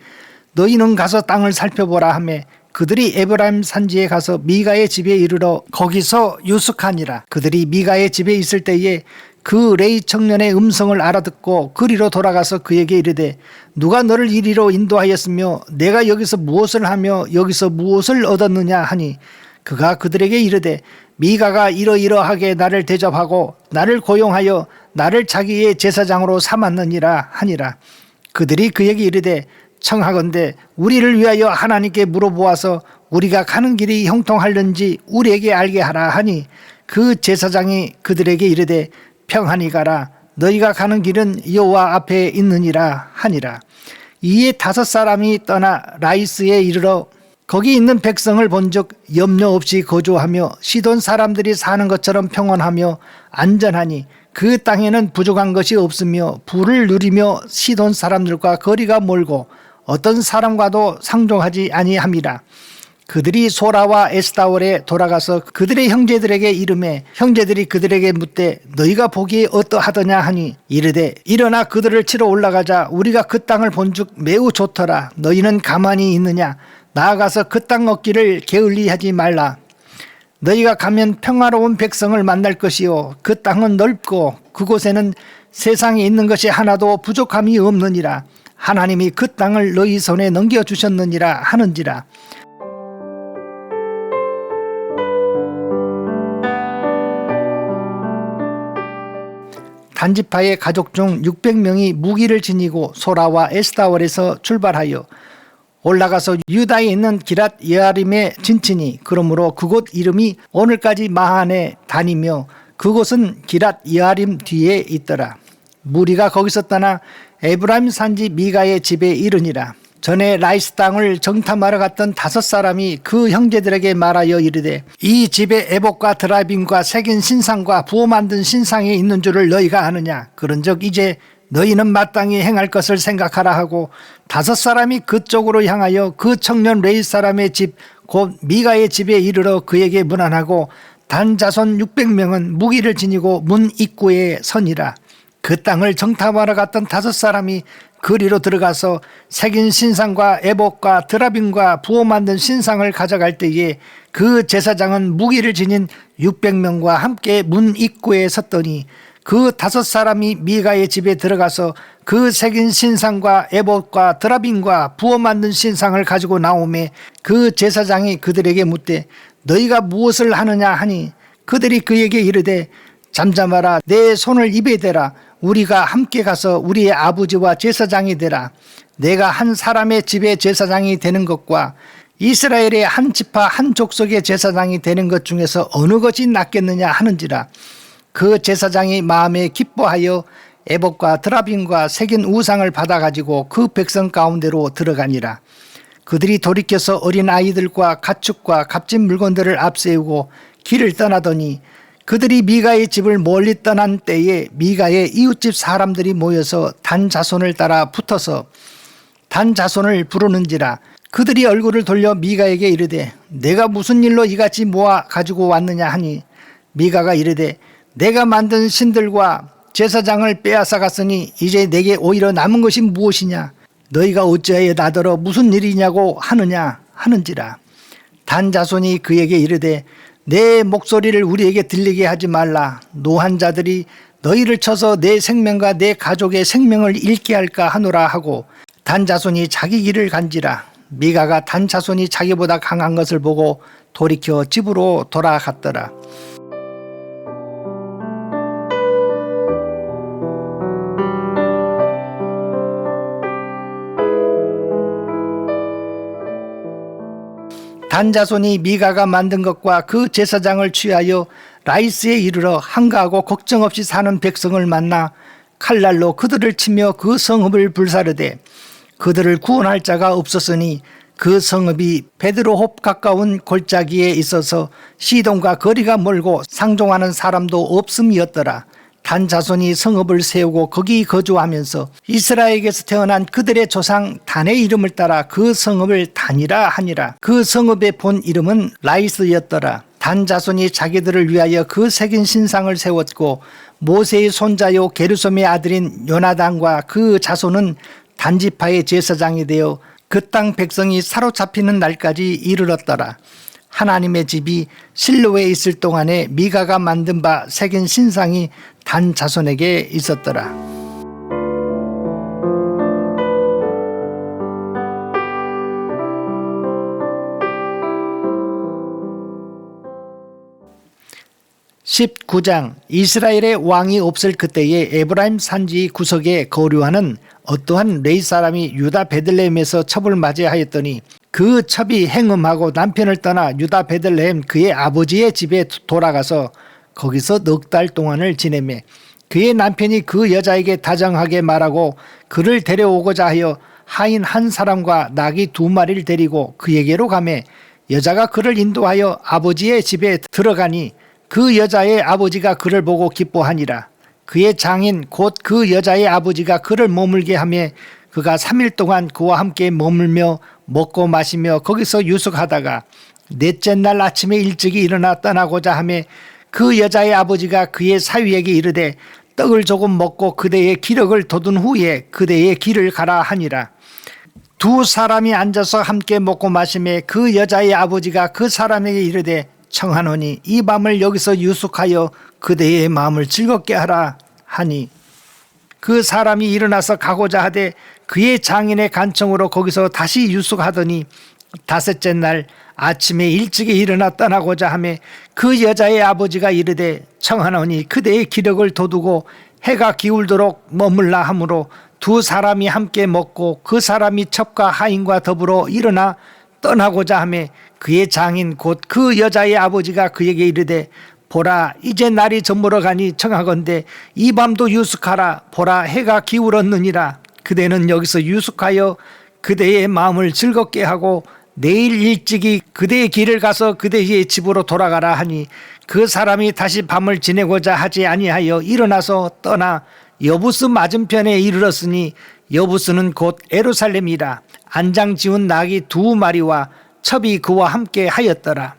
너희는 가서 땅을 살펴보라 하며 그들이 에브라임 산지에 가서 미가의 집에 이르러 거기서 유숙하니라. 그들이 미가의 집에 있을 때에 그 레위 청년의 음성을 알아듣고 그리로 돌아가서 그에게 이르되 누가 너를 이리로 인도하였으며 내가 여기서 무엇을 하며 여기서 무엇을 얻었느냐 하니 그가 그들에게 이르되 미가가 이러이러하게 나를 대접하고 나를 고용하여 나를 자기의 제사장으로 삼았느니라 하니라. 그들이 그에게 이르되 청하건대 우리를 위하여 하나님께 물어보아서 우리가 가는 길이 형통할는지 우리에게 알게 하라 하니 그 제사장이 그들에게 이르되 평안히 가라 너희가 가는 길은 여호와 앞에 있느니라 하니라. 이에 5사람이 떠나 라이스에 이르러 거기 있는 백성을 본즉 염려 없이 거주하며 시돈 사람들이 사는 것처럼 평온하며 안전하니 그 땅에는 부족한 것이 없으며 부를 누리며 시돈 사람들과 거리가 멀고 어떤 사람과도 상종하지 아니함이라. 그들이 소라와 에스타올에 돌아가서 그들의 형제들에게 이르매 형제들이 그들에게 묻되 너희가 보기에 어떠하더냐 하니 이르되 일어나 그들을 치러 올라가자 우리가 그 땅을 본즉 매우 좋더라. 너희는 가만히 있느냐 나아가서 그 땅 얻기를 게을리하지 말라. 너희가 가면 평화로운 백성을 만날 것이요 그 땅은 넓고 그곳에는 세상에 있는 것이 하나도 부족함이 없느니라. 하나님이 그 땅을 너희 손에 넘겨주셨느니라 하는지라. 단지파의 가족 중 600명이 무기를 지니고 소라와 에스타올에서 출발하여 올라가서 유다에 있는 기랏 여아림에 진치니 그러므로 그곳 이름이 오늘까지 마한에 다니며 그곳은 기랏 여아림 뒤에 있더라. 무리가 거기서 떠나 에브라임 산지 미가의 집에 이르니라. 전에 라이스 땅을 정탐하러 갔던 5사람이 그 형제들에게 말하여 이르되 이 집에 에봇과 드라빔과 새긴 신상과 부어 만든 신상이 있는 줄을 너희가 아느냐. 그런즉 이제 너희는 마땅히 행할 것을 생각하라 하고 5사람이 그쪽으로 향하여 그 청년 레위 사람의 집 곧 미가의 집에 이르러 그에게 문안하고 단 자손 600명은 무기를 지니고 문 입구에 서니라. 그 땅을 정탐하러 갔던 5사람이 그리로 들어가서 새긴 신상과 에봇과 드라빔과 부어 만든 신상을 가져갈 때에 그 제사장은 무기를 지닌 600명과 함께 문 입구에 섰더니 그 5사람이 미가의 집에 들어가서 그 새긴 신상과 에봇과 드라빔과 부어 만든 신상을 가지고 나오매 그 제사장이 그들에게 묻되 너희가 무엇을 하느냐 하니 그들이 그에게 이르되 잠잠하라 내 손을 입에 대라 우리가 함께 가서 우리의 아버지와 제사장이 되라. 내가 한 사람의 집의 제사장이 되는 것과 이스라엘의 한 지파 한 족속의 제사장이 되는 것 중에서 어느 것이 낫겠느냐 하는지라. 그 제사장이 마음에 기뻐하여 에봇과 드라빔과 새긴 우상을 받아가지고 그 백성 가운데로 들어가니라. 그들이 돌이켜서 어린 아이들과 가축과 값진 물건들을 앞세우고 길을 떠나더니 그들이 미가의 집을 멀리 떠난 때에 미가의 이웃집 사람들이 모여서 단 자손을 따라 붙어서 단 자손을 부르는지라. 그들이 얼굴을 돌려 미가에게 이르되 내가 무슨 일로 이같이 모아 가지고 왔느냐 하니 미가가 이르되 내가 만든 신들과 제사장을 빼앗아 갔으니 이제 내게 오히려 남은 것이 무엇이냐. 너희가 어찌하여 나더러 무슨 일이냐고 하느냐 하는지라. 단 자손이 그에게 이르되 내 목소리를 우리에게 들리게 하지 말라. 노한 자들이 너희를 쳐서 내 생명과 내 가족의 생명을 잃게 할까 하노라 하고 단 자손이 자기 길을 간지라. 미가가 단 자손이 자기보다 강한 것을 보고 돌이켜 집으로 돌아갔더라. 단 자손이 미가가 만든 것과 그 제사장을 취하여 라이스에 이르러 한가하고 걱정 없이 사는 백성을 만나 칼날로 그들을 치며 그 성읍을 불사르되 그들을 구원할 자가 없었으니 그 성읍이 베드로홉 가까운 골짜기에 있어서 시돈과 거리가 멀고 상종하는 사람도 없음이었더라. 단 자손이 성읍을 세우고 거기 거주하면서 이스라엘에게서 태어난 그들의 조상 단의 이름을 따라 그 성읍을 단이라 하니라. 그 성읍의 본 이름은 라이스였더라. 단 자손이 자기들을 위하여 그 새긴 신상을 세웠고 모세의 손자요 게르솜의 아들인 요나단과 그 자손은 단지파의 제사장이 되어 그 땅 백성이 사로잡히는 날까지 이르렀더라. 하나님의 집이 실로에 있을 동안에 미가가 만든 바 새긴 신상이 단 자손에게 있었더라. (19장) 이스라엘의 왕이 없을 그때에 에브라임 산지 구석에 거류하는 어떠한 레위 사람이 유다 베들레헴에서 첩을 맞이하였더니 그 첩이 행음하고 남편을 떠나 유다 베들레헴 그의 아버지의 집에 돌아가서 거기서 넉 달 동안을 지내매 그의 남편이 그 여자에게 다정하게 말하고 그를 데려오고자 하여 하인 한 사람과 낙이 2마리를 데리고 그에게로 가매 여자가 그를 인도하여 아버지의 집에 들어가니 그 여자의 아버지가 그를 보고 기뻐하니라. 그의 장인 곧 그 여자의 아버지가 그를 머물게 하며 그가 3일 동안 그와 함께 머물며 먹고 마시며 거기서 유숙하다가 넷째 날 아침에 일찍이 일어나 떠나고자 하며 그 여자의 아버지가 그의 사위에게 이르되 떡을 조금 먹고 그대의 기력을 돋운 후에 그대의 길을 가라 하니라. 두 사람이 앉아서 함께 먹고 마시며 그 여자의 아버지가 그 사람에게 이르되 청하노니 이 밤을 여기서 유숙하여 그대의 마음을 즐겁게 하라 하니 그 사람이 일어나서 가고자 하되 그의 장인의 간청으로 거기서 다시 유숙하더니 5째 날 아침에 일찍이 일어나 떠나고자 하며 그 여자의 아버지가 이르되 청하노니 그대의 기력을 돋우고 해가 기울도록 머물라 하므로 두 사람이 함께 먹고 그 사람이 첩과 하인과 더불어 일어나 떠나고자 하며 그의 장인 곧 그 여자의 아버지가 그에게 이르되 보라 이제 날이 저물어 가니 청하건대 이 밤도 유숙하라. 보라 해가 기울었느니라. 그대는 여기서 유숙하여 그대의 마음을 즐겁게 하고 내일 일찍이 그대의 길을 가서 그대의 집으로 돌아가라 하니 그 사람이 다시 밤을 지내고자 하지 아니하여 일어나서 떠나 여부스 맞은편에 이르렀으니 여부스는 곧 예루살렘이라. 안장 지운 낙이 2마리와 첩이 그와 함께 하였더라.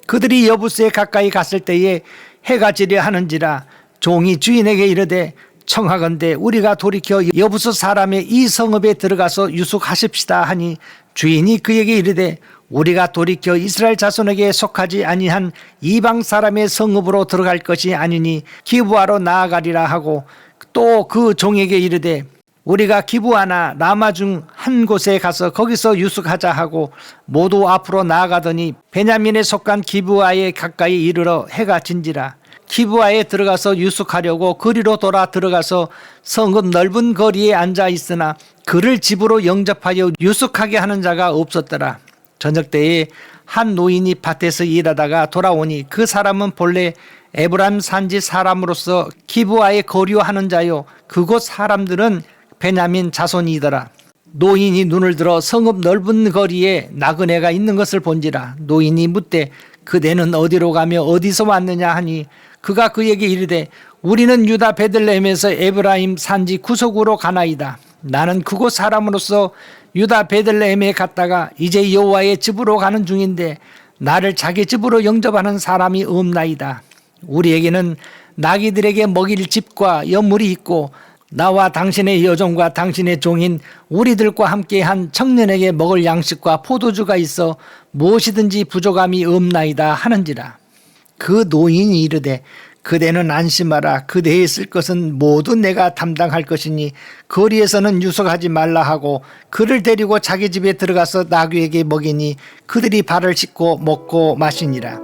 그들이 여부스에 가까이 갔을 때에 해가 지려 하는지라. 종이 주인에게 이르되 청하건대 우리가 돌이켜 여부스 사람의 이 성읍에 들어가서 유숙하십시다 하니 주인이 그에게 이르되 우리가 돌이켜 이스라엘 자손에게 속하지 아니한 이방 사람의 성읍으로 들어갈 것이 아니니 기브아로 나아가리라 하고 또 그 종에게 이르되 우리가 기브아나 라마 중 한 곳에 가서 거기서 유숙하자 하고 모두 앞으로 나아가더니 베냐민에 속한 기브아에 가까이 이르러 해가 진지라. 기브아에 들어가서 유숙하려고 거리로 돌아 들어가서 성읍 넓은 거리에 앉아 있으나 그를 집으로 영접하여 유숙하게 하는 자가 없었더라. 저녁 때에 한 노인이 밭에서 일하다가 돌아오니 그 사람은 본래 에브라임 산지 사람으로서 기브아에 거류하는 자요 그곳 사람들은 베냐민 자손이더라. 노인이 눈을 들어 성읍 넓은 거리에 나그네가 있는 것을 본지라. 노인이 묻되 그대는 어디로 가며 어디서 왔느냐 하니 그가 그에게 이르되 우리는 유다 베들레헴에서 에브라임 산지 구석으로 가나이다. 나는 그곳 사람으로서 유다 베들레헴에 갔다가 이제 여호와의 집으로 가는 중인데 나를 자기 집으로 영접하는 사람이 없나이다. 우리에게는 나귀들에게 먹일 집과 여물이 있고 나와 당신의 여종과 당신의 종인 우리들과 함께한 청년에게 먹을 양식과 포도주가 있어 무엇이든지 부족함이 없나이다 하는지라. 그 노인이 이르되 그대는 안심하라. 그대의 쓸 것은 모두 내가 담당할 것이니 거리에서는 유숙하지 말라 하고 그를 데리고 자기 집에 들어가서 나귀에게 먹이니 그들이 발을 씻고 먹고 마시니라.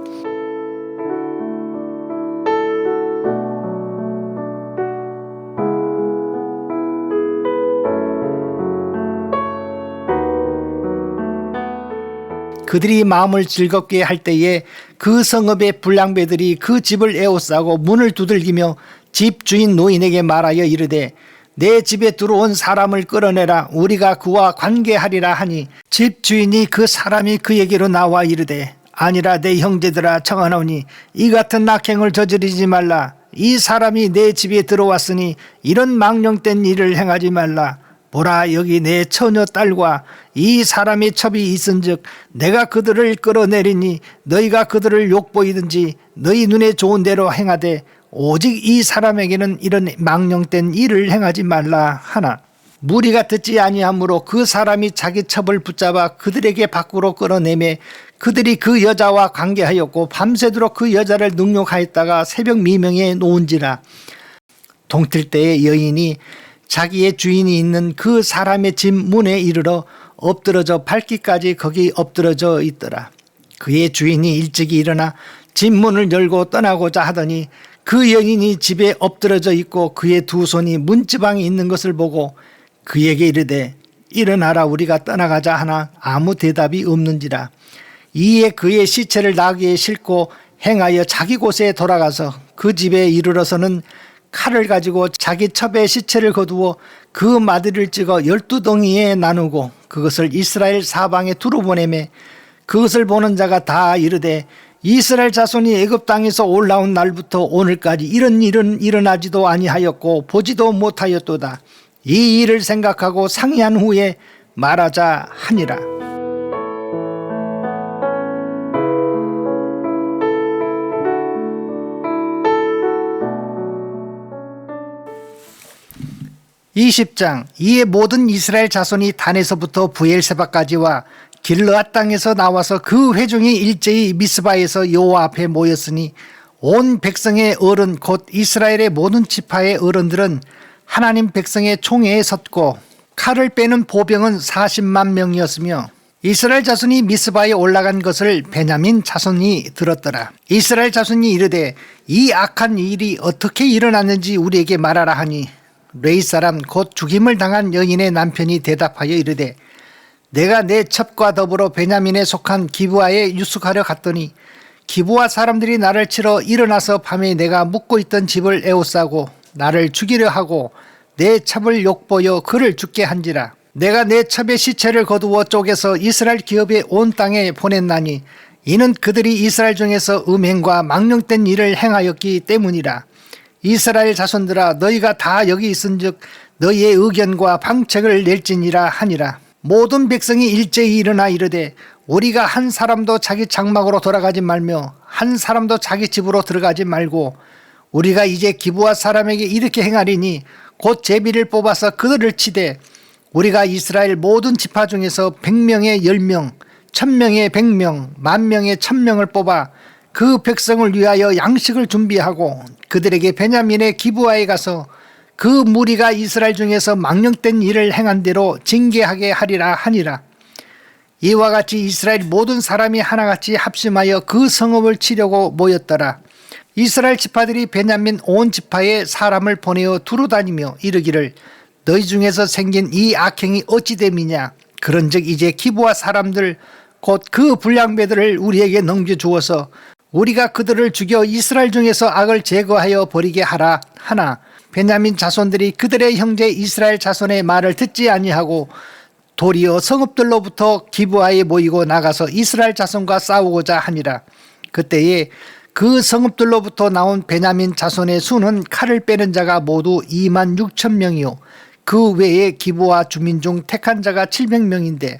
그들이 마음을 즐겁게 할 때에 그 성읍의 불량배들이 그 집을 에워싸고 문을 두들기며 집 주인 노인에게 말하여 이르되 내 집에 들어온 사람을 끌어내라. 우리가 그와 관계하리라 하니 집 주인이 그 사람이 그에게로 나와 이르되 아니라 내 형제들아 청하노니 이 같은 악행을 저지르지 말라. 이 사람이 내 집에 들어왔으니 이런 망령된 일을 행하지 말라. 보라 여기 내 처녀 딸과 이 사람의 첩이 있은즉 내가 그들을 끌어내리니 너희가 그들을 욕보이든지 너희 눈에 좋은 대로 행하되 오직 이 사람에게는 이런 망령된 일을 행하지 말라 하나. 무리가 듣지 아니하므로 그 사람이 자기 첩을 붙잡아 그들에게 밖으로 끌어내매 그들이 그 여자와 관계하였고 밤새도록 그 여자를 능욕하였다가 새벽 미명에 놓은지라. 동틀 때에 여인이 자기의 주인이 있는 그 사람의 집 문에 이르러 엎드러져 밟기까지 거기 엎드러져 있더라. 그의 주인이 일찍이 일어나 집 문을 열고 떠나고자 하더니 그 여인이 집에 엎드러져 있고 그의 두 손이 문지방에 있는 것을 보고 그에게 이르되 일어나라 우리가 떠나가자 하나 아무 대답이 없는지라. 이에 그의 시체를 나귀에 싣고 행하여 자기 곳에 돌아가서 그 집에 이르러서는 칼을 가지고 자기 첩의 시체를 거두어 그 마디를 찍어 12덩이에 나누고 그것을 이스라엘 사방에 두루 보내매 그것을 보는 자가 다 이르되 이스라엘 자손이 애굽 땅에서 올라온 날부터 오늘까지 이런 일은 일어나지도 아니하였고 보지도 못하였도다. 이 일을 생각하고 상의한 후에 말하자 하니라. (20장) 이에 모든 이스라엘 자손이 단에서부터 부엘세바까지와 길르앗 땅에서 나와서 그 회중이 일제히 미스바에서 여호와 앞에 모였으니 온 백성의 어른 곧 이스라엘의 모든 지파의 어른들은 하나님 백성의 총회에 섰고 칼을 빼는 보병은 40만 명이었으며 이스라엘 자손이 미스바에 올라간 것을 베냐민 자손이 들었더라. 이스라엘 자손이 이르되 이 악한 일이 어떻게 일어났는지 우리에게 말하라 하니 레이 사람 곧 죽임을 당한 여인의 남편이 대답하여 이르되 내가 내 첩과 더불어 베냐민에 속한 기브아에 유숙하려 갔더니 기브아 사람들이 나를 치러 일어나서 밤에 내가 묵고 있던 집을 에워싸고 나를 죽이려 하고 내 첩을 욕보여 그를 죽게 한지라. 내가 내 첩의 시체를 거두어 쪼개서 이스라엘 기업의 온 땅에 보냈나니 이는 그들이 이스라엘 중에서 음행과 망령된 일을 행하였기 때문이라. 이스라엘 자손들아 너희가 다 여기 있은즉 너희의 의견과 방책을 낼지니라 하니라. 모든 백성이 일제히 일어나 이르되 우리가 한 사람도 자기 장막으로 돌아가지 말며 한 사람도 자기 집으로 들어가지 말고 우리가 이제 기브아 사람에게 이렇게 행하리니 곧 제비를 뽑아서 그들을 치되 우리가 이스라엘 모든 지파 중에서 100명에 10명 1000명에 100명 10,000명에 1000명을 뽑아 그 백성을 위하여 양식을 준비하고 그들에게 베냐민의 기브아에 가서 그 무리가 이스라엘 중에서 망령된 일을 행한 대로 징계하게 하리라 하니라. 이와 같이 이스라엘 모든 사람이 하나같이 합심하여 그 성읍을 치려고 모였더라. 이스라엘 지파들이 베냐민 온 지파에 사람을 보내어 두루 다니며 이르기를 너희 중에서 생긴 이 악행이 어찌 됨이냐. 그런즉 이제 기브아 사람들 곧 그 불량배들을 우리에게 넘겨주어서 우리가 그들을 죽여 이스라엘 중에서 악을 제거하여 버리게 하라 하나 베냐민 자손들이 그들의 형제 이스라엘 자손의 말을 듣지 아니하고 도리어 성읍들로부터 기브아에 모이고 나가서 이스라엘 자손과 싸우고자 하니라. 그때에 그 성읍들로부터 나온 베냐민 자손의 수는 칼을 빼는 자가 모두 26,000명이요 그 외에 기브아 주민 중 택한 자가 700명인데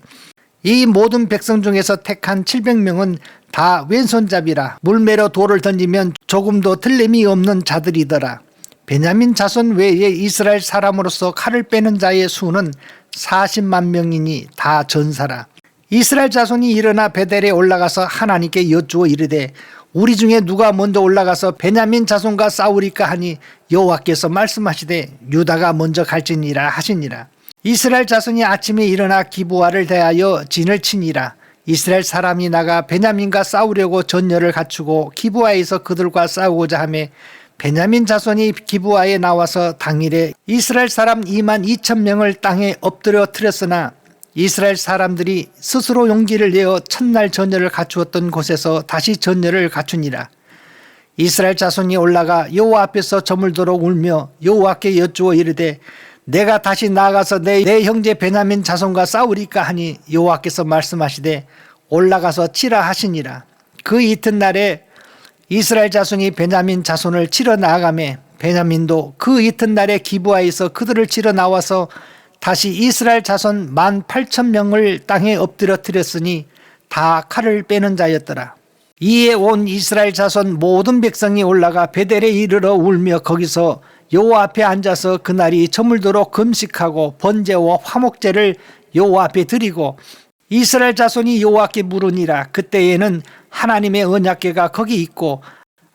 이 모든 백성 중에서 택한 700명은 다 왼손잡이라 물매로 돌을 던지면 조금도 틀림이 없는 자들이더라. 베냐민 자손 외에 이스라엘 사람으로서 칼을 빼는 자의 수는 40만 명이니 다 전사라. 이스라엘 자손이 일어나 베델에 올라가서 하나님께 여쭈어 이르되 우리 중에 누가 먼저 올라가서 베냐민 자손과 싸우리까 하니 여호와께서 말씀하시되 유다가 먼저 갈지니라 하시니라. 이스라엘 자손이 아침에 일어나 기브아를 대하여 진을 치니라. 이스라엘 사람이 나가 베냐민과 싸우려고 전열을 갖추고 기브아에서 그들과 싸우고자 하매 베냐민 자손이 기브아에 나와서 당일에 이스라엘 사람 22,000명을 땅에 엎드려 틀었으나 이스라엘 사람들이 스스로 용기를 내어 첫날 전열을 갖추었던 곳에서 다시 전열을 갖추니라. 이스라엘 자손이 올라가 여호와 앞에서 저물도록 울며 여호와께 여쭈어 이르되 내가 다시 나아가서 내 형제 베냐민 자손과 싸우리까 하니 여호와께서 말씀하시되 올라가서 치라 하시니라. 그 이튿날에 이스라엘 자손이 베냐민 자손을 치러 나아가매 베냐민도 그 이튿날에 기브아에서 그들을 치러 나와서 다시 이스라엘 자손 18,000명을 땅에 엎드려 틀었으니 다 칼을 빼는 자였더라. 이에 온 이스라엘 자손 모든 백성이 올라가 베델에 이르러 울며 거기서 여호와 앞에 앉아서 그날이 저물도록 금식하고 번제와 화목제를 여호와 앞에 드리고 이스라엘 자손이 여호와께 물으니라. 그때에는 하나님의 언약궤가 거기 있고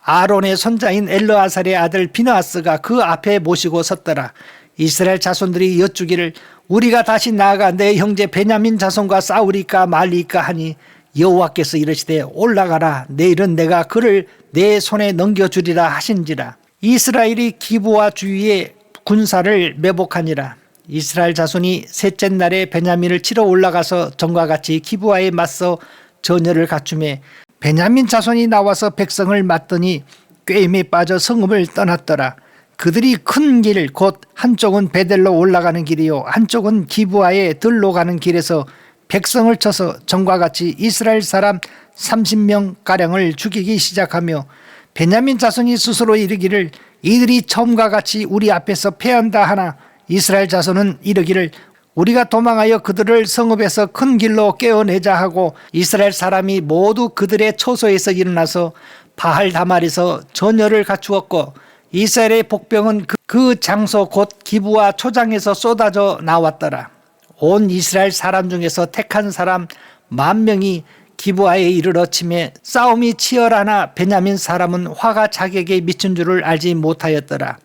아론의 손자인 엘르아살의 아들 비느하스가 그 앞에 모시고 섰더라. 이스라엘 자손들이 여쭈기를 우리가 다시 나아가 내 형제 베냐민 자손과 싸우리까 말리까 하니 여호와께서 이르시되 올라가라. 내일은 내가 그를 내 손에 넘겨주리라 하신지라. 이스라엘이 기브와 주위에 군사를 매복하니라. 이스라엘 자손이 셋째 날에 베냐민을 치러 올라가서 전과 같이 기브와에 맞서 전열을 갖추매 베냐민 자손이 나와서 백성을 맞더니 꾀임에 빠져 성읍을 떠났더라. 그들이 큰 길 곧 한쪽은 베델로 올라가는 길이요 한쪽은 기브와에 들로 가는 길에서 백성을 쳐서 전과 같이 이스라엘 사람 30명가량을 죽이기 시작하며 베냐민 자손이 스스로 이르기를 이들이 처음과 같이 우리 앞에서 패한다 하나 이스라엘 자손은 이르기를 우리가 도망하여 그들을 성읍에서 큰 길로 깨어내자 하고 이스라엘 사람이 모두 그들의 초소에서 일어나서 바할 다말에서 전열을 갖추었고 이스라엘의 복병은 그 장소 곧 기브와 초장에서 쏟아져 나왔더라. 온 이스라엘 사람 중에서 택한 사람 10,000명이 기브아에 이르러 치매 싸움이 치열하나 베냐민 사람은 화가 자기에게 미친 줄을 알지 못하였더라.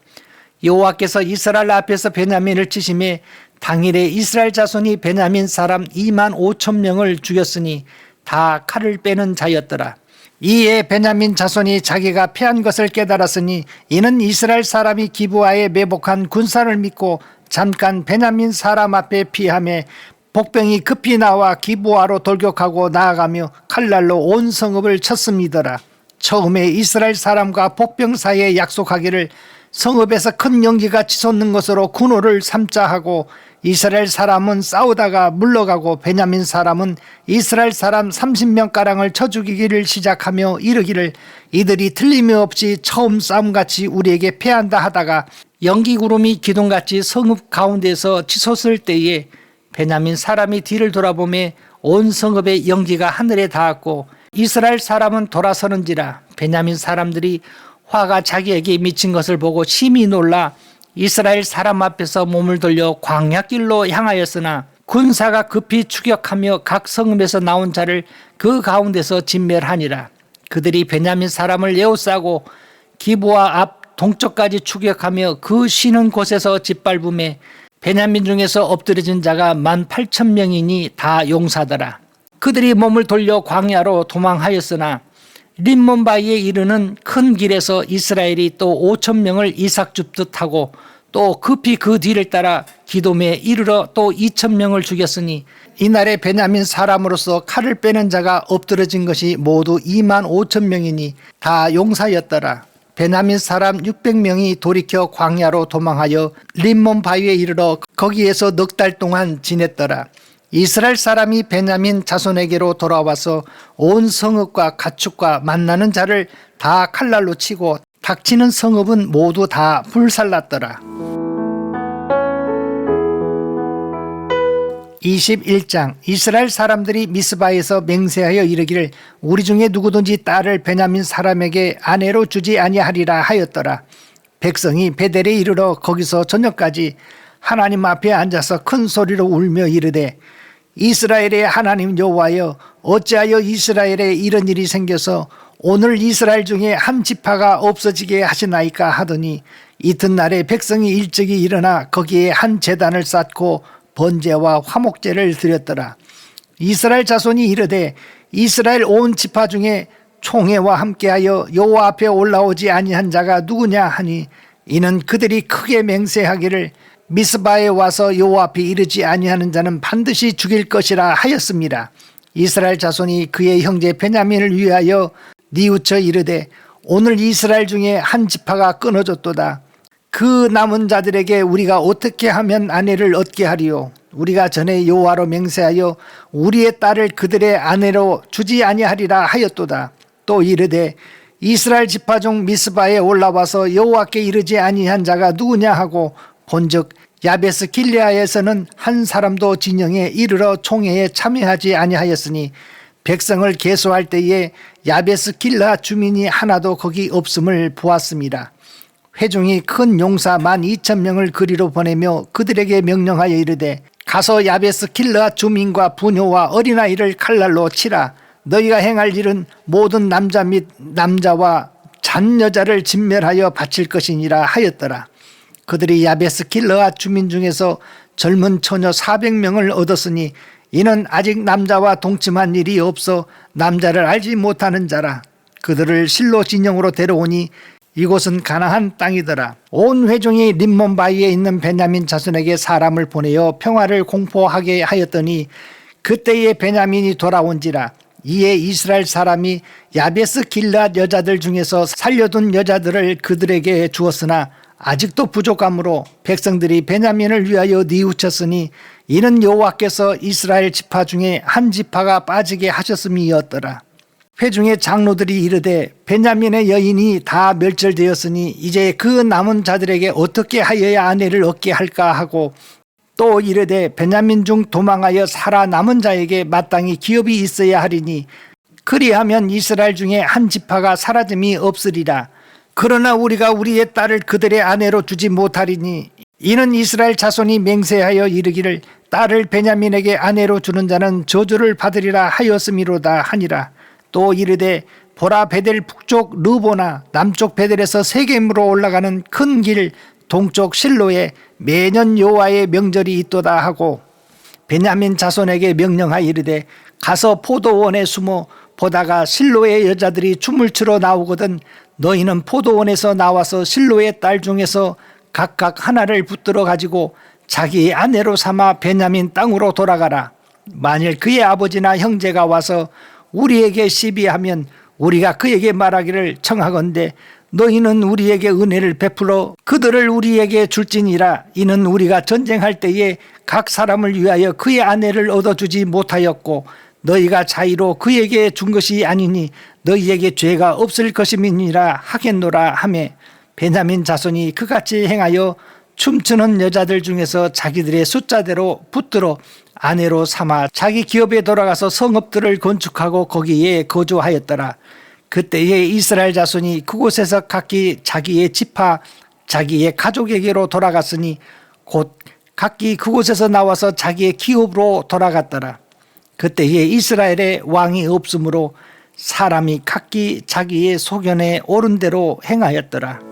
여호와께서 이스라엘 앞에서 베냐민을 치심에 당일에 이스라엘 자손이 베냐민 사람 25,000명을 죽였으니 다 칼을 빼는 자였더라. 이에 베냐민 자손이 자기가 패한 것을 깨달았으니 이는 이스라엘 사람이 기브아에 매복한 군사를 믿고 잠깐 베냐민 사람 앞에 피하며 복병이 급히 나와 기브아로 돌격하고 나아가며 칼날로 온 성읍을 쳤음이더라. 처음에 이스라엘 사람과 복병 사이에 약속하기를 성읍에서 큰 연기가 치솟는 것으로 군호를 삼자 하고 이스라엘 사람은 싸우다가 물러가고 베냐민 사람은 이스라엘 사람 30명가량을 쳐 죽이기를 시작하며 이르기를 이들이 틀림없이 처음 싸움같이 우리에게 패한다 하다가 연기구름이 기둥같이 성읍 가운데서 치솟을 때에 베냐민 사람이 뒤를 돌아보매 온 성읍의 연기가 하늘에 닿았고 이스라엘 사람은 돌아서는지라. 베냐민 사람들이 화가 자기에게 미친 것을 보고 심히 놀라 이스라엘 사람 앞에서 몸을 돌려 광야길로 향하였으나 군사가 급히 추격하며 각 성읍에서 나온 자를 그 가운데서 진멸하니라. 그들이 베냐민 사람을 에워싸고 기브아 앞 동쪽까지 추격하며 그 쉬는 곳에서 짓밟음에 베냐민 중에서 엎드려진 자가 18,000명이니 다 용사더라. 그들이 몸을 돌려 광야로 도망하였으나 림몬 바위에 이르는 큰 길에서 이스라엘이 또 5,000명을 이삭 줍듯 하고 또 급히 그 뒤를 따라 기돔에 이르러 또 2,000명을 죽였으니 이날에 베냐민 사람으로서 칼을 빼는 자가 엎드러진 것이 모두 25,000명이니 다 용사였더라. 베냐민 사람 600명이 돌이켜 광야로 도망하여 림몬 바위에 이르러 거기에서 넉 달 동안 지냈더라. 이스라엘 사람이 베냐민 자손에게로 돌아와서 온 성읍과 가축과 만나는 자를 다 칼날로 치고 닥치는 성읍은 모두 다 불살랐더라. 21장 이스라엘 사람들이 미스바에서 맹세하여 이르기를 우리 중에 누구든지 딸을 베냐민 사람에게 아내로 주지 아니하리라 하였더라. 백성이 베델에 이르러 거기서 저녁까지 하나님 앞에 앉아서 큰 소리로 울며 이르되 이스라엘의 하나님 여호와여 어찌하여 이스라엘에 이런 일이 생겨서 오늘 이스라엘 중에 한 지파가 없어지게 하시나이까 하더니 이튿날에 백성이 일찍이 일어나 거기에 한 제단을 쌓고 번제와 화목제를 드렸더라. 이스라엘 자손이 이르되 이스라엘 온 지파 중에 총회와 함께하여 여호와 앞에 올라오지 아니한 자가 누구냐 하니 이는 그들이 크게 맹세하기를 미스바에 와서 여호와 앞에 이르지 아니하는 자는 반드시 죽일 것이라 하였습니다. 이스라엘 자손이 그의 형제 베냐민을 위하여 뉘우쳐 이르되 오늘 이스라엘 중에 한 지파가 끊어졌도다. 그 남은 자들에게 우리가 어떻게 하면 아내를 얻게 하리요? 우리가 전에 여호와로 맹세하여 우리의 딸을 그들의 아내로 주지 아니하리라 하였도다. 또 이르되 이스라엘 지파 중 미스바에 올라와서 여호와께 이르지 아니한 자가 누구냐 하고 본즉 야베스 길레아에서는 한 사람도 진영에 이르러 총회에 참여하지 아니하였으니 백성을 계수할 때에 야베스 길르앗 주민이 하나도 거기 없음을 보았습니다. 회중이 큰 용사 12,000명을 그리로 보내며 그들에게 명령하여 이르되 가서 야베스 길르앗 주민과 부녀와 어린아이를 칼날로 치라. 너희가 행할 일은 모든 남자 및 남자와 잔 여자를 진멸하여 바칠 것이니라 하였더라. 그들이 야베스 길르앗 주민 중에서 젊은 처녀 400명을 얻었으니 이는 아직 남자와 동침한 일이 없어 남자를 알지 못하는 자라. 그들을 실로 진영으로 데려오니 이곳은 가나안 땅이더라. 온 회중이 림몬 바위에 있는 베냐민 자손에게 사람을 보내어 평화를 공포하게 하였더니 그때에 베냐민이 돌아온지라. 이에 이스라엘 사람이 야베스 길르앗 여자들 중에서 살려둔 여자들을 그들에게 주었으나 아직도 부족하므로 백성들이 베냐민을 위하여 뉘우쳤으니 이는 여호와께서 이스라엘 지파 중에 한 지파가 빠지게 하셨음이었더라. 회중의 장로들이 이르되 베냐민의 여인이 다 멸절되었으니 이제 그 남은 자들에게 어떻게 하여야 아내를 얻게 할까 하고 또 이르되 베냐민 중 도망하여 살아남은 자에게 마땅히 기업이 있어야 하리니 그리하면 이스라엘 중에 한 지파가 사라짐이 없으리라. 그러나 우리가 우리의 딸을 그들의 아내로 주지 못하리니 이는 이스라엘 자손이 맹세하여 이르기를 딸을 베냐민에게 아내로 주는 자는 저주를 받으리라 하였음이로다 하니라. 또 이르되 보라 베델 북쪽 르보나 남쪽 베델에서 세겜으로 올라가는 큰 길 동쪽 실로에 매년 여호와의 명절이 있도다 하고 베냐민 자손에게 명령하여 이르되 가서 포도원에 숨어 보다가 실로의 여자들이 춤을 추러 나오거든 너희는 포도원에서 나와서 실로의 딸 중에서 각각 하나를 붙들어 가지고 자기의 아내로 삼아 베냐민 땅으로 돌아가라. 만일 그의 아버지나 형제가 와서 우리에게 시비하면 우리가 그에게 말하기를 청하건대 너희는 우리에게 은혜를 베풀어 그들을 우리에게 줄지니라. 이는 우리가 전쟁할 때에 각 사람을 위하여 그의 아내를 얻어주지 못하였고 너희가 자의로 그에게 준 것이 아니니 너희에게 죄가 없을 것임이니라 하겠노라 하매 베냐민 자손이 그같이 행하여 춤추는 여자들 중에서 자기들의 숫자대로 붙들어 아내로 삼아 자기 기업에 돌아가서 성읍들을 건축하고 거기에 거주하였더라. 그때에 이스라엘 자손이 그곳에서 각기 자기의 지파 자기의 가족에게로 돌아갔으니 곧 각기 그곳에서 나와서 자기의 기업으로 돌아갔더라. 그때에 이스라엘에 왕이 없으므로 사람이 각기 자기의 소견에 옳은 대로 행하였더라.